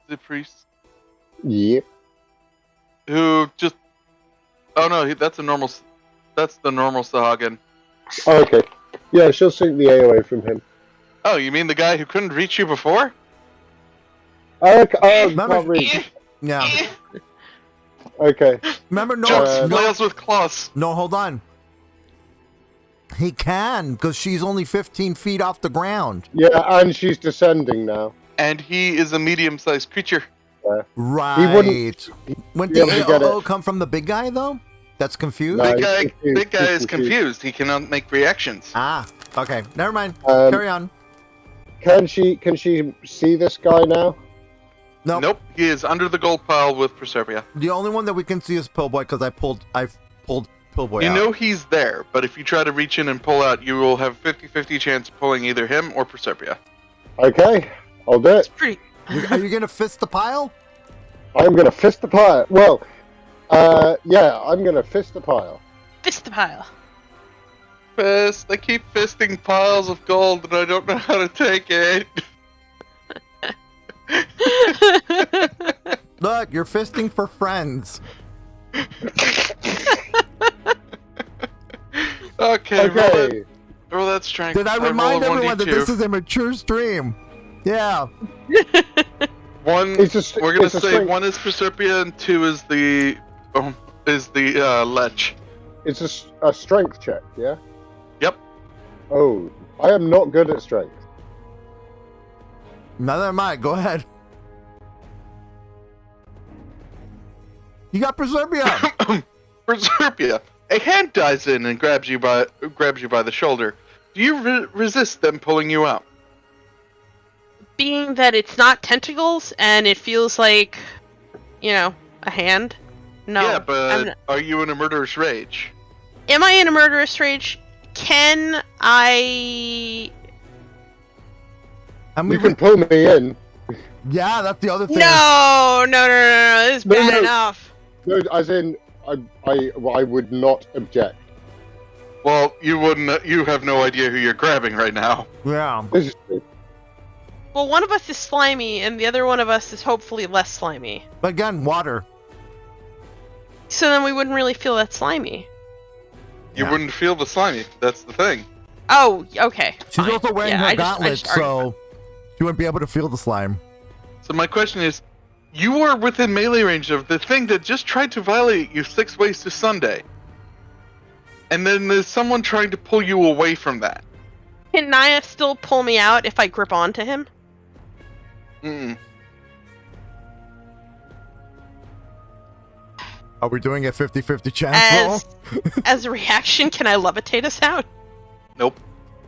S4: The priest.
S6: Yep.
S4: Who just... Oh no, that's the normal Sahagin.
S6: Oh, okay. Yeah, she'll sink the AOA from him.
S4: Oh, you mean the guy who couldn't reach you before?
S6: Okay. Oh, can't reach.
S2: yeah.
S6: Okay.
S2: Remember,
S4: Flails with claws.
S2: No, hold on. He can, because she's only 15 feet off the ground.
S6: Yeah, and she's descending now.
S4: And he is a medium-sized creature.
S2: Right.
S6: He wouldn't
S2: Wouldn't
S6: be
S2: the
S6: able to get
S2: AOO
S6: it.
S2: come from the big guy, though? That's confused?
S6: No.
S4: Big guy
S6: he's
S4: is confused. He cannot make reactions.
S2: Ah, okay. Never mind. Carry on.
S6: Can she see this guy now?
S2: Nope.
S4: Nope. He is under the gold pile with Proserpia.
S2: The only one that we can see is Pillboy, because I've pulled Pillboy
S4: You
S2: out.
S4: know he's there, but if you try to reach in and pull out, you will have 50-50 chance of pulling either him or Proserpia.
S6: Okay, I'll do it.
S5: Pretty.
S2: Are you going to fist the pile?
S6: I'm gonna fist the pile. Well, yeah, I'm gonna fist the pile.
S5: Fist the pile.
S4: Fist. I keep fisting piles of gold and I don't know how to take it.
S2: Look, you're fisting for friends.
S4: Okay. Roll that strength.
S2: Did I remind
S4: roll a
S2: everyone that
S4: 1d2.
S2: this is a mature stream? Yeah.
S4: One.
S6: It's
S4: We're gonna
S6: it's a
S4: say
S6: strength.
S4: 1 is Proserpia and 2 is the Lech.
S6: It's a strength check, yeah?
S4: Yep.
S6: Oh, I am not good at strength.
S2: Neither am I. Go ahead. You got Proserpia.
S4: Proserpia, a hand dives in and grabs you by the shoulder. Do you resist them pulling you out?
S5: Being that it's not tentacles and it feels like, a hand. No.
S4: Yeah, but are you in a murderous rage?
S5: Am I in a murderous rage? Can I?
S2: And
S6: You can pull me in.
S2: Yeah, that's the other thing.
S5: No. This is bad enough.
S6: No, as in, I would not object.
S4: Well, you wouldn't. You have no idea who you're grabbing right now.
S2: Yeah.
S6: This is true.
S5: Well, one of us is slimy, and the other one of us is hopefully less slimy.
S2: But again, water.
S5: So then we wouldn't really feel that slimy.
S4: You
S2: Yeah.
S4: wouldn't feel the slimy. That's the thing.
S5: Oh, okay.
S2: She's
S5: fine.
S2: also wearing
S5: Yeah,
S2: her
S5: I
S2: gauntlets,
S5: just argued.
S2: so she wouldn't be able to feel the slime.
S4: So my question is, you are within melee range of the thing that just tried to violate you 6 ways to Sunday. And then there's someone trying to pull you away from that.
S5: Can Naia still pull me out if I grip onto him?
S4: Mm-mm.
S2: Are we doing a 50-50 chance roll?
S5: As a reaction, can I levitate us out?
S4: Nope.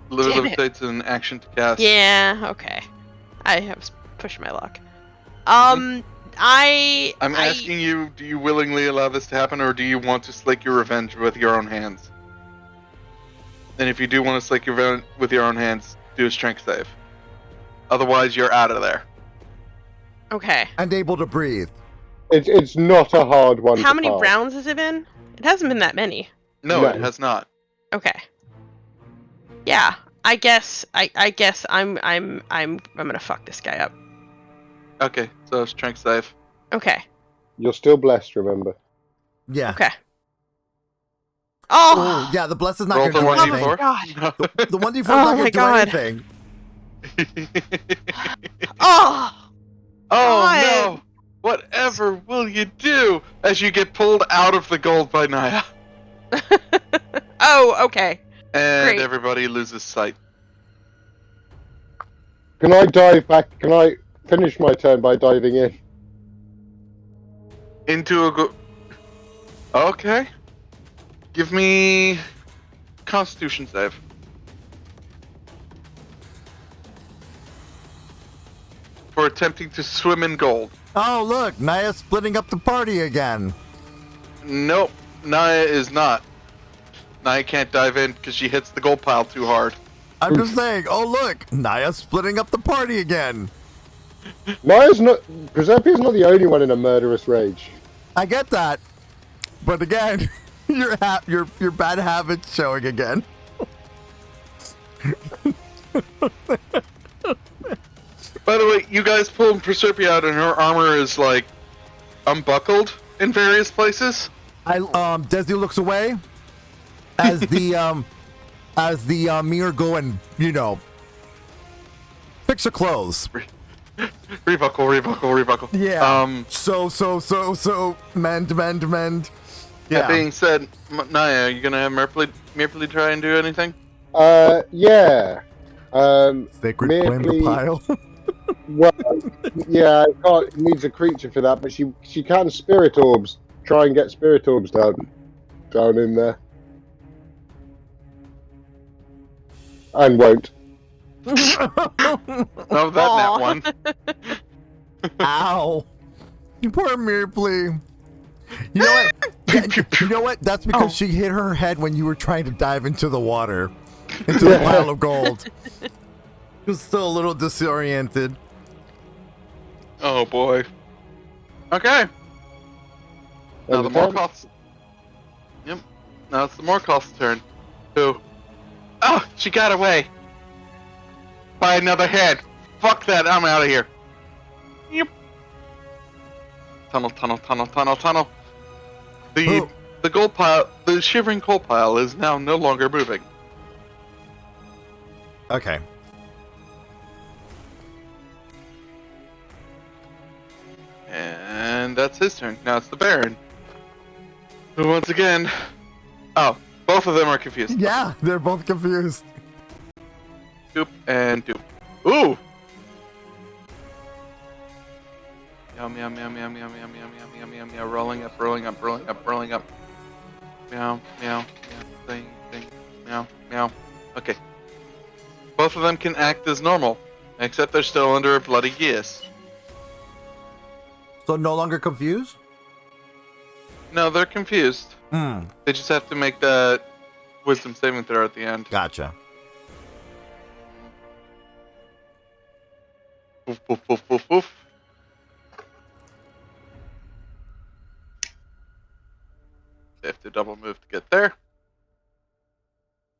S5: Damn it.
S4: Levitate's an action to cast.
S5: Yeah, okay. I have pushed my luck. I'm
S4: asking you, do you willingly allow this to happen, or do you want to slake your revenge with your own hands? And if you do want to slake your revenge with your own hands, do a strength save. Otherwise, you're out of there.
S5: Okay.
S2: And able to breathe.
S6: It's not a hard one.
S5: How
S6: to
S5: many
S6: pass.
S5: rounds has it been? It hasn't been that many.
S4: No,
S6: No.
S4: it has not.
S5: Okay. Yeah, I guess I'm gonna fuck this guy up.
S4: Okay, so strength save.
S5: Okay.
S6: You're still blessed, remember.
S2: Yeah.
S5: Okay.
S2: Oh,
S5: Oh.
S2: yeah, the bless is not
S4: Roll
S2: going to
S4: the
S2: do anything.
S4: 1d4.
S5: God.
S2: The 1d4 is
S5: Oh
S2: not
S5: my
S2: going to do
S5: God.
S2: anything.
S5: Oh.
S4: Oh
S5: God.
S4: no! Whatever will you do as you get pulled out of the gold by Naia?
S5: Oh, okay.
S4: And
S5: Great.
S4: everybody loses sight.
S6: Can I dive back? Can I finish my turn by diving in?
S4: Into a go. Okay. Give me Constitution save. For attempting to swim in gold.
S2: Oh, look, Naia's splitting up the party again.
S4: Nope, Naia is not. Naia can't dive in because she hits the gold pile too hard.
S2: I'm just saying, oh, look, Naia's splitting up the party again.
S6: Proserpia's not the only one in a murderous rage.
S2: I get that. But again, your bad habits showing again.
S4: By the way, you guys pulled Proserpia out and her armor is like unbuckled in various places.
S2: Desi looks away as the mirror go and, fix her clothes.
S4: Rebuckle.
S2: Yeah. So, mend.
S4: That being said, Naia, are you gonna have Merpley try and do anything?
S6: Yeah.
S2: Sacred flame the pile.
S6: Well, yeah, it needs a creature for that, but she can spirit orbs. Try and get spirit orbs down in there. And won't.
S4: No, that one.
S2: Ow. You poor Mirpley. You know what? You know what? That's because she hit her head when you were trying to dive into the water. Into the pile of gold. She was still a little disoriented.
S4: Oh boy. Okay. Now the Morkoth's. Yep. Now it's the Morkoth's turn. Who? Oh, she got away. By another head. Fuck that. I'm out of here. Yep. Tunnel. The gold pile, the shivering coal pile, is now no longer moving.
S2: Okay.
S4: And that's his turn. Now it's the Baron. Who once again... Oh, both of them are confused.
S2: Yeah, they're both confused.
S4: Doop and doop. Ooh! Meow, meow, meow, meow, meow, meow, meow, meow, meow, meow, meow, rolling up, rolling up, rolling up, rolling up. Meow, meow, meow, thing, meow, meow. Okay. Both of them can act as normal, except they're still under a bloody geas.
S2: So no longer confused?
S4: No, they're confused.
S2: Hmm.
S4: They just have to make that wisdom saving throw at the end.
S2: Gotcha.
S4: Woof, woof, woof, woof, woof. They have to double move to get there.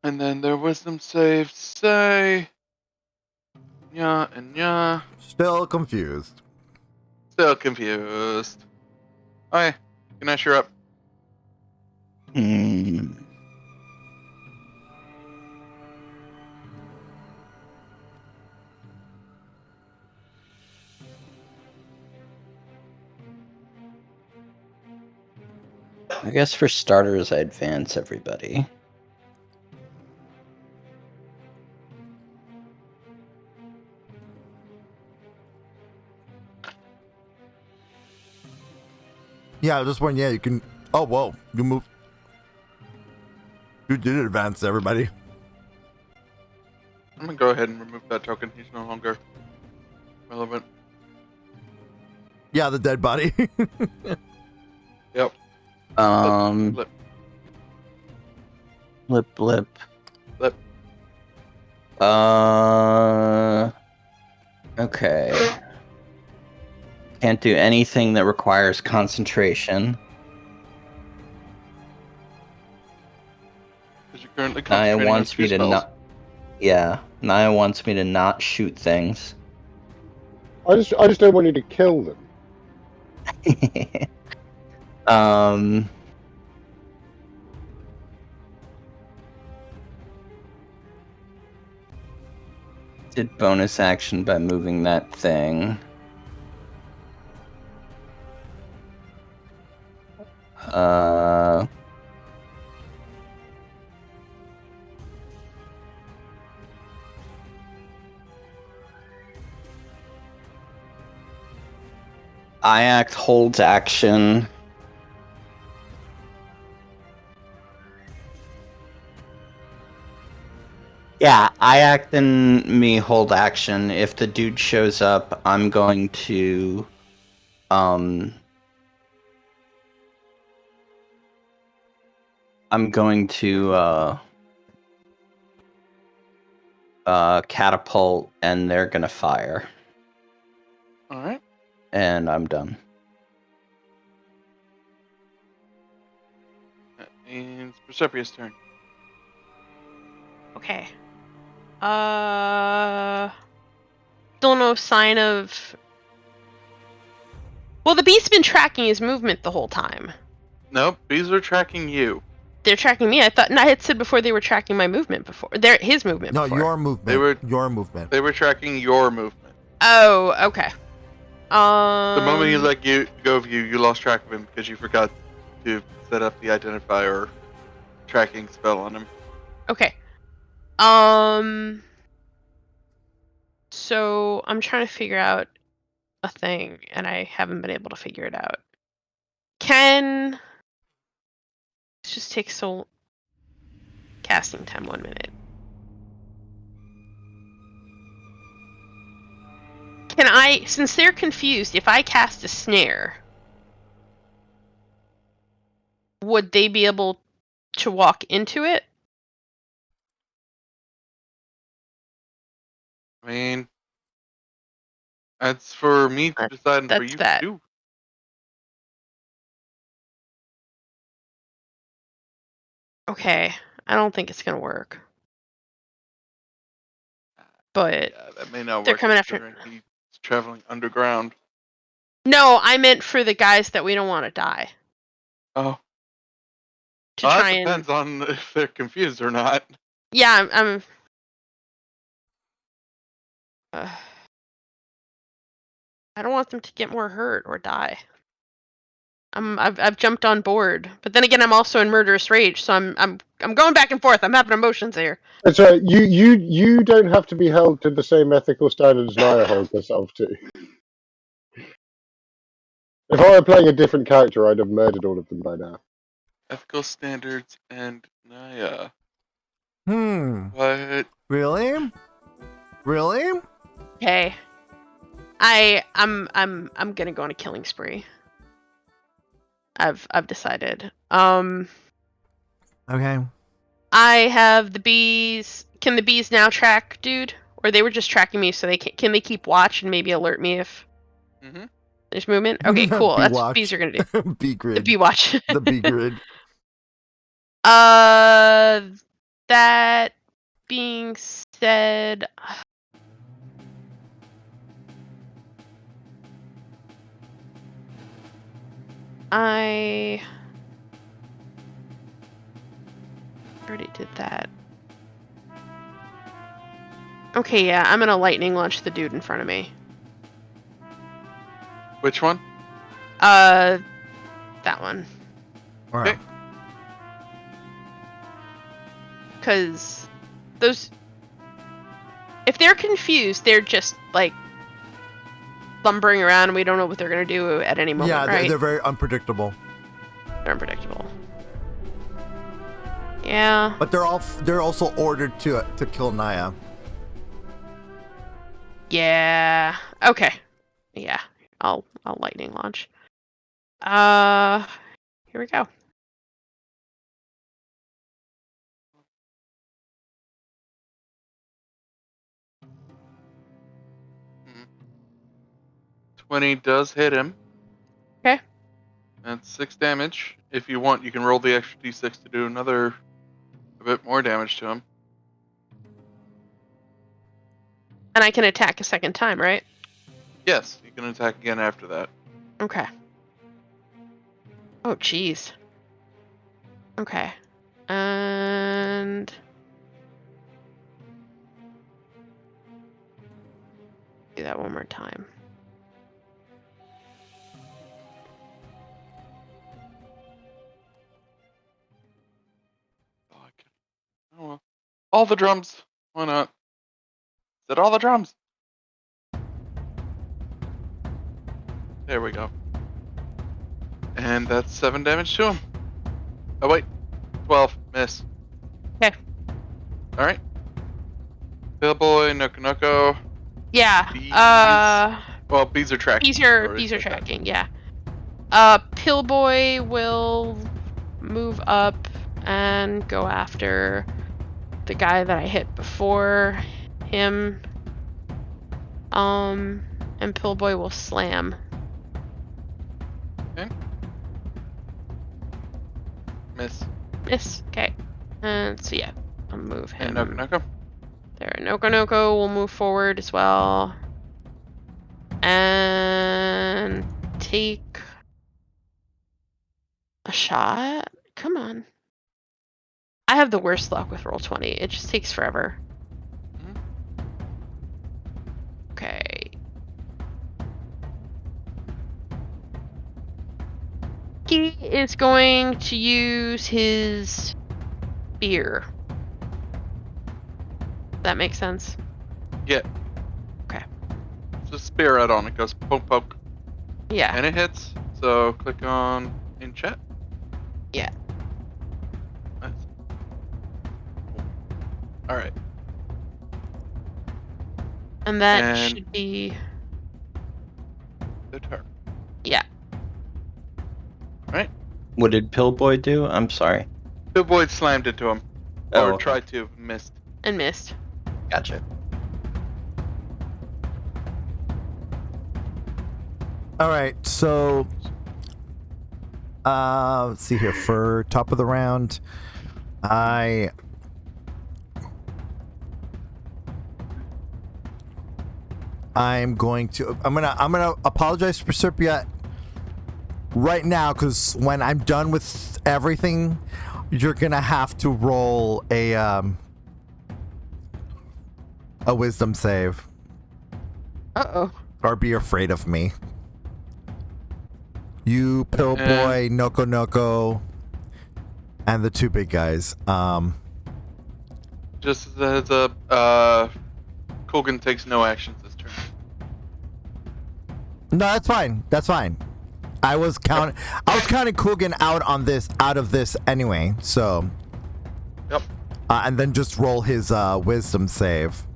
S4: And then their wisdom saves say... Yeah and yeah.
S2: Still confused.
S4: Still confused. Okay, Ganesh, you're up.
S3: I guess for starters, I advance everybody.
S2: Yeah, this one, yeah, you can. Oh, whoa. You moved. You did advance everybody.
S4: I'm gonna go ahead and remove that token. He's no longer relevant.
S2: Yeah, the dead body.
S4: Yep.
S3: Blip, blip.
S4: Blip.
S3: Okay. Can't do anything that requires concentration.
S4: Because you're currently
S3: Naia
S4: concentrating on
S3: wants
S4: two
S3: me to
S4: spells.
S3: not. Yeah, Naia wants me to not shoot things.
S6: I just don't want you to kill them.
S3: Did bonus action by moving that thing. I act holds action. Yeah, I act and me hold action. If the dude shows up, I'm going to catapult and they're gonna fire.
S4: Alright.
S3: And I'm done.
S4: And it's Proserpia's turn.
S5: Okay. Still no sign of... Well, the beast's been tracking his movement the whole time.
S4: Nope, bees are tracking you.
S5: They're tracking me. I had said before they were tracking my movement before. His movement
S2: No,
S5: before.
S2: your movement. Your movement.
S4: They were tracking your movement.
S5: Oh, okay.
S4: The moment he let go of you, you lost track of him because you forgot to set up the identifier tracking spell on him.
S5: Okay. So I'm trying to figure out a thing, and I haven't been able to figure it out. Let's just take casting time 1 minute. Can I, since they're confused, if I cast a snare, would they be able to walk into it?
S4: I mean, that's for me to decide and for you to do.
S5: Okay, I don't think it's gonna work. But
S4: yeah, that may not
S5: they're
S4: work.
S5: Coming after.
S4: He's traveling underground.
S5: No, I meant for the guys that we don't want to die.
S4: Oh.
S5: To try
S4: that depends on if they're confused or not.
S5: Yeah, I'm I don't want them to get more hurt or die. I've jumped on board, but then again, I'm also in murderous rage, so I'm going back and forth. I'm having emotions here.
S6: That's right. You don't have to be held to the same ethical standards Naia holds herself to. If I were playing a different character, I'd have murdered all of them by now.
S4: Ethical standards and Naia.
S2: Really?
S4: What?
S2: Really?
S5: Okay. I'm gonna go on a killing spree. I've decided.
S2: Okay.
S5: I have the bees. Can the bees now track, dude? Or they were just tracking me, so can they keep watch and maybe alert me if there's movement? Okay, cool.
S2: Bee
S5: That's
S2: watch.
S5: what bees are gonna do.
S2: Bee
S5: The
S2: grid.
S5: bee watch.
S2: The bee grid.
S5: That being said, I already did that. Okay, yeah, I'm gonna lightning launch the dude in front of me.
S4: Which one?
S5: That one.
S2: All right.
S4: Okay.
S5: Because those, if they're confused, they're just like lumbering around and we don't know what they're going to do at any moment,
S2: Yeah,
S5: right?
S2: they're very unpredictable.
S5: They're unpredictable. Yeah.
S2: But they're also ordered to kill Naia.
S5: Yeah. Okay. Yeah. I'll lightning launch. Here we go.
S4: Mhm. 20 does hit him.
S5: Okay.
S4: That's 6 damage. If you want, you can roll the extra d6 to do a bit more damage to him.
S5: And I can attack a second time, right?
S4: Yes, you can attack again after that.
S5: Okay. Oh, jeez. Okay. And do that one more time.
S4: Oh, well. All the drums. Why not? Is that all the drums? There we go. And that's 7 damage to him. Oh wait, 12. Miss.
S5: Okay.
S4: All right. Pillboy, Noko.
S5: Yeah.
S4: Bees. Well, bees are tracking.
S5: Bees
S4: Already
S5: are
S4: said that.
S5: tracking. Yeah. Pillboy will move up and go after the guy that I hit before him. And Pillboy will slam.
S4: Okay. Miss.
S5: Miss. Okay. And so yeah, I'll move him.
S4: And Noko.
S5: There. Noko will move forward as well. And take a shot. Come on. I have the worst luck with Roll20. It just takes forever. Okay. He is going to use his spear. That makes sense?
S4: Yeah.
S5: Okay.
S4: It's a spear right on. It goes poke poke.
S5: Yeah.
S4: And it hits. So click on in chat.
S5: Yeah.
S4: Nice. All right.
S5: And that
S4: And-
S5: should be...
S4: The turn.
S5: Yeah.
S3: What did Pillboy do? I'm sorry.
S4: Pillboy slammed into him.
S3: Oh,
S4: Or
S3: okay.
S4: tried to. Missed.
S5: And missed.
S3: Gotcha.
S2: All right, so let's see here. For top of the round, I'm gonna apologize to Proserpia right now, because when I'm done with everything, you're gonna have to roll a wisdom save
S5: Uh-oh.
S2: or be afraid of me. You, Pillboy, Noko, and the two big guys.
S4: Just as a heads up, Colgan takes no actions this turn.
S2: No, that's fine. That's fine. I was counting Coogan out of this anyway. So.
S4: Yep.
S2: And then just roll his wisdom save.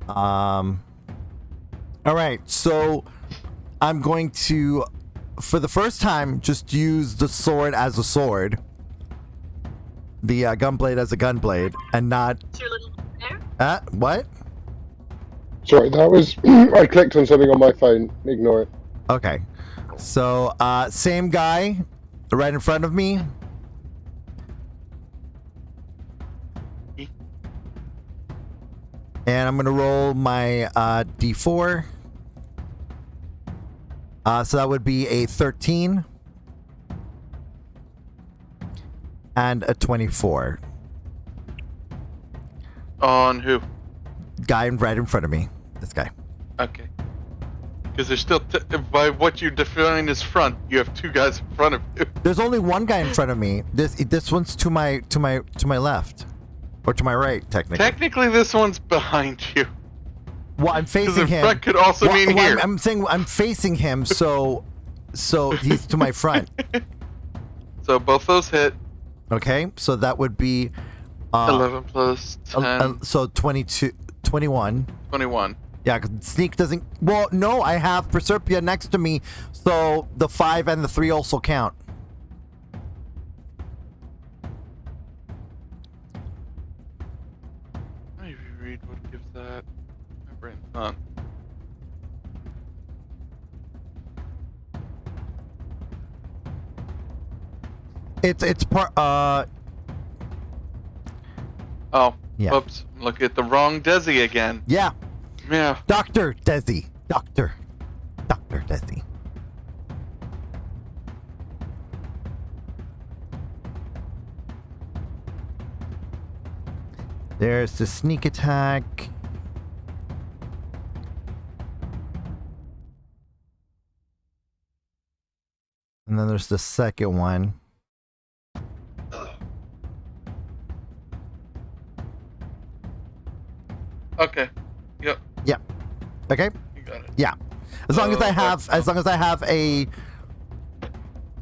S2: All right, so I'm going to, for the first time, just use the sword as a sword, the gunblade as a gunblade, and not.
S7: Is your little there?
S2: What?
S6: Sorry, that was I clicked on something on my phone. Ignore it.
S2: Okay, so same guy, right in front of me. And I'm gonna roll my d4. So that would be a 13 and a 24.
S4: On who?
S2: Guy right in front of me. This guy.
S4: Okay. Because there's still, by what you define as front, you have two guys in front of you.
S2: There's only one guy in front of me. This one's to my left, or to my right, technically.
S4: Technically, this one's behind you.
S2: Well, I'm
S4: Because
S2: facing
S4: the
S2: him.
S4: front could also mean here.
S2: I'm saying I'm facing him, so he's to my front.
S4: So both those hit.
S2: Okay, so that would be
S4: 11 plus 10,
S2: so 22, 21.
S4: 21.
S2: Yeah, 'cause sneak doesn't. Well, no, I have Proserpia next to me, so the 5 and the 3 also count.
S4: Let me reread what gives that. My brain's on.
S2: It's part.
S4: Oh,
S2: Yeah.
S4: whoops. Look at the wrong Desi again.
S2: Yeah,
S4: Yeah.
S2: Dr. Desi. Dr. Desi. There's the sneak attack. And then there's the second one.
S4: Okay. Yep.
S2: Okay?
S4: You got it.
S2: Yeah. As long as I have a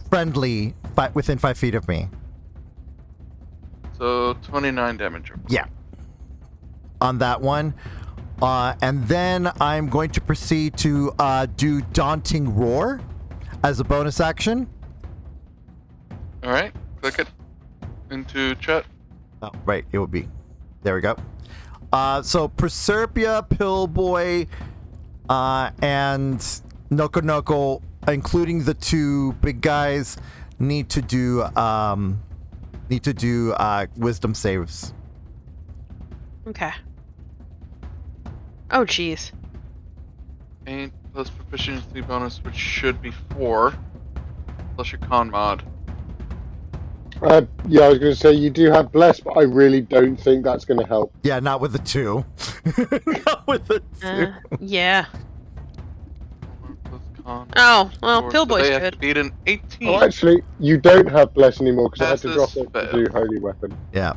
S2: friendly within 5 feet of me.
S4: So 29 damage.
S2: Yeah. On that one. And then I'm going to proceed to do Daunting Roar as a bonus action.
S4: All right. Click it into chat.
S2: Oh, right. It would be. There we go. So Proserpia, Pillboy, and Noko Noko, including the 2 big guys, need to do wisdom saves.
S5: Okay. Oh, jeez.
S4: 8 plus proficiency bonus, which should be 4. Plus your con mod.
S6: Yeah, I was going to say you do have bless, but I really don't think that's going to help.
S2: Yeah, not with the 2. Not with the 2.
S5: Yeah.
S4: 4 plus con.
S5: Oh, well,
S4: 4,
S5: Pillboy's
S4: so they have
S5: good.
S4: to beat an 18.
S6: Oh, actually, you don't have bless anymore because I had to drop
S4: Passes
S6: it to
S4: fail.
S6: do holy weapon.
S2: Yeah.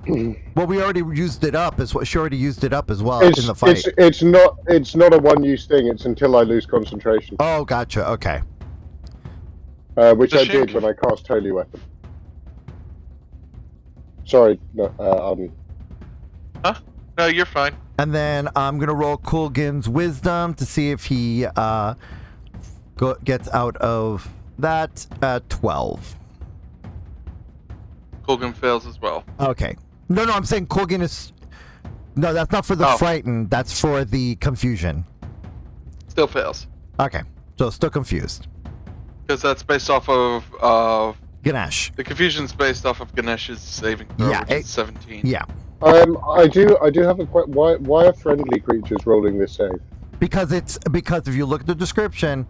S2: Well, we already used it up. She already used it up as well in the fight.
S6: It's not a one-use thing. It's until I lose concentration,
S2: Oh, gotcha. Okay.
S6: which
S4: The
S6: I did
S4: shame-
S6: when I cast holy weapon. Sorry, no,
S4: No, you're fine.
S2: And then I'm gonna roll Kulgin's wisdom to see if he gets out of that. 12.
S4: Colgan fails as well.
S2: Okay. No, I'm saying Kulgin is. No, that's not for the
S4: Oh.
S2: frightened. That's for the confusion.
S4: Still fails.
S2: Okay. So still confused.
S4: Because that's based off of
S2: Ganesh.
S4: the confusion's based off of Ganesh's saving throw,
S2: Yeah,
S4: which is 17.
S2: Yeah.
S6: I do have a question. Why are friendly creatures rolling this save?
S2: Because if you look at the description,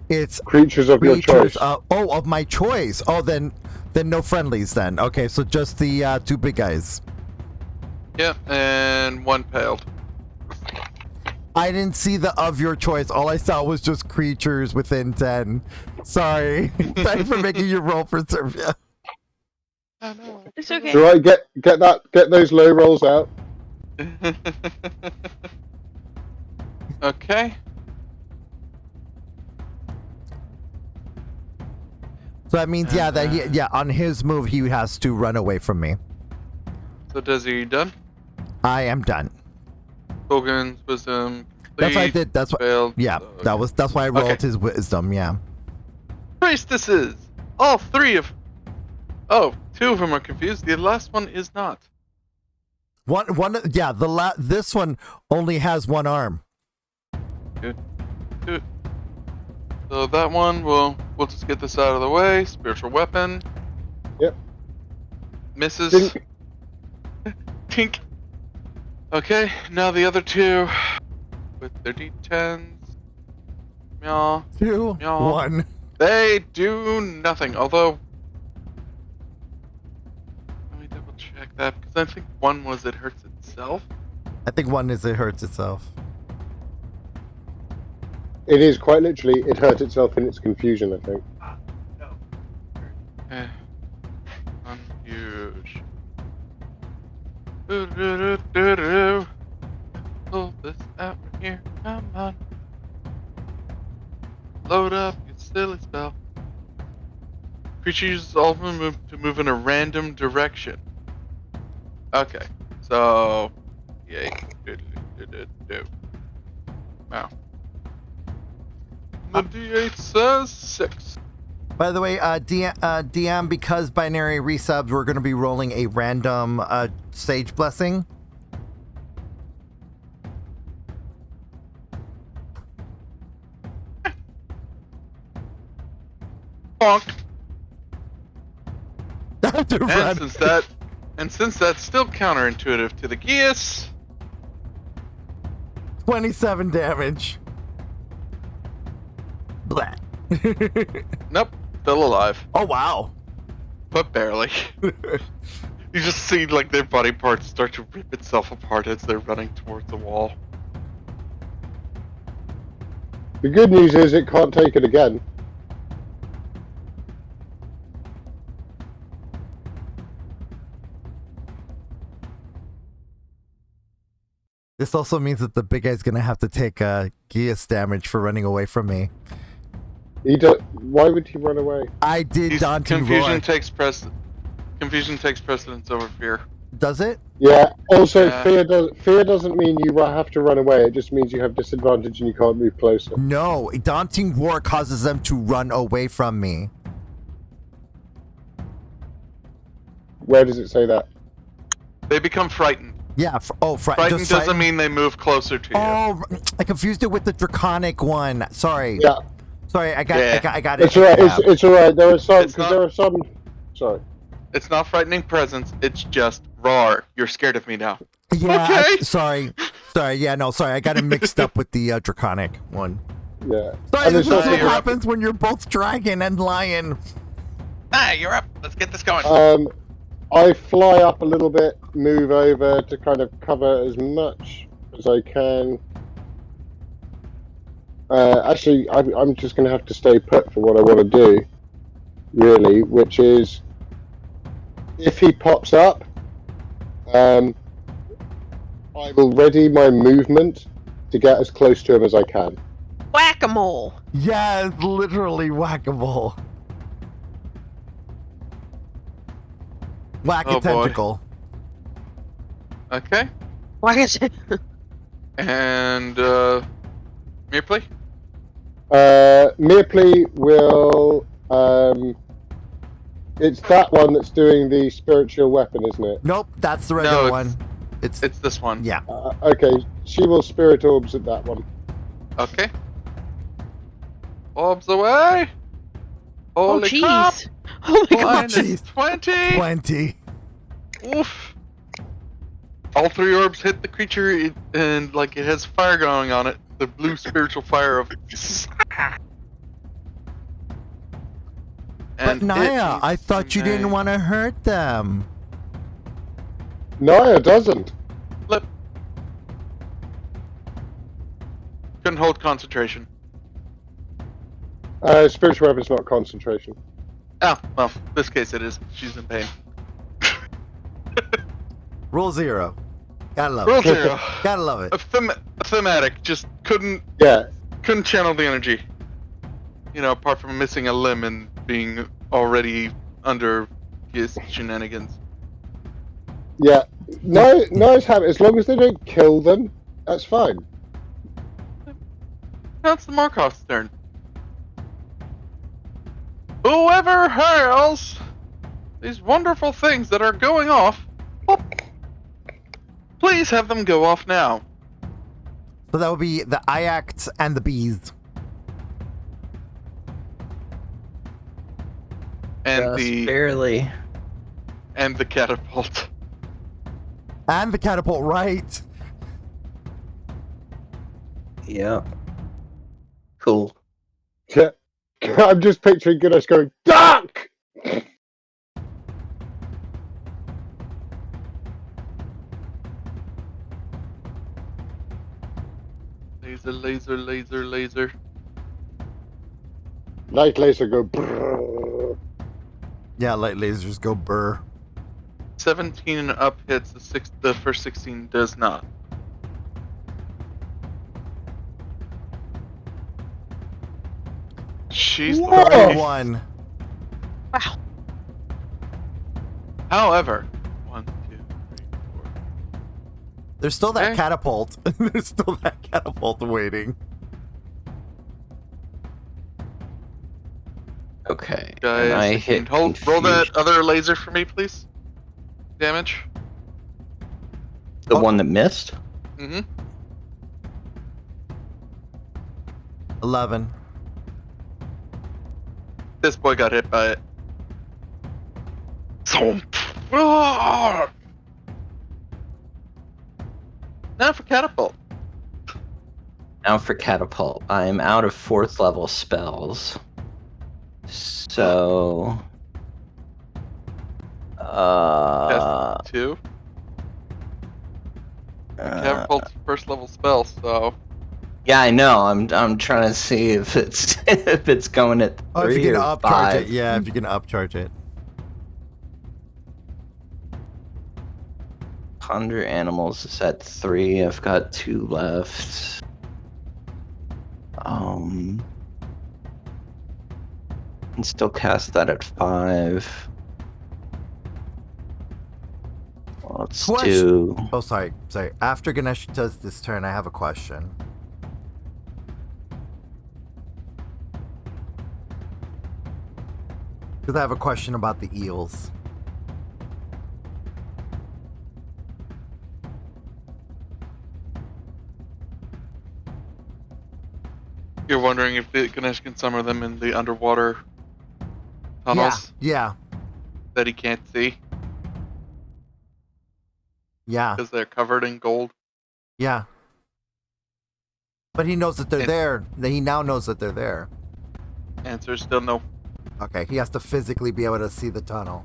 S2: it's
S6: Creatures of your
S2: creatures.
S6: choice.
S2: Of my choice. Oh, then no friendlies then. Okay, so just the 2 big guys.
S4: Yeah, and 1 paled.
S2: I didn't see the of your choice. All I saw was just creatures within 10. Sorry. Thanks for making your roll for Serbia.
S5: It's okay.
S6: Do I get those low rolls out?
S4: Okay.
S2: So that means, on his move, he has to run away from me.
S4: So Desi, are you done?
S2: I am done.
S4: Tokens, wisdom.
S2: That's what I
S4: complete,
S2: did. That's what.
S4: failed.
S2: Yeah,
S4: So,
S2: that's why I rolled
S4: Okay.
S2: his wisdom. Yeah.
S4: Priestesses. All three of. Oh, two of them are confused. The last one is not.
S2: One. Yeah. This one only has one arm.
S4: Good. So that one, we'll just get this out of the way. Spiritual weapon.
S6: Yep.
S4: Misses.
S6: Dink.
S4: Tink. Okay, now the other two with their D10s. Meow.
S2: 2,
S4: Yeah.
S2: 1.
S4: They do nothing, although... Let me double check that, because I think one was it hurts itself.
S2: I think one is it hurts itself.
S6: It is quite literally, it hurt itself in its confusion, I think.
S4: Eh. Unhuge. Do-do-do-do-do. Pull this out right here, come on. Load up, you silly spell. Creature uses all of them to move in a random direction. Okay, so... Yay. Do-do-do-do-do. Wow. The D8 says 6.
S2: By the way, DM, because binary resubs, we're going to be rolling a random Sage Blessing.
S4: Bonk.
S2: To run.
S4: And since that's still counterintuitive to the Geas,
S2: 27 damage. Blah.
S4: nope, still alive,
S2: Oh, wow.
S4: but barely. You just see like their body parts start to rip itself apart as they're running towards the wall.
S6: The good news is it can't take it again.
S2: This also means that the big guy's going to have to take Geas damage for running away from me.
S6: Why would he run away?
S2: I did Daunting
S4: Confusion
S2: Roar.
S4: takes precedence over fear.
S2: Does it?
S6: Yeah, also
S4: Yeah.
S6: fear doesn't mean you have to run away, it just means you have disadvantage and you can't move closer.
S2: No, Daunting Roar causes them to run away from me.
S6: Where does it say that?
S4: They become frightened.
S2: Yeah.
S4: Frightened doesn't mean they move closer to you.
S2: Oh, I confused it with the Draconic one. Sorry.
S6: Yeah.
S2: Sorry, I got it.
S6: It's alright, it's alright, there are some,
S4: It's
S6: because
S4: not-
S6: there are some, sorry.
S4: It's not frightening presence, it's just roar. You're scared of me now.
S2: Yeah.
S4: Okay.
S2: Sorry. Yeah, no, sorry. I got it mixed up with the Draconic one.
S6: Yeah.
S2: Sorry,
S6: And
S2: this
S6: it's
S2: is what
S6: also-
S4: you're up.
S2: happens when you're both dragon and lion.
S4: Ah, you're up. Let's get this going.
S6: I fly up a little bit, move over to kind of cover as much as I can. Actually, I'm just going to have to stay put for what I want to do, really, which is, if he pops up, I will ready my movement to get as close to him as I can.
S5: Whack-a-mole.
S2: Yeah, it's literally whack-a-mole. Whack a
S4: Oh, boy.
S2: tentacle.
S4: Okay.
S5: Like I said,
S4: And, Mirpley?
S6: Mirpley will, it's that one that's doing the spiritual weapon, isn't it?
S2: Nope, that's the regular
S4: No,
S2: one. It's
S4: this one.
S2: yeah.
S6: Okay, she will spirit orbs at that one.
S4: Okay. Orbs away!
S5: oh
S4: Holy crap!
S5: jeez. Oh my god.
S4: Minus
S2: jeez.
S4: 20!
S2: 20.
S4: Oof! All three orbs hit the creature, and like it has fire going on it. The blue spiritual fire of.
S2: But Naia, I thought you didn't
S4: want.
S2: want to hurt them.
S6: Naia doesn't.
S4: Flip. Couldn't hold concentration.
S6: Spiritual weapon's not concentration.
S4: Oh, well, this case it is. She's in pain.
S2: Rule 0. Gotta love
S4: Rule
S2: it.
S4: 0.
S2: Gotta love it.
S4: A thematic, just couldn't
S6: Yeah,
S4: channel the energy. You know, apart from missing a limb and being already under his shenanigans.
S6: Yeah. No, nice habit. As long as they don't kill them, that's fine.
S4: Now it's the Morkoth's turn. Whoever hails these wonderful things that are going off, please have them go off now.
S2: So that would be the Ayaks and the bees.
S4: And
S3: Just barely.
S4: and the catapult.
S2: And the catapult, right?
S3: Yep. Cool.
S6: Yeah. I'm just picturing Ganesh going, duck!
S4: Laser, laser, laser, laser.
S6: Light laser go, brrrr.
S2: Yeah, light lasers go burr.
S4: 17 and up hits. The first 16 does not. She's
S6: Whoa!
S2: 31.
S5: Wow.
S4: However, 1, 2, 3, 4.
S2: There's still that
S4: Okay.
S2: catapult. There's still that catapult waiting.
S3: Okay.
S4: Guys,
S3: and I
S4: if you
S3: hit
S4: can roll that
S3: confusion.
S4: other laser for me, please. Damage.
S3: The one that missed?
S4: Mm-hmm.
S2: 11.
S4: This boy got hit by it. Now for catapult.
S3: Now for catapult. I'm out of 4th level spells. So
S4: Test 2. Catapult's first level spell, so
S3: yeah, I know. I'm trying to see if it's if it's going at 3
S2: Oh, if you can
S3: or
S2: upcharge
S3: 5.
S2: it. Yeah, if you can upcharge it.
S3: 100 animals is at 3. I've got 2 left. Can still cast that at 5. Let's
S2: Question.
S3: do.
S2: Oh, sorry. After Ganesh does this turn, I have a question. Because I have a question about the eels.
S4: you're wondering if the Ganesh can summon them in the underwater tunnels
S2: Yeah.
S4: that he can't see
S2: Yeah.
S4: because they're covered in gold.
S2: Yeah. But he knows that they're there. He now knows that they're there.
S4: Answer is still no.
S2: Okay, he has to physically be able to see the tunnel.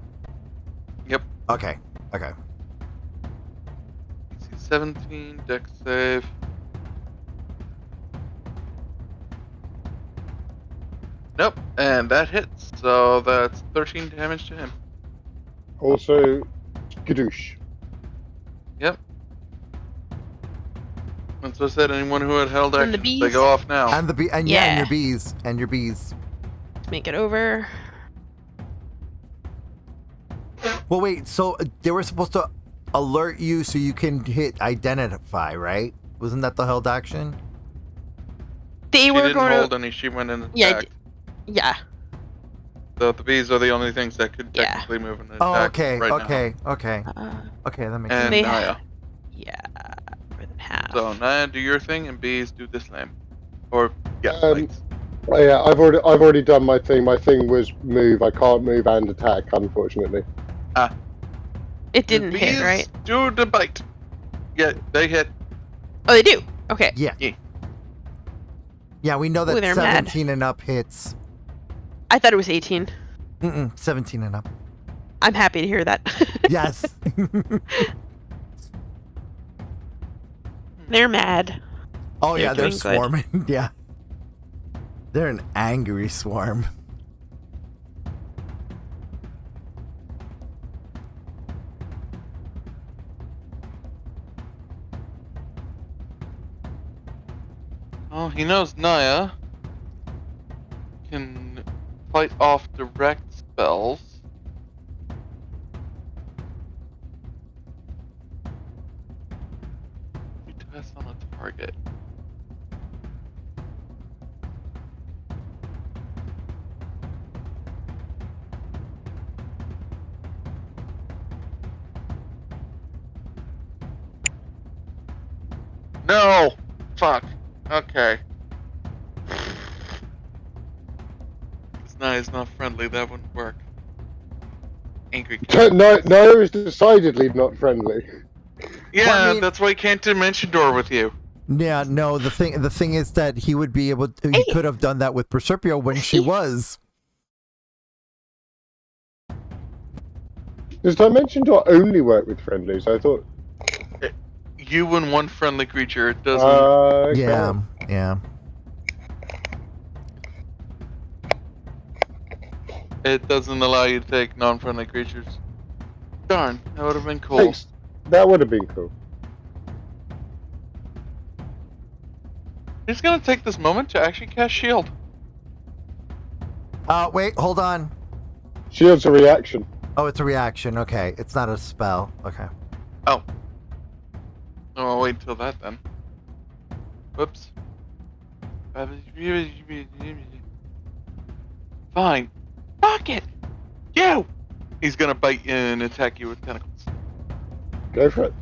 S4: Yep.
S2: Okay. Okay.
S4: DC 17, dex save. Nope, and that hits, so that's 13 damage to him.
S6: Also, Gadoosh.
S4: Yep. And so I said anyone who had held
S5: And the
S4: actions, they
S5: bees?
S4: go off now.
S2: And the bee and
S5: Yeah.
S2: and your bees. And your bees.
S5: Let's make it over.
S2: Well, wait, so they were supposed to alert you so you can hit identify, right? Wasn't that the held action?
S5: They
S4: She
S5: were
S4: didn't
S5: going
S4: hold
S5: to.
S4: any, she went in and
S5: Yeah,
S4: attacked.
S5: Yeah.
S4: So the bees are the only things that could
S5: Yeah.
S4: technically move and attack
S2: Oh, okay,
S4: right
S2: okay,
S4: now.
S2: okay. Okay, that makes
S4: And
S2: sense.
S5: They-
S4: Naia.
S5: Yeah. For them half.
S4: So Naia, do your thing, and bees do the slam. Or yeah, bites.
S6: Oh, yeah, I've already done my thing. My thing was move. I can't move and attack, unfortunately.
S5: It didn't
S4: The
S5: hit,
S4: bees
S5: right?
S4: do the bite. Yeah, they hit.
S5: Oh, they do. Okay.
S2: Yeah.
S4: Yeah.
S2: Yeah, we know
S5: Ooh,
S2: that
S5: they're mad.
S2: 17 and up hits.
S5: I thought it was 18.
S2: 17 and up.
S5: I'm happy to hear that.
S2: Yes.
S5: They're mad.
S2: Oh yeah, they're
S5: doing good.
S2: swarming. Yeah. They're an angry swarm.
S4: Oh, he knows Naia can fight off direct spells. You test on a target. No! Fuck. Okay. Naia's not friendly, that wouldn't work. Angry cat.
S6: No is decidedly not friendly.
S4: Yeah,
S2: Well, I mean-
S4: that's why he can't dimension door with you.
S2: Yeah, no. The thing is that he would be able. He could have done that with Proserpia when she was.
S6: Does Dimension Door only work with friendlies? I thought.
S4: You and one friendly creature, it doesn't.
S6: Okay.
S2: Yeah.
S4: It doesn't allow you to take non-friendly creatures. Darn, that would have been cool.
S6: Thanks. That would have been cool.
S4: He's gonna take this moment to actually cast shield.
S2: Wait, hold on.
S6: Shield's a reaction.
S2: Oh, it's a reaction. Okay, it's not a spell. Okay.
S4: Oh, I'll wait until that then. Whoops. Fine. Fuck it! You! He's gonna bite you and attack you with tentacles.
S6: Go for it.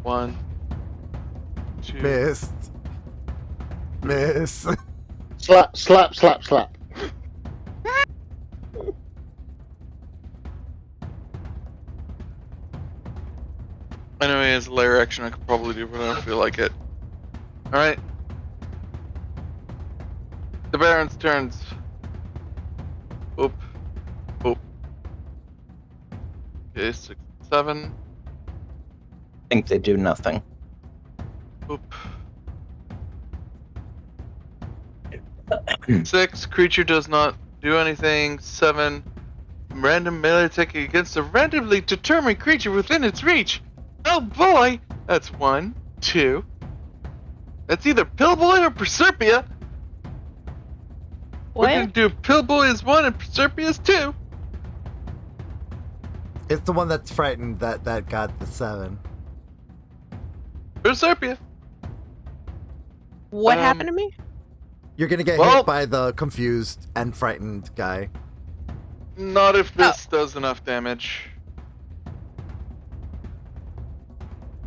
S4: 1, 2.
S2: Missed. Miss.
S6: Slap, slap, slap, slap.
S4: Anyway, as a layer action, I could probably do, but I don't feel like it. Alright. The Baron's turns. Oop. Oop. Okay, 6, 7.
S3: I think they do nothing.
S4: Oop. 6, creature does not do anything. 7, random melee attack against a randomly determined creature within its reach. Oh boy! That's 1, 2. That's either Pillboy or Proserpia. We're gonna
S5: What?
S4: do Pillboy is 1 and Proserpia is 2.
S2: It's the one that's frightened that got the 7.
S4: Proserpia.
S5: What
S4: Um,
S5: happened to me?
S2: You're gonna get
S4: Well-
S2: hit by the confused and frightened guy.
S4: Not if this does enough damage.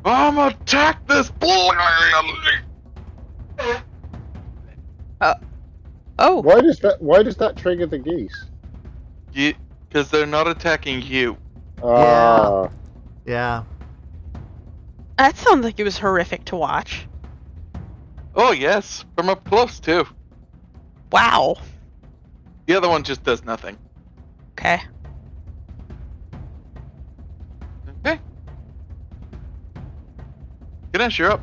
S4: I'm attack this.
S5: Oh,
S6: Why does that trigger the geese?
S4: Because they're not attacking you.
S6: Ah.
S2: Yeah.
S5: that sounds like it was horrific to watch.
S4: Oh yes, from up close too.
S5: Wow.
S4: The other one just does nothing.
S5: Okay.
S4: Okay. Ganesh, you're up.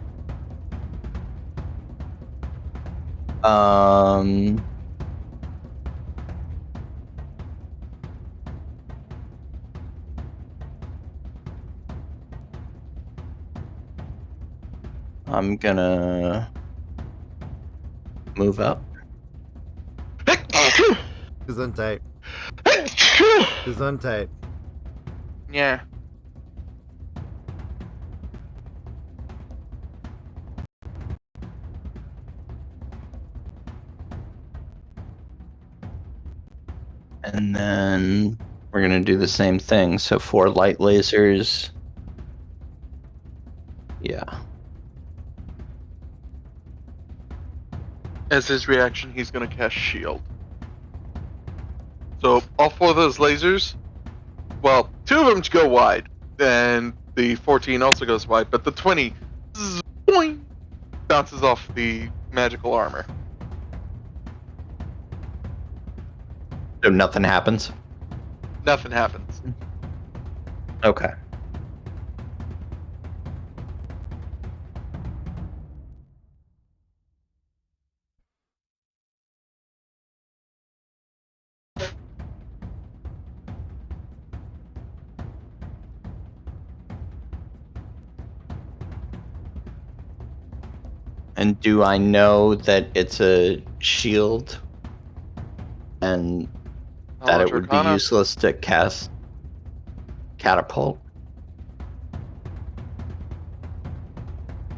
S3: I'm gonna move up.
S2: Gesundheit. Gesundheit.
S4: Yeah.
S3: And then we're gonna do the same thing. So 4 light lasers. Yeah.
S4: As his reaction, he's gonna cast shield. So all 4 of those lasers, well, 2 of them go wide, and the 14 also goes wide, but the 20 boing, bounces off the magical armor.
S3: So nothing happens.
S4: Nothing happens.
S3: Okay. And do I know that it's a shield? And that it
S4: Knowledge
S3: would be
S4: Arcana.
S3: useless to cast Catapult.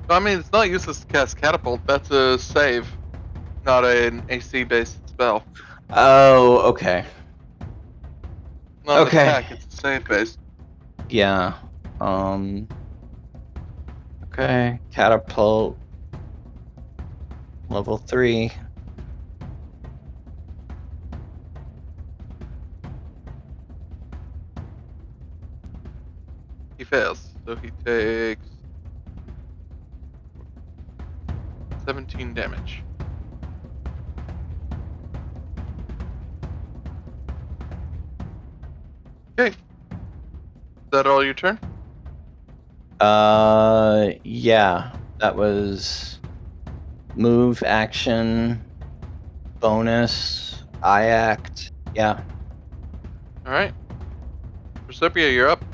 S4: I mean, it's not useless to cast Catapult. That's a save, not an AC-based spell.
S3: Oh, okay.
S4: Not an
S3: Okay.
S4: attack, it's a save-based.
S3: Yeah. Okay. Catapult. Level 3.
S4: He fails, so he takes 17 damage. Okay. Is that all your turn?
S3: Yeah. That was move, action, bonus, I act. Yeah.
S4: Alright. Proserpia, you're up.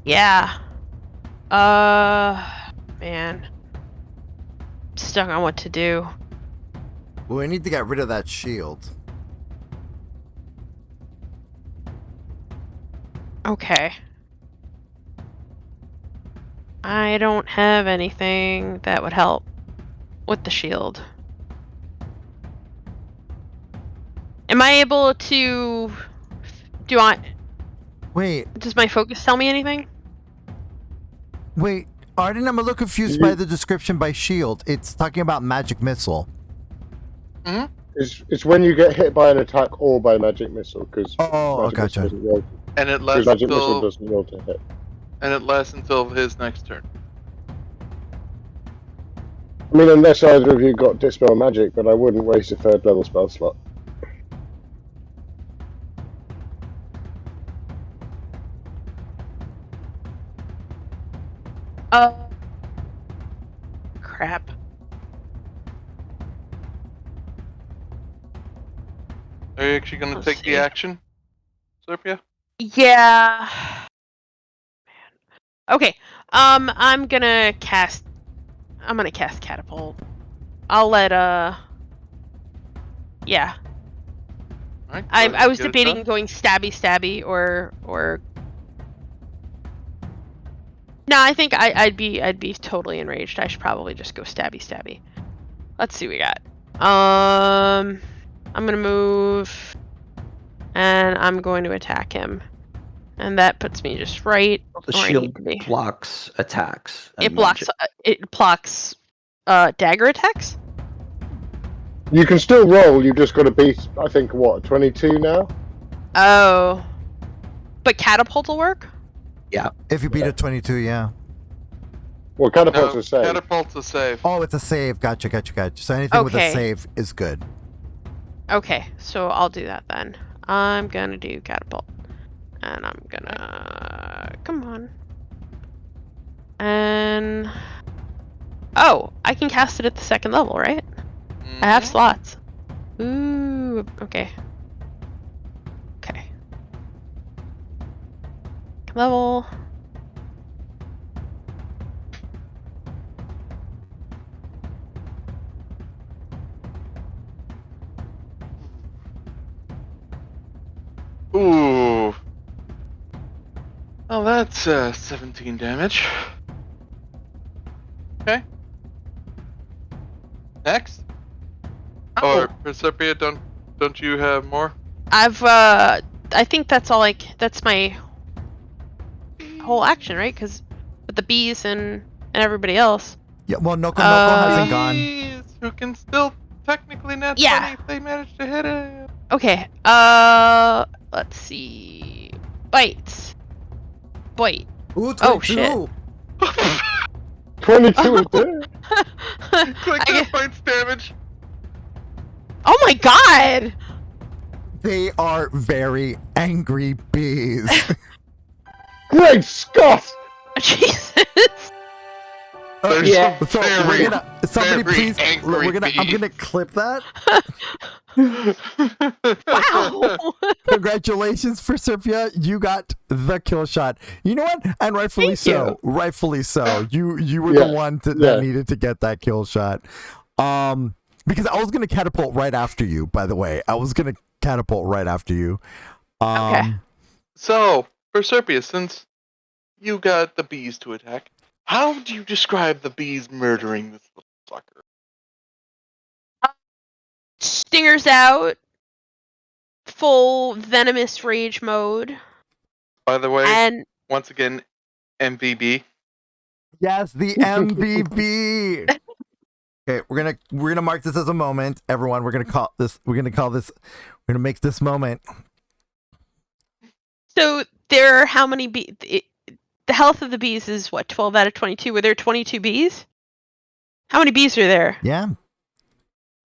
S5: Yeah. Man. Stuck on what to do.
S2: Well, we need to get rid of that shield.
S5: Okay. I don't have anything that would help with the shield. Am I able to...
S2: Wait,
S5: Does my focus tell me anything?
S2: Arden, I'm a little confused by the description by shield. It's talking about magic missile.
S4: Mm-hmm.
S6: It's when you get hit by an attack or by magic missile, because
S2: Gotcha.
S4: And it lasts
S6: magic missile
S4: until
S6: doesn't roll to hit.
S4: his next turn.
S6: I mean, unless either of you got Dispel Magic, but I wouldn't waste a 3rd level spell slot.
S5: Crap.
S4: Are you actually going to
S5: Let's
S4: take
S5: see.
S4: the action, Proserpia?
S5: Yeah. Man. Okay. I'm gonna cast Catapult. I'll let yeah.
S4: Alright,
S5: I was
S4: get it
S5: debating
S4: done.
S5: going stabby or no, I think I'd be totally enraged. I should probably just go stabby. Let's see what we got. I'm gonna move and I'm going to attack him. And that puts me just right
S3: The
S5: where I
S3: shield
S5: need to be.
S3: blocks attacks. and
S5: It blocks
S3: magic.
S5: it blocks dagger attacks?
S6: You can still roll, you've just got to beat, I think, what, 22 now?
S5: Oh. But catapult will work?
S2: If you beat a 22, yeah.
S6: Well, Catapult's
S4: No,
S6: a save.
S4: Catapult's a save.
S2: Oh, it's a save. Gotcha. So anything with a
S5: Okay.
S2: save is good.
S5: Okay, so I'll do that then. I'm gonna do catapult. And I'm gonna... Come on. And... Oh, I can cast it at the 2nd level, right? I have
S4: Mhm.
S5: slots. Ooh, okay. Okay. Level.
S4: Ooh. Well, that's 17 damage. Okay. Next.
S5: Oh,
S4: Or Proserpia, don't you have more?
S5: I think that's all that's my whole action, right? Because with the bees and everybody else.
S2: Yeah, well, Noko hasn't gone.
S4: Bees, who can still technically net
S5: Yeah.
S4: 20 if they manage to hit it.
S5: Okay. Let's see. Bite.
S2: Ooh,
S5: Oh,
S2: 22.
S6: 22 is there.
S4: Quick,
S5: I-
S4: that bites damage.
S5: Oh my god!
S2: They are very angry bees.
S6: Great Scott!
S5: Jesus.
S4: There's
S3: Yeah.
S4: some
S2: So
S4: very,
S2: we're gonna somebody
S4: very
S2: please
S4: angry
S2: I'm gonna clip that.
S5: Wow.
S2: Congratulations, Proserpia. You got the kill shot. You know what? And rightfully
S5: Thank
S2: so.
S5: you.
S2: Rightfully so. You were
S6: Yeah,
S2: the one that
S6: yeah.
S2: needed to get that kill shot. Because I was gonna catapult right after you. By the way, I was gonna catapult right after you.
S5: Okay.
S4: So, Proserpia, since you got the bees to attack, how do you describe the bees murdering this little sucker?
S5: Stingers out, full venomous rage mode,
S4: By the way,
S5: and
S4: once again, MVB.
S2: Yes, the MVP. Okay, we're gonna mark this as a moment, everyone. We're gonna make this moment.
S5: so there are how many bees? The health of the bees is what, 12 out of 22? Were there 22 bees? How many bees are there?
S2: Yeah,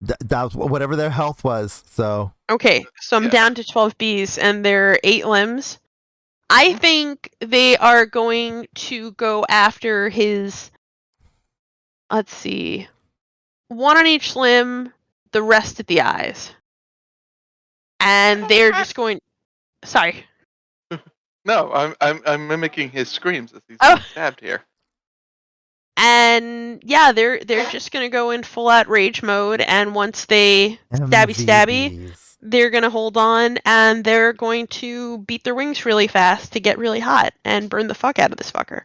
S2: that was whatever their health was. So
S5: Okay, so I'm
S4: Yeah.
S5: down to 12 bees, and there are 8 limbs. I think they are going to go after his. Let's see, one on each limb, the rest at the eyes, and they're just going. Sorry.
S4: No, I'm mimicking his screams as he's
S5: Oh.
S4: being stabbed here.
S5: And yeah, they're just gonna go in full out rage mode, and once they stabby,
S2: MVPs.
S5: they're gonna hold on, and they're going to beat their wings really fast to get really hot and burn the fuck out of this fucker.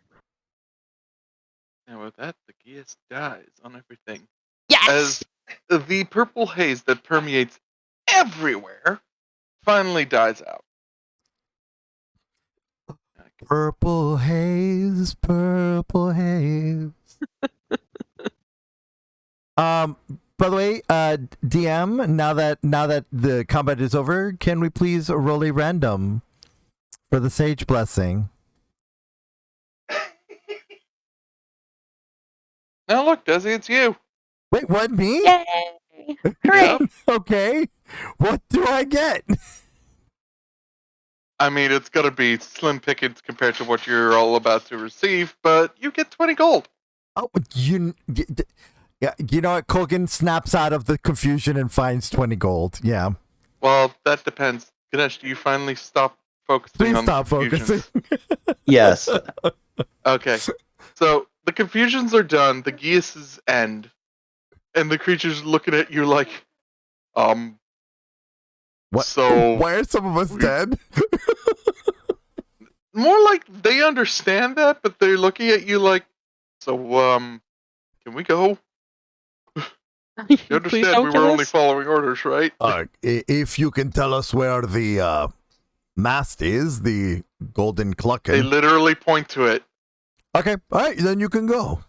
S4: And with that, the Geas dies on everything.
S5: Yes.
S4: As the purple haze that permeates everywhere finally dies out.
S2: Purple haze, purple haze. By the way, DM, now that the combat is over, can we please roll a random for the Sage Blessing?
S4: Now look, Desi, it's you.
S2: Wait, what, me?
S5: Yay! Hooray!
S2: Okay. What do I get?
S4: I mean, it's gonna be slim pickings compared to what you're all about to receive, but you get 20 gold.
S2: Oh, yeah, you know what? Colgan snaps out of the confusion and finds 20 gold. Yeah.
S4: Well, that depends. Ganesh, do you finally stop focusing
S2: Please
S4: on
S2: stop
S4: the confusions?
S2: focusing.
S3: Yes.
S4: Okay. So the confusions are done, the Geases end, and the creature's looking at you like,
S2: What?
S4: so
S2: Why are some of us dead?
S4: more like they understand that, but they're looking at you like, so, can we go? You
S5: Please
S4: understand
S5: don't
S4: we
S5: kill
S4: were only
S5: us.
S4: following orders, right?
S2: If you can tell us where the mast is, the golden
S4: They
S2: cluckin.
S4: literally point to it.
S2: Okay, all right, then you can go.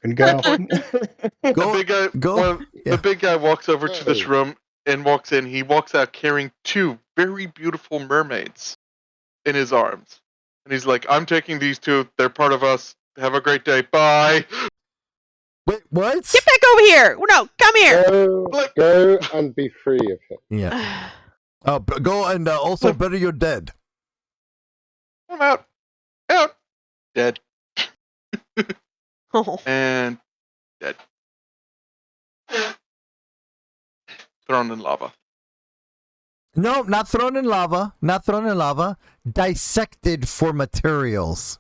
S6: And go.
S4: The
S2: Go.
S4: big guy,
S2: Go. Yeah.
S4: the big guy walks over to this
S6: Hey.
S4: room and walks in. He walks out carrying 2 very beautiful mermaids in his arms. And he's like, I'm taking these 2. They're part of us. Have a great day. Bye.
S2: Wait, what?
S5: Get back over here! No, come here!
S6: Go and be free of him.
S2: Yeah. Go and also bury your dead.
S4: I'm out. Out. Dead.
S5: Oh.
S4: And dead. Thrown in lava.
S2: No, not thrown in lava. Not thrown in lava. Dissected for materials.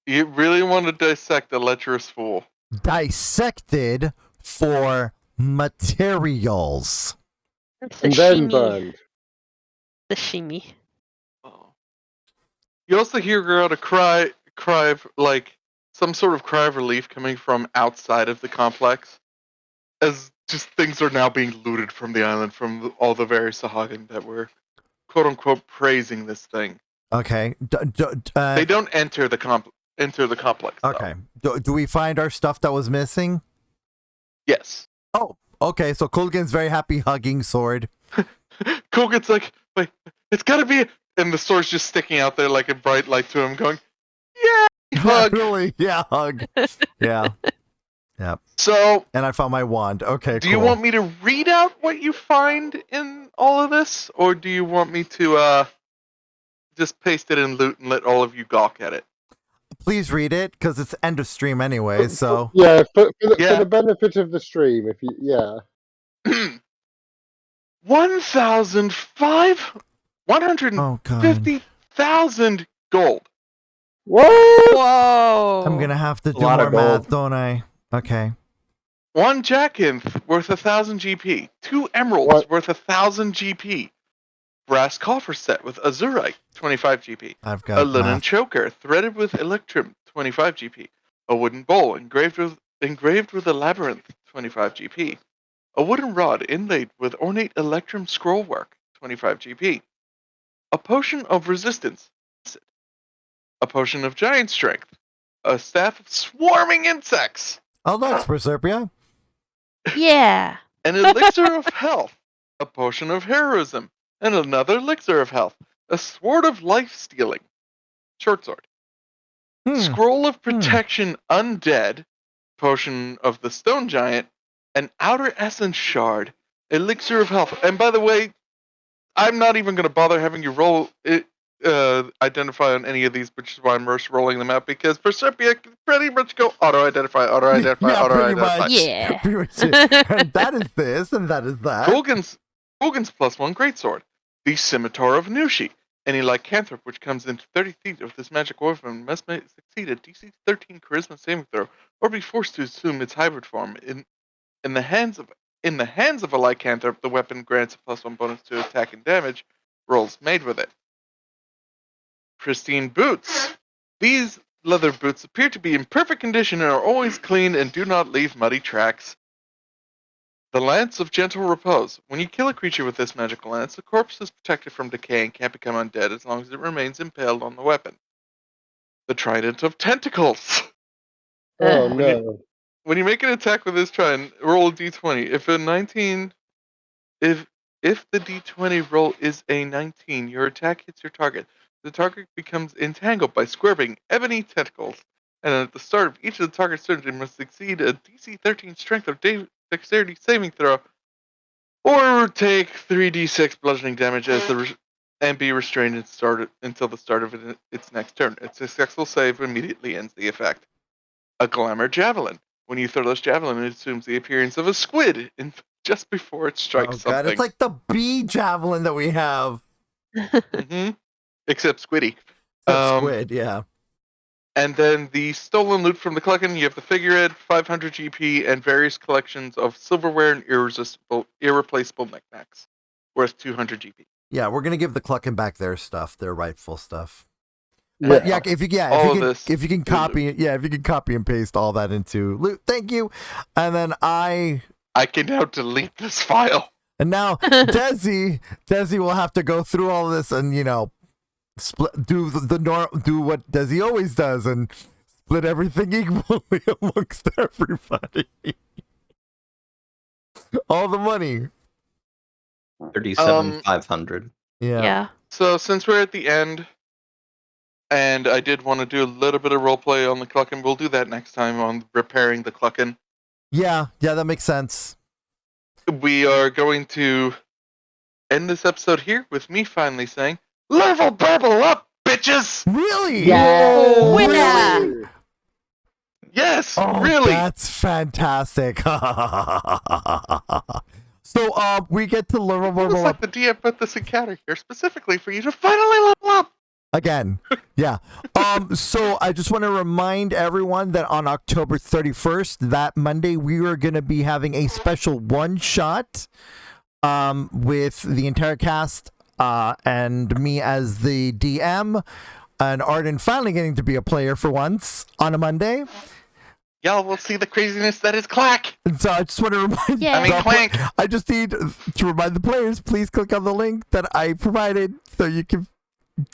S4: You really want to dissect a lecherous fool.
S2: Dissected for materials.
S6: And then
S5: Sashimi.
S6: burned.
S5: Sashimi.
S4: Oh. You also hear her out a cry of, like, some sort of cry of relief coming from outside of the complex. As just things are now being looted from the island from all the various Sahagin that were, quote unquote, praising this thing.
S2: Okay.
S4: They don't enter the complex. Though.
S2: Okay. Do we find our stuff that was missing?
S4: Yes.
S2: Oh, okay. So Kulgan's very happy hugging Sword.
S4: Kogan's like, wait, it's gotta be. And the sword's just sticking out there like a bright light to him, going, "Yeah, hug."
S2: Really? Yeah, hug. Yeah. Yeah.
S4: So,
S2: And I found my wand. Okay,
S4: do you want me to read out what you find in all of this, or do you want me to just paste it in loot and let all of you gawk at it?
S2: Please read it, because it's end of stream anyway, so...
S6: Yeah, for
S4: Yeah.
S6: the benefit of the stream, if you, yeah.
S4: 150,000 gold.
S6: What?
S5: Whoa!
S2: I'm gonna have to do
S3: lot
S2: more
S3: of gold.
S2: math, don't I? Okay.
S4: 1 Jackinth worth 1,000 GP. 2 Emeralds
S6: What?
S4: worth 1,000 GP. Brass coffer set with Azurite, 25 GP.
S2: I've
S4: A
S2: got
S4: linen
S2: math.
S4: choker threaded with Electrum, 25 GP. A wooden bowl engraved with a labyrinth, 25 GP. A wooden rod inlaid with ornate Electrum scrollwork, 25 GP. A potion of resistance, a potion of giant strength, a staff of swarming insects,
S2: Oh, that's Proserpia.
S5: Yeah.
S4: an elixir of health, a potion of heroism, and another elixir of health, a sword of life stealing, short sword, scroll of protection undead, potion of the stone giant, an outer essence shard, elixir of health. And by the way, I'm not even going to bother having you roll it, identify on any of these, which is why I'm rolling them out, because Proserpia can pretty much go auto-identify, auto-identify,
S2: Yeah, pretty
S4: auto-identify.
S2: much.
S5: Yeah.
S2: Pretty much it. And that is this, and that is that.
S4: Golgan's +1 greatsword, the Scimitar of Nushi. Any lycanthrope which comes into 30 feet of this magic weapon must succeed a DC 13 Charisma saving throw, or be forced to assume its hybrid form. In the hands of a lycanthrope, the weapon grants a +1 bonus to attack and damage rolls made with it. Pristine boots. These leather boots appear to be in perfect condition and are always clean and do not leave muddy tracks. The Lance of Gentle Repose. When you kill a creature with this magical lance, the corpse is protected from decay and can't become undead as long as it remains impaled on the weapon. The Trident of Tentacles.
S6: Oh
S4: When
S6: no.
S4: When you make an attack with this trident, roll a d20. If the d20 roll is a 19, your attack hits your target. The target becomes entangled by squirming ebony tentacles, and at the start of each of the target's turns, it must succeed a DC 13 Strength or Dexterity saving throw, or take 3d6 bludgeoning damage and be restrained until the start of its next turn. Its successful save immediately ends the effect. A Glamour Javelin. When you throw this javelin, it assumes the appearance of a squid just before it strikes
S2: Oh
S4: something.
S2: god, it's like the bee javelin that we have.
S4: Except squiddy.
S2: Except squid, yeah.
S4: And then the stolen loot from the Cluckin, you have the figurehead, 500 GP, and various collections of silverware and irreplaceable knickknacks, worth 200 GP.
S2: Yeah, we're gonna give the Cluckin back their stuff, their rightful stuff.
S6: Yeah.
S2: But yeah, if you can copy
S4: loot.
S2: if you can copy and paste all that into loot, thank you. And then I
S4: can now delete this file.
S2: And now Desi will have to go through all this and split, do what Desi always does and split everything equally amongst everybody. All the money.
S3: 37,500.
S2: Yeah.
S4: So since we're at the end, and I did want to do a little bit of roleplay on the Cluckin, we'll do that next time on repairing the Cluckin.
S2: Yeah, that makes sense.
S4: We are going to end this episode here with me finally saying, "Level babble up, bitches!"
S2: Really?
S5: Yeah.
S2: Really?
S4: Yes,
S2: Oh,
S4: really.
S2: That's fantastic. So we get to level
S4: Like
S2: up
S4: the DM put this encounter here specifically for you to finally level up.
S2: again. Yeah. So I just want to remind everyone that on October 31st, that Monday, we are going to be having a special one-shot with the entire cast and me as the DM and Arden finally getting to be a player for once on a Monday.
S4: Y'all will see the craziness that is Clack.
S2: And so I just want to remind
S4: Clank.
S2: I just need to remind the players, please click on the link that I provided so you can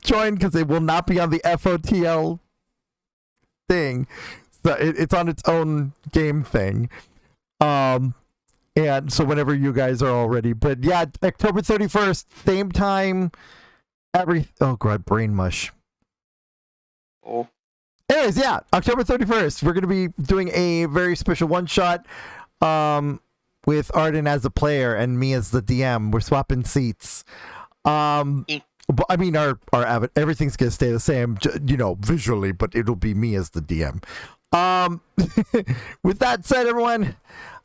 S2: join, because it will not be on the FoTL thing. So it's on its own game thing. And so whenever you guys are all ready. But yeah, October 31st, same time, oh god, brain mush.
S4: Oh.
S2: Anyways, yeah, October 31st, we're going to be doing a very special one-shot with Arden as a player and me as the DM. We're swapping seats. But I mean, our everything's going to stay the same, visually, but it'll be me as the DM. With that said, everyone,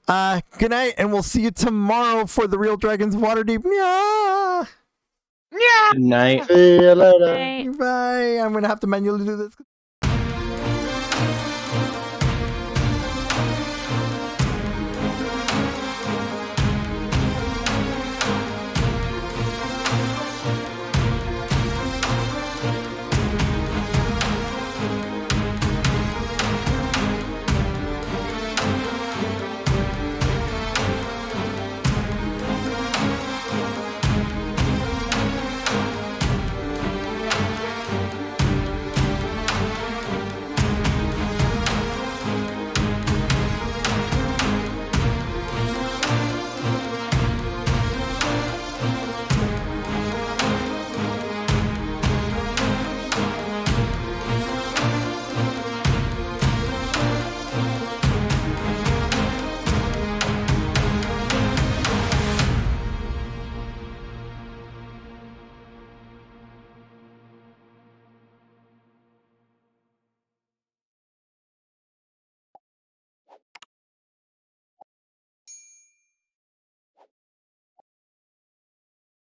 S2: good night, and we'll see you tomorrow for the Real Dragons Waterdeep. Yeah.
S3: Good night.
S6: See you later.
S7: Right.
S2: Bye. I'm going to have to manually do this.